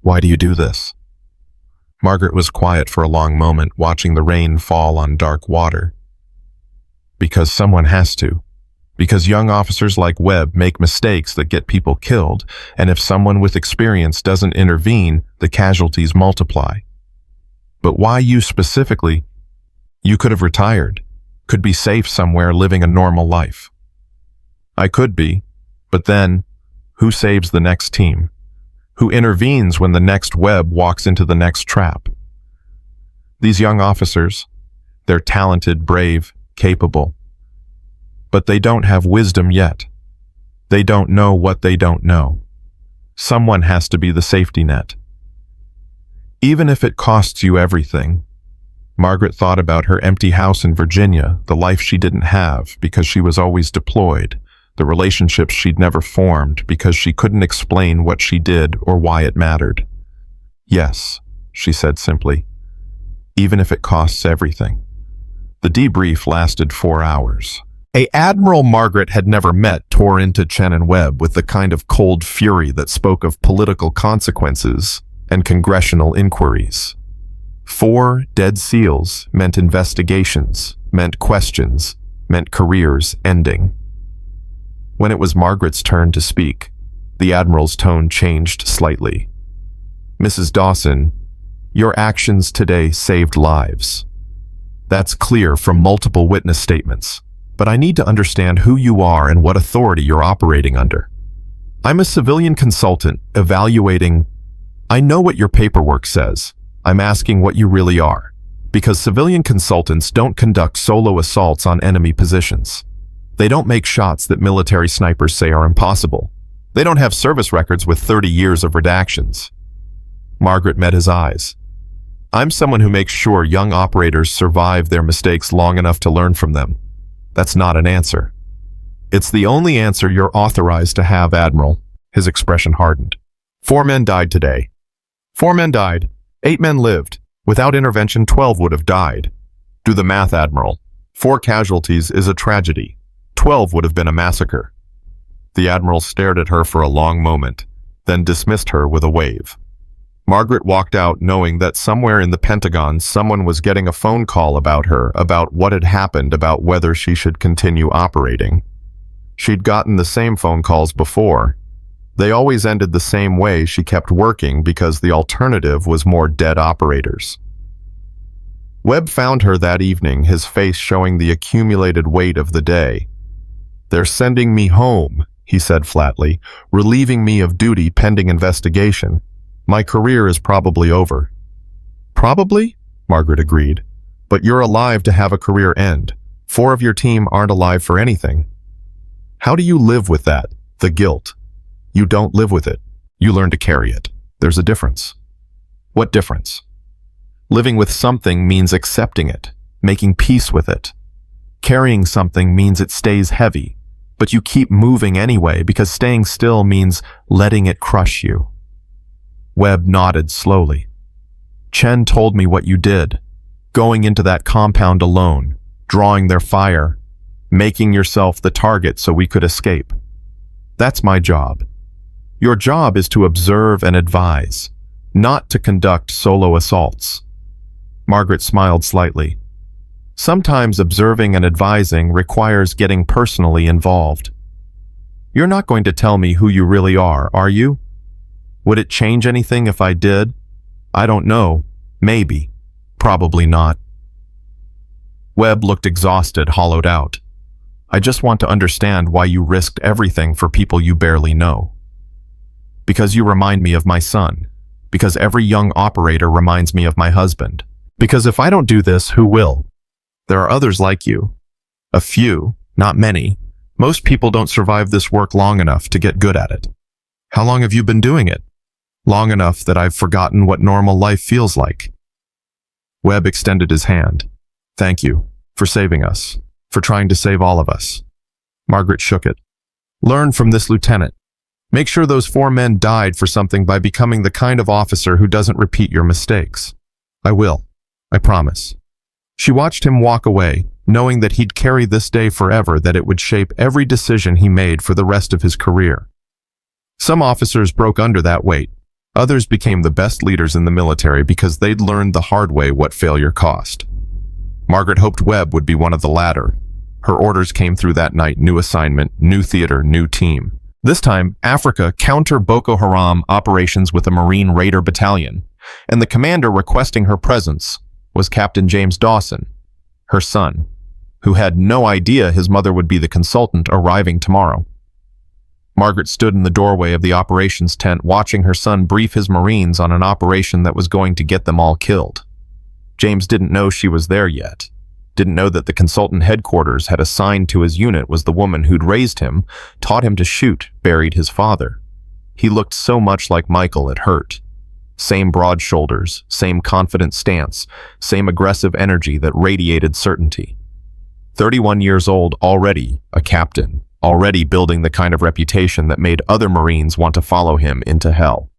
do you do this? Margaret was quiet for a long moment, watching the rain fall on dark water. Because someone has to. Because young officers like Webb make mistakes that get people killed, and if someone with experience doesn't intervene, the casualties multiply. But why you specifically? You could have retired, could be safe somewhere living a normal life. I could be, but then, who saves the next team? Who intervenes when the next Webb walks into the next trap? These young officers, they're talented, brave, capable. But they don't have wisdom yet. They don't know what they don't know. Someone has to be the safety net. Even if it costs you everything. Margaret thought about her empty house in Virginia, the life she didn't have because she was always deployed, the relationships she'd never formed because she couldn't explain what she did or why it mattered. Yes, she said simply, even if it costs everything. The debrief lasted 4 hours. A admiral Margaret had never met tore into Chen and Webb with the kind of cold fury that spoke of political consequences and congressional inquiries. 4 dead SEALs meant investigations, meant questions, meant careers ending. When it was Margaret's turn to speak, the admiral's tone changed slightly. Mrs. Dawson, your actions today saved lives. That's clear from multiple witness statements, but I need to understand who you are and what authority you're operating under. I'm a civilian consultant evaluating. I know what your paperwork says. I'm asking what you really are, because civilian consultants don't conduct solo assaults on enemy positions. They don't make shots that military snipers say are impossible. They don't have service records with 30 years of redactions. Margaret met his eyes. I'm someone who makes sure young operators survive their mistakes long enough to learn from them. That's not an answer. It's the only answer you're authorized to have, Admiral. His expression hardened. 4 men died today. 4 men died. 8 men lived. Without intervention, 12 would have died. Do the math, Admiral. 4 casualties is a tragedy. 12 would have been a massacre. The Admiral stared at her for a long moment, then dismissed her with a wave. Margaret walked out knowing that somewhere in the Pentagon someone was getting a phone call about her, about what had happened, about whether she should continue operating. She'd gotten the same phone calls before. They always ended the same way. She kept working because the alternative was more dead operators. Webb found her that evening, his face showing the accumulated weight of the day. They're sending me home, he said flatly, relieving me of duty pending investigation. My career is probably over. Probably? Margaret agreed. But you're alive to have a career end. 4 of your team aren't alive for anything. How do you live with that? The guilt. You don't live with it. You learn to carry it. There's a difference. What difference? Living with something means accepting it, making peace with it. Carrying something means it stays heavy, but you keep moving anyway because staying still means letting it crush you. Webb nodded slowly. Chen told me what you did. Going into that compound alone, drawing their fire, making yourself the target so we could escape. That's my job. Your job is to observe and advise, not to conduct solo assaults. Margaret smiled slightly. Sometimes observing and advising requires getting personally involved. You're not going to tell me who you really are you? Would it change anything if I did? I don't know. Maybe. Probably not. Webb looked exhausted, hollowed out. I just want to understand why you risked everything for people you barely know. Because you remind me of my son. Because every young operator reminds me of my husband. Because if I don't do this, who will? There are others like you. A few, not many. Most people don't survive this work long enough to get good at it. How long have you been doing it? Long enough that I've forgotten what normal life feels like. Webb extended his hand. Thank you for saving us, for trying to save all of us. Margaret shook it. Learn from this lieutenant. Make sure those 4 men died for something by becoming the kind of officer who doesn't repeat your mistakes. I will. I promise. She watched him walk away, knowing that he'd carry this day forever, that it would shape every decision he made for the rest of his career. Some officers broke under that weight. Others became the best leaders in the military because they'd learned the hard way what failure cost. Margaret hoped Webb would be one of the latter. Her orders came through that night: new assignment, new theater, new team. This time, Africa counter Boko Haram operations with a Marine Raider battalion, and the commander requesting her presence was Captain James Dawson, her son, who had no idea his mother would be the consultant arriving tomorrow. Margaret stood in the doorway of the operations tent watching her son brief his Marines on an operation that was going to get them all killed. James didn't know she was there yet. Didn't know that the consultant headquarters had assigned to his unit was the woman who'd raised him, taught him to shoot, buried his father. He looked so much like Michael it hurt. Same broad shoulders, same confident stance, same aggressive energy that radiated certainty. 31 years old, already a captain, already building the kind of reputation that made other Marines want to follow him into hell.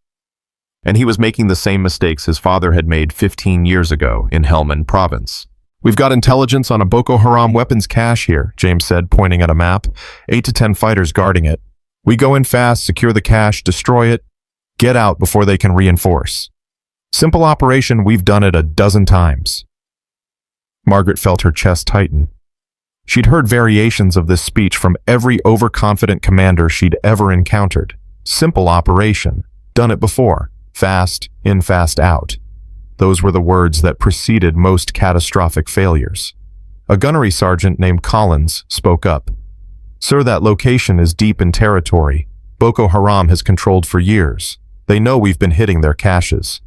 And he was making the same mistakes his father had made 15 years ago in Helmand Province. We've got intelligence on a Boko Haram weapons cache here, James said, pointing at a map. 8 to 10 fighters guarding it. We go in fast, secure the cache, destroy it, get out before they can reinforce. Simple operation, we've done it a dozen times. Margaret felt her chest tighten. She'd heard variations of this speech from every overconfident commander she'd ever encountered. Simple operation. Done it before. Fast in, fast out. Those were the words that preceded most catastrophic failures. A gunnery sergeant named Collins spoke up. Sir, that location is deep in territory. Boko Haram has controlled for years. They know we've been hitting their caches.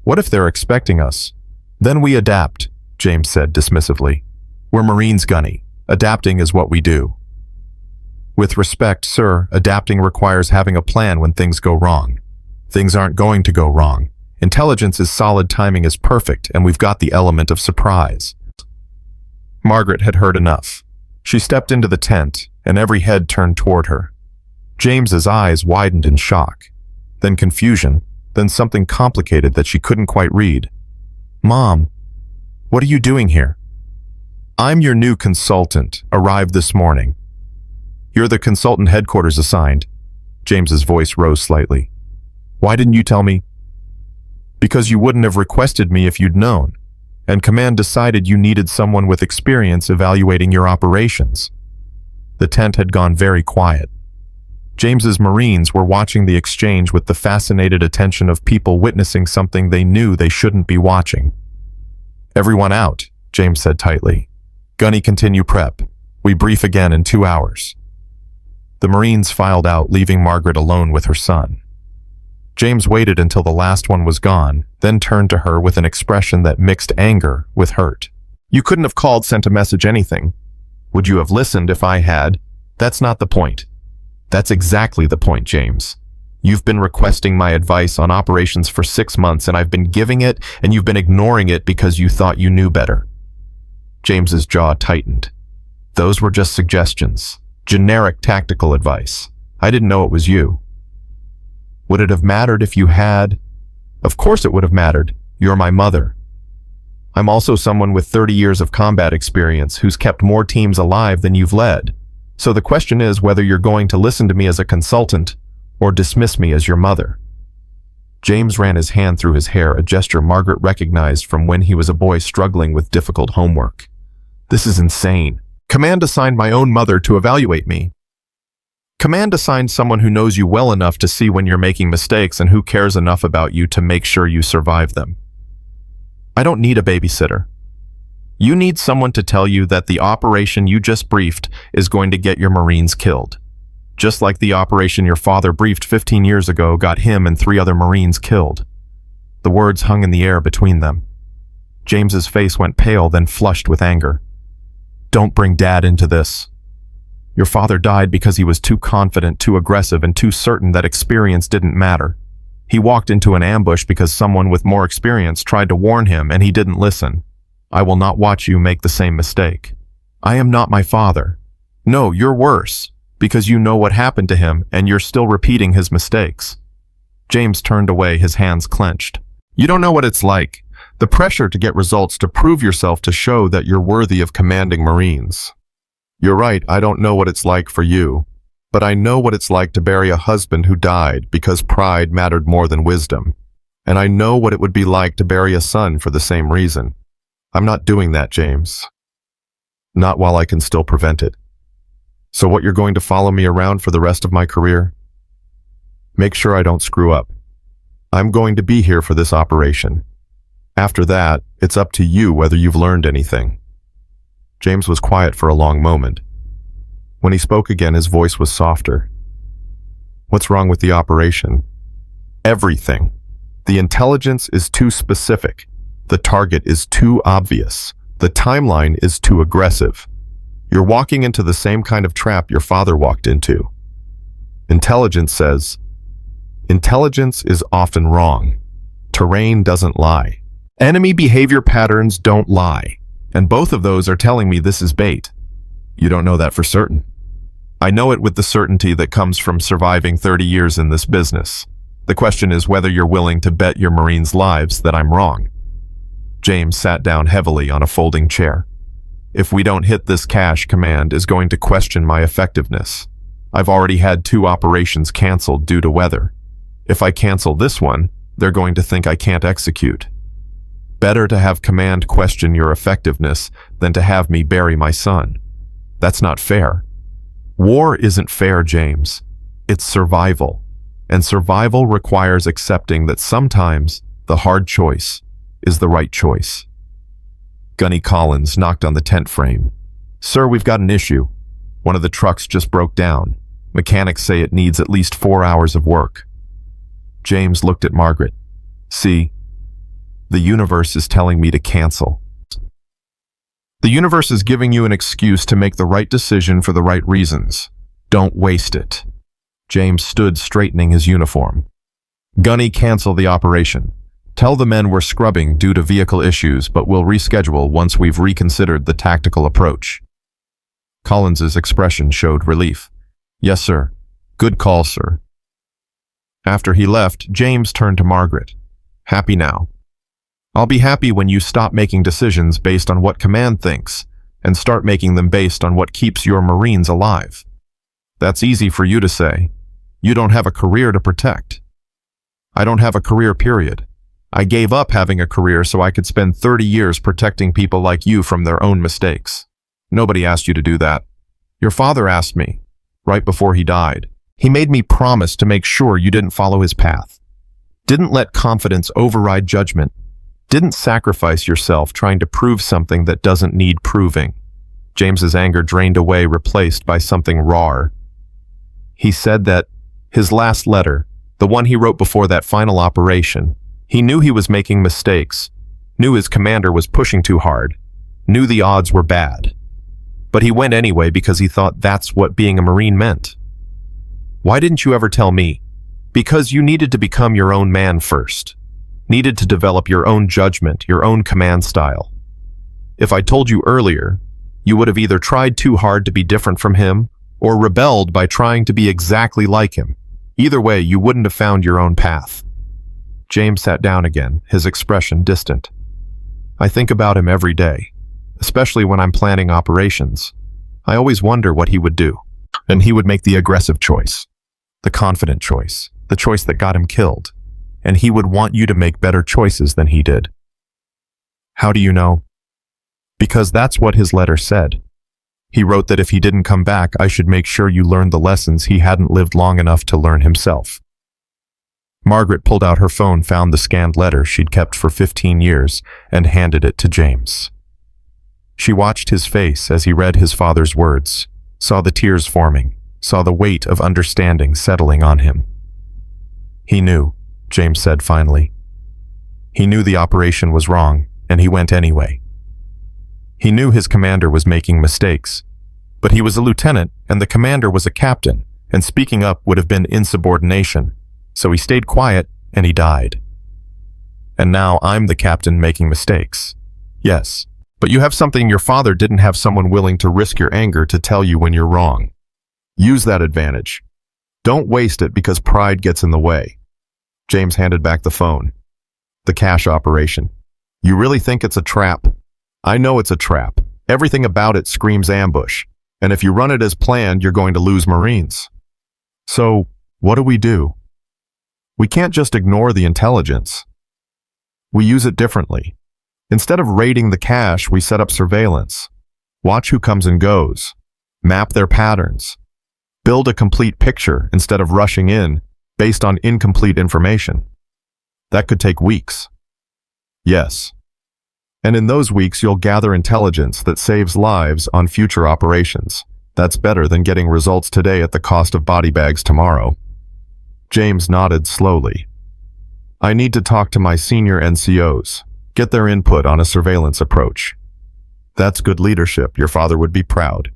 What if they're expecting us? Then we adapt, James said dismissively. We're Marines, Gunny. Adapting is what we do. With respect, sir, adapting requires having a plan when things go wrong. Things aren't going to go wrong. Intelligence is solid, timing is perfect, and we've got the element of surprise. Margaret had heard enough. She stepped into the tent, and every head turned toward her. James's eyes widened in shock, then confusion, then something complicated that she couldn't quite read. Mom, what are you doing here? I'm your new consultant, arrived this morning. You're the consultant headquarters assigned. James's voice rose slightly. Why didn't you tell me? Because you wouldn't have requested me if you'd known, and command decided you needed someone with experience evaluating your operations. The tent had gone very quiet. James's Marines were watching the exchange with the fascinated attention of people witnessing something they knew they shouldn't be watching. Everyone out, James said tightly. Gunny, continue prep. We brief again in 2 hours. The Marines filed out, leaving Margaret alone with her son. James waited until the last one was gone, then turned to her with an expression that mixed anger with hurt. You couldn't have called, sent a message, anything. Would you have listened if I had? That's not the point. That's exactly the point, James. You've been requesting my advice on operations for 6 months, and I've been giving it, and you've been ignoring it because you thought you knew better. James's jaw tightened. Those were just suggestions. Generic tactical advice. I didn't know it was you. Would it have mattered if you had? Of course it would have mattered. You're my mother. I'm also someone with 30 years of combat experience who's kept more teams alive than you've led. So the question is whether you're going to listen to me as a consultant or dismiss me as your mother. James ran his hand through his hair, a gesture Margaret recognized from when he was a boy struggling with difficult homework. This is insane. Command assigned my own mother to evaluate me. Command assigned someone who knows you well enough to see when you're making mistakes and who cares enough about you to make sure you survive them. I don't need a babysitter. You need someone to tell you that the operation you just briefed is going to get your Marines killed. Just like the operation your father briefed 15 years ago got him and 3 other Marines killed. The words hung in the air between them. James's face went pale, then flushed with anger. Don't bring Dad into this. Your father died because he was too confident, too aggressive, and too certain that experience didn't matter. He walked into an ambush because someone with more experience tried to warn him and he didn't listen. I will not watch you make the same mistake. I am not my father. No, you're worse, because you know what happened to him and you're still repeating his mistakes. James turned away, his hands clenched. You don't know what it's like. The pressure to get results, to prove yourself, to show that you're worthy of commanding Marines. You're right, I don't know what it's like for you, but I know what it's like to bury a husband who died because pride mattered more than wisdom. And I know what it would be like to bury a son for the same reason. I'm not doing that, James. Not while I can still prevent it. So what, you're going to follow me around for the rest of my career? Make sure I don't screw up. I'm going to be here for this operation. After that, it's up to you whether you've learned anything. James was quiet for a long moment. When he spoke again, his voice was softer. What's wrong with the operation? Everything. The intelligence is too specific. The target is too obvious. The timeline is too aggressive. You're walking into the same kind of trap your father walked into. Intelligence says, intelligence is often wrong. Terrain doesn't lie. Enemy behavior patterns don't lie. And both of those are telling me this is bait. You don't know that for certain. I know it with the certainty that comes from surviving 30 years in this business. The question is whether you're willing to bet your Marines' lives that I'm wrong. James sat down heavily on a folding chair. If we don't hit this cash, Command is going to question my effectiveness. I've already had 2 operations canceled due to weather. If I cancel this one, they're going to think I can't execute. Better to have Command question your effectiveness than to have me bury my son. That's not fair. War isn't fair, James. It's survival. And survival requires accepting that sometimes the hard choice is the right choice. Gunny Collins knocked on the tent frame. Sir, we've got an issue. One of the trucks just broke down. Mechanics say it needs at least 4 hours of work. James looked at Margaret. See, the universe is telling me to cancel. The universe is giving you an excuse to make the right decision for the right reasons. Don't waste it. James stood straightening his uniform. Gunny, cancel the operation. Tell the men we're scrubbing due to vehicle issues, but we'll reschedule once we've reconsidered the tactical approach. Collins's expression showed relief. Yes, sir. Good call, sir. After he left, James turned to Margaret. Happy now? I'll be happy when you stop making decisions based on what Command thinks and start making them based on what keeps your Marines alive. That's easy for you to say. You don't have a career to protect. I don't have a career, period. I gave up having a career so I could spend 30 years protecting people like you from their own mistakes. Nobody asked you to do that. Your father asked me, right before he died. He made me promise to make sure you didn't follow his path. Didn't let confidence override judgment. Didn't sacrifice yourself trying to prove something that doesn't need proving. James's anger drained away, replaced by something rawer. He said that his last letter, the one he wrote before that final operation, he knew he was making mistakes, knew his commander was pushing too hard, knew the odds were bad. But he went anyway because he thought that's what being a Marine meant. Why didn't you ever tell me? Because you needed to become your own man first. Needed to develop your own judgment, your own command style. If I told you earlier, you would have either tried too hard to be different from him or rebelled by trying to be exactly like him. Either way, you wouldn't have found your own path. James sat down again, his expression distant. I think about him every day, especially when I'm planning operations. I always wonder what he would do. And he would make the aggressive choice, the confident choice, the choice that got him killed. And he would want you to make better choices than he did. How do you know? Because that's what his letter said. He wrote that if he didn't come back, I should make sure you learned the lessons he hadn't lived long enough to learn himself. Margaret pulled out her phone, found the scanned letter she'd kept for 15 years, and handed it to James. She watched his face as he read his father's words, saw the tears forming, saw the weight of understanding settling on him. He knew, James said finally. He knew the operation was wrong, and he went anyway. He knew his commander was making mistakes, but he was a lieutenant and the commander was a captain, and speaking up would have been insubordination, so he stayed quiet and he died. And now I'm the captain making mistakes. Yes, but you have something your father didn't have, someone willing to risk your anger to tell you when you're wrong. Use that advantage. Don't waste it because pride gets in the way. James handed back the phone. The cash operation. You really think it's a trap? I know it's a trap. Everything about it screams ambush. And if you run it as planned, you're going to lose Marines. So, what do? We can't just ignore the intelligence. We use it differently. Instead of raiding the cache, we set up surveillance. Watch who comes and goes. Map their patterns. Build a complete picture instead of rushing in based on incomplete information. That could take weeks. Yes. And in those weeks, you'll gather intelligence that saves lives on future operations. That's better than getting results today at the cost of body bags tomorrow. James nodded slowly. I need to talk to my senior NCOs, get their input on a surveillance approach. That's good leadership. Your father would be proud.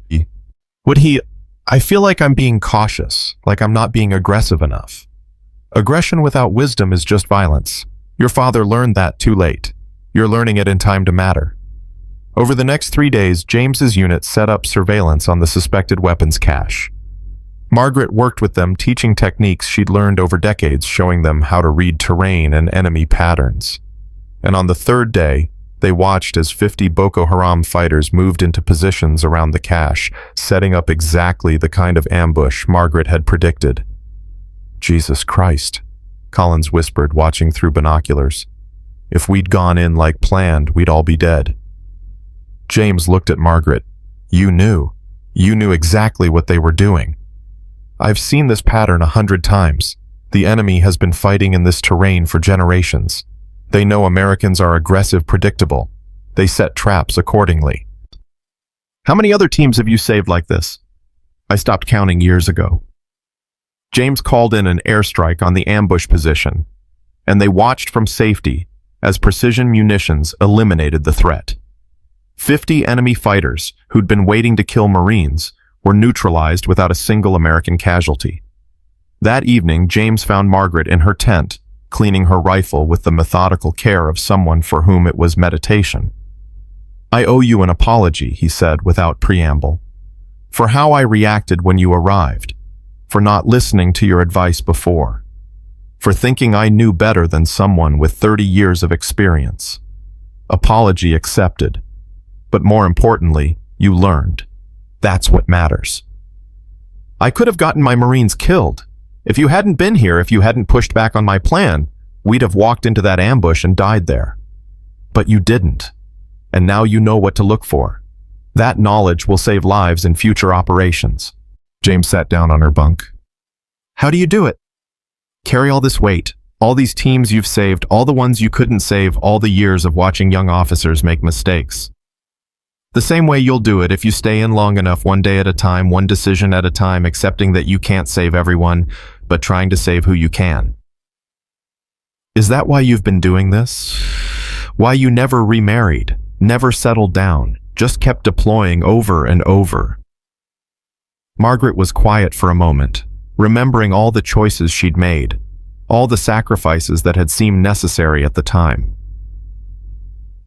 Would he? I feel like I'm being cautious, like I'm not being aggressive enough. Aggression without wisdom is just violence. Your father learned that too late. You're learning it in time to matter. Over the next 3 days, James's unit set up surveillance on the suspected weapons cache. Margaret worked with them, teaching techniques she'd learned over decades, showing them how to read terrain and enemy patterns. And on the 3rd day, they watched as 50 Boko Haram fighters moved into positions around the cache, setting up exactly the kind of ambush Margaret had predicted. Jesus Christ, Collins whispered, watching through binoculars. If we'd gone in like planned, we'd all be dead. James looked at Margaret. You knew. You knew exactly what they were doing. I've seen this pattern 100 times. The enemy has been fighting in this terrain for generations. They know Americans are aggressive, predictable. They set traps accordingly. How many other teams have you saved like this? I stopped counting years ago. James called in an airstrike on the ambush position, and they watched from safety as precision munitions eliminated the threat. 50 enemy fighters who'd been waiting to kill Marines were neutralized without a single American casualty. That evening, James found Margaret in her tent, cleaning her rifle with the methodical care of someone for whom it was meditation. I owe you an apology, he said without preamble, for how I reacted when you arrived, for not listening to your advice before, for thinking I knew better than someone with 30 years of experience. Apology accepted. But more importantly, you learned. That's what matters. I could have gotten my Marines killed. If you hadn't been here, if you hadn't pushed back on my plan, we'd have walked into that ambush and died there. But you didn't. And now you know what to look for. That knowledge will save lives in future operations. James sat down on her bunk. How do you do it? Carry all this weight, all these teams you've saved, all the ones you couldn't save, all the years of watching young officers make mistakes. The same way you'll do it if you stay in long enough, one day at a time, one decision at a time, accepting that you can't save everyone, but trying to save who you can. Is that why you've been doing this? Why you never remarried, never settled down, just kept deploying over and over. Margaret was quiet for a moment, remembering all the choices she'd made, all the sacrifices that had seemed necessary at the time.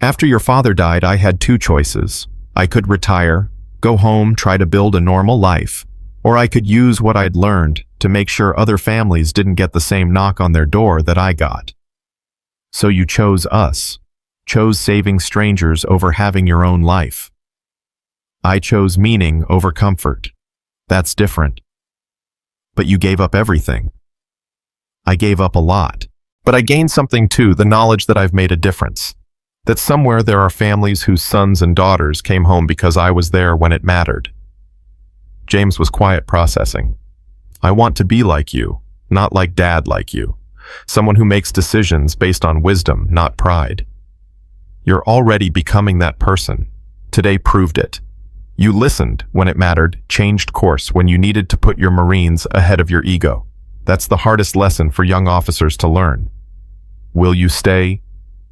After your father died, I had two choices. I could retire, go home, try to build a normal life, or I could use what I'd learned to make sure other families didn't get the same knock on their door that I got. So you chose us, chose saving strangers over having your own life. I chose meaning over comfort. That's different. But you gave up everything. I gave up a lot. But I gained something too, the knowledge that I've made a difference. That somewhere there are families whose sons and daughters came home because I was there when it mattered. James was quiet, processing. I want to be like you, not like Dad like you. Someone who makes decisions based on wisdom, not pride. You're already becoming that person. Today proved it. You listened when it mattered, changed course when you needed to put your Marines ahead of your ego. That's the hardest lesson for young officers to learn. Will you stay?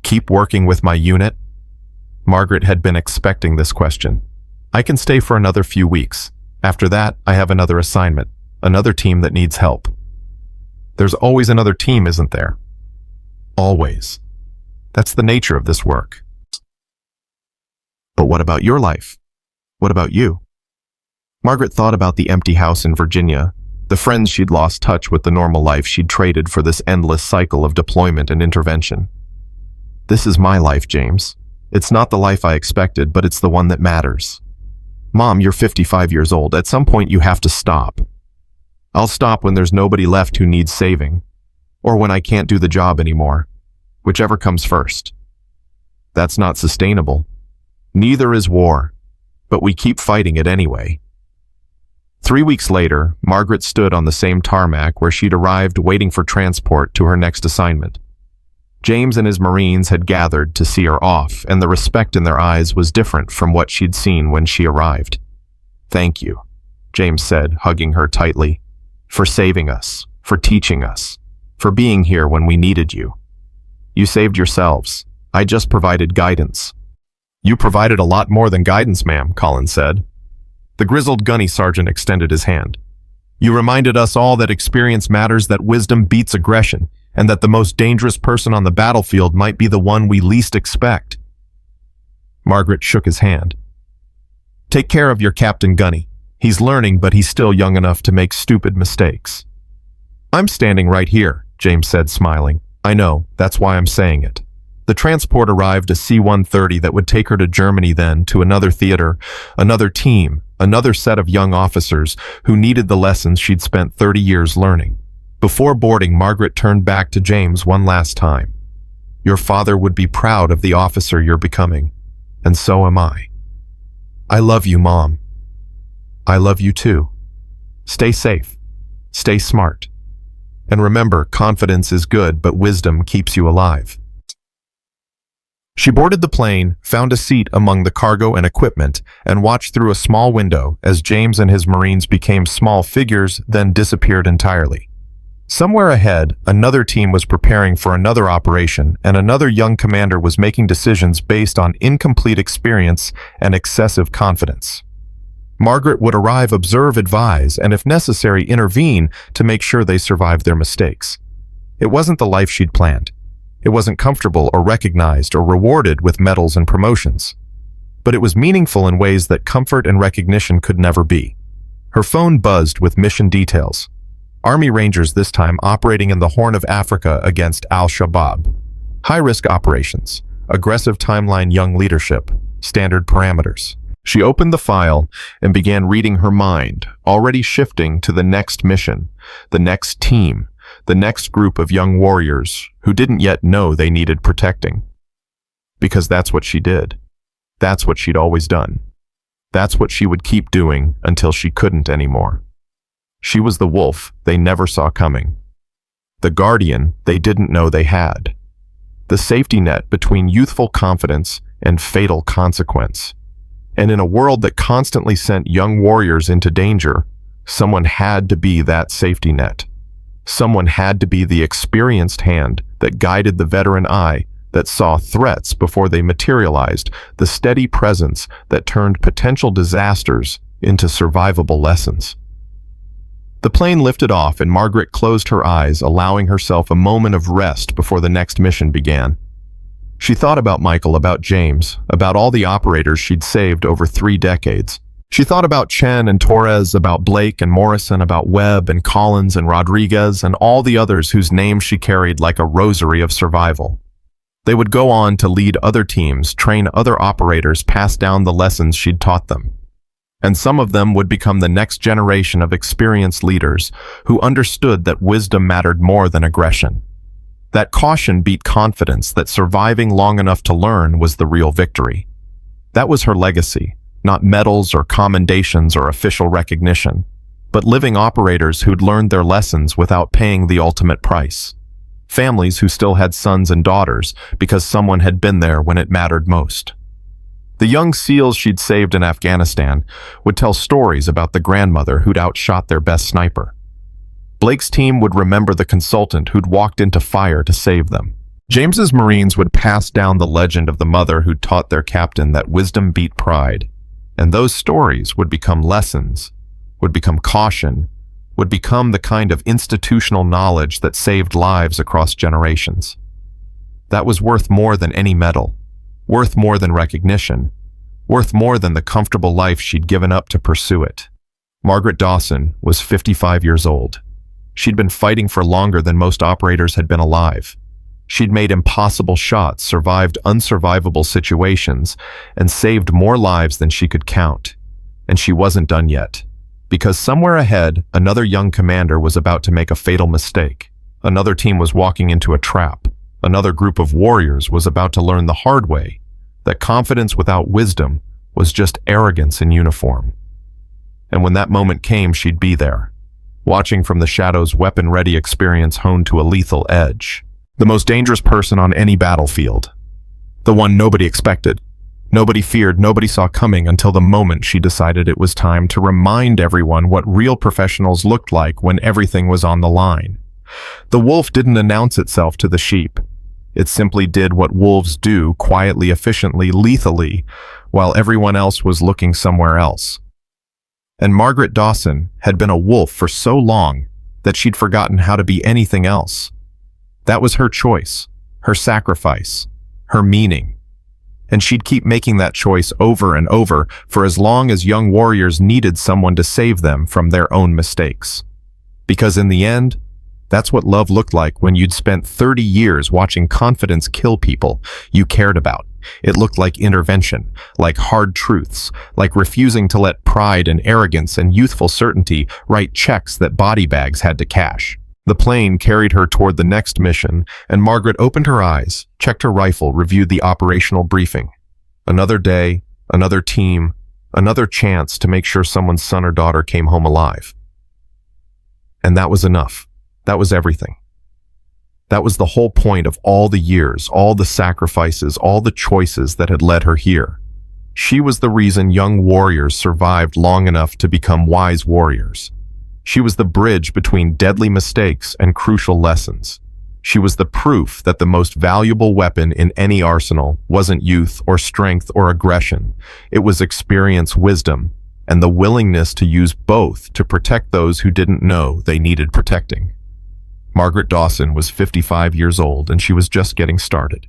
Keep working with my unit? Margaret had been expecting this question. I can stay for another few weeks. After that, I have another assignment, another team that needs help. There's always another team, isn't there? Always. That's the nature of this work. But what about your life? What about you? Margaret thought about the empty house in Virginia, the friends she'd lost touch with, the normal life she'd traded for this endless cycle of deployment and intervention. This is my life, James. It's not the life I expected, but it's the one that matters. Mom, you're 55 years old. At some point you have to stop. I'll stop when there's nobody left who needs saving, or when I can't do the job anymore, whichever comes first. That's not sustainable. Neither is war, but we keep fighting it anyway. 3 weeks later, Margaret stood on the same tarmac where she'd arrived, waiting for transport to her next assignment. James and his Marines had gathered to see her off, and the respect in their eyes was different from what she'd seen when she arrived. "Thank you," James said, hugging her tightly, "for saving us, for teaching us, for being here when we needed you. You saved yourselves. I just provided guidance." "You provided a lot more than guidance, ma'am," Colin said. The grizzled gunny sergeant extended his hand. "You reminded us all that experience matters, that wisdom beats aggression, and that the most dangerous person on the battlefield might be the one we least expect." Margaret shook his hand. "Take care of your Captain Gunny. He's learning, but he's still young enough to make stupid mistakes." "I'm standing right here," James said, smiling. "I know, that's why I'm saying it." The transport arrived, a C-130 that would take her to Germany, then to another theater, another team, another set of young officers who needed the lessons she'd spent 30 years learning. Before boarding, Margaret turned back to James one last time. "Your father would be proud of the officer you're becoming, and so am I. I love you, Mom. I love you too. Stay safe. Stay smart. And remember, confidence is good, but wisdom keeps you alive." She boarded the plane, found a seat among the cargo and equipment, and watched through a small window as James and his Marines became small figures, then disappeared entirely. Somewhere ahead, another team was preparing for another operation, and another young commander was making decisions based on incomplete experience and excessive confidence. Margaret would arrive, observe, advise, and if necessary, intervene to make sure they survived their mistakes. It wasn't the life she'd planned. It wasn't comfortable or recognized or rewarded with medals and promotions. But it was meaningful in ways that comfort and recognition could never be. Her phone buzzed with mission details. Army Rangers this time operating in the Horn of Africa against Al-Shabaab. High-risk operations, aggressive timeline, young leadership, standard parameters. She opened the file and began reading, her mind already shifting to the next mission, the next team, the next group of young warriors who didn't yet know they needed protecting. Because that's what she did. That's what she'd always done. That's what she would keep doing until she couldn't anymore. She was the wolf they never saw coming. The guardian they didn't know they had. The safety net between youthful confidence and fatal consequence. And in a world that constantly sent young warriors into danger, someone had to be that safety net. Someone had to be the experienced hand that guided the veteran eye that saw threats before they materialized, the steady presence that turned potential disasters into survivable lessons. The plane lifted off and Margaret closed her eyes, allowing herself a moment of rest before the next mission began. She thought about Michael, about James, about all the operators she'd saved over 3 decades. She thought about Chen and Torres, about Blake and Morrison, about Webb and Collins and Rodriguez, and all the others whose names she carried like a rosary of survival. They would go on to lead other teams, train other operators, pass down the lessons she'd taught them. And some of them would become the next generation of experienced leaders who understood that wisdom mattered more than aggression. That caution beat confidence, that surviving long enough to learn was the real victory. That was her legacy, not medals or commendations or official recognition, but living operators who'd learned their lessons without paying the ultimate price. Families who still had sons and daughters because someone had been there when it mattered most. The young SEALs she'd saved in Afghanistan would tell stories about the grandmother who'd outshot their best sniper. Blake's team would remember the consultant who'd walked into fire to save them. James's Marines would pass down the legend of the mother who'd taught their captain that wisdom beat pride. And those stories would become lessons, would become caution, would become the kind of institutional knowledge that saved lives across generations. That was worth more than any medal, worth more than recognition, worth more than the comfortable life she'd given up to pursue it. Margaret Dawson was 55 years old. She'd been fighting for longer than most operators had been alive. She'd made impossible shots, survived unsurvivable situations, and saved more lives than she could count. And she wasn't done yet. Because somewhere ahead, another young commander was about to make a fatal mistake. Another team was walking into a trap. Another group of warriors was about to learn the hard way that confidence without wisdom was just arrogance in uniform. And when that moment came, she'd be there, watching from the shadows, weapon-ready experience honed to a lethal edge. The most dangerous person on any battlefield. The one nobody expected. Nobody feared, nobody saw coming until the moment she decided it was time to remind everyone what real professionals looked like when everything was on the line. The wolf didn't announce itself to the sheep. It simply did what wolves do, quietly, efficiently, lethally, while everyone else was looking somewhere else. And Margaret Dawson had been a wolf for so long that she'd forgotten how to be anything else. That was her choice, her sacrifice, her meaning. And she'd keep making that choice over and over for as long as young warriors needed someone to save them from their own mistakes. Because in the end, that's what love looked like when you'd spent 30 years watching confidence kill people you cared about. It looked like intervention, like hard truths, like refusing to let pride and arrogance and youthful certainty write checks that body bags had to cash. The plane carried her toward the next mission, and Margaret opened her eyes, checked her rifle, reviewed the operational briefing. Another day, another team, another chance to make sure someone's son or daughter came home alive. And that was enough. That was everything. That was the whole point of all the years, all the sacrifices, all the choices that had led her here. She was the reason young warriors survived long enough to become wise warriors. She was the bridge between deadly mistakes and crucial lessons. She was the proof that the most valuable weapon in any arsenal wasn't youth or strength or aggression. It was experience, wisdom, and the willingness to use both to protect those who didn't know they needed protecting. Margaret Dawson was 55 years old, and she was just getting started.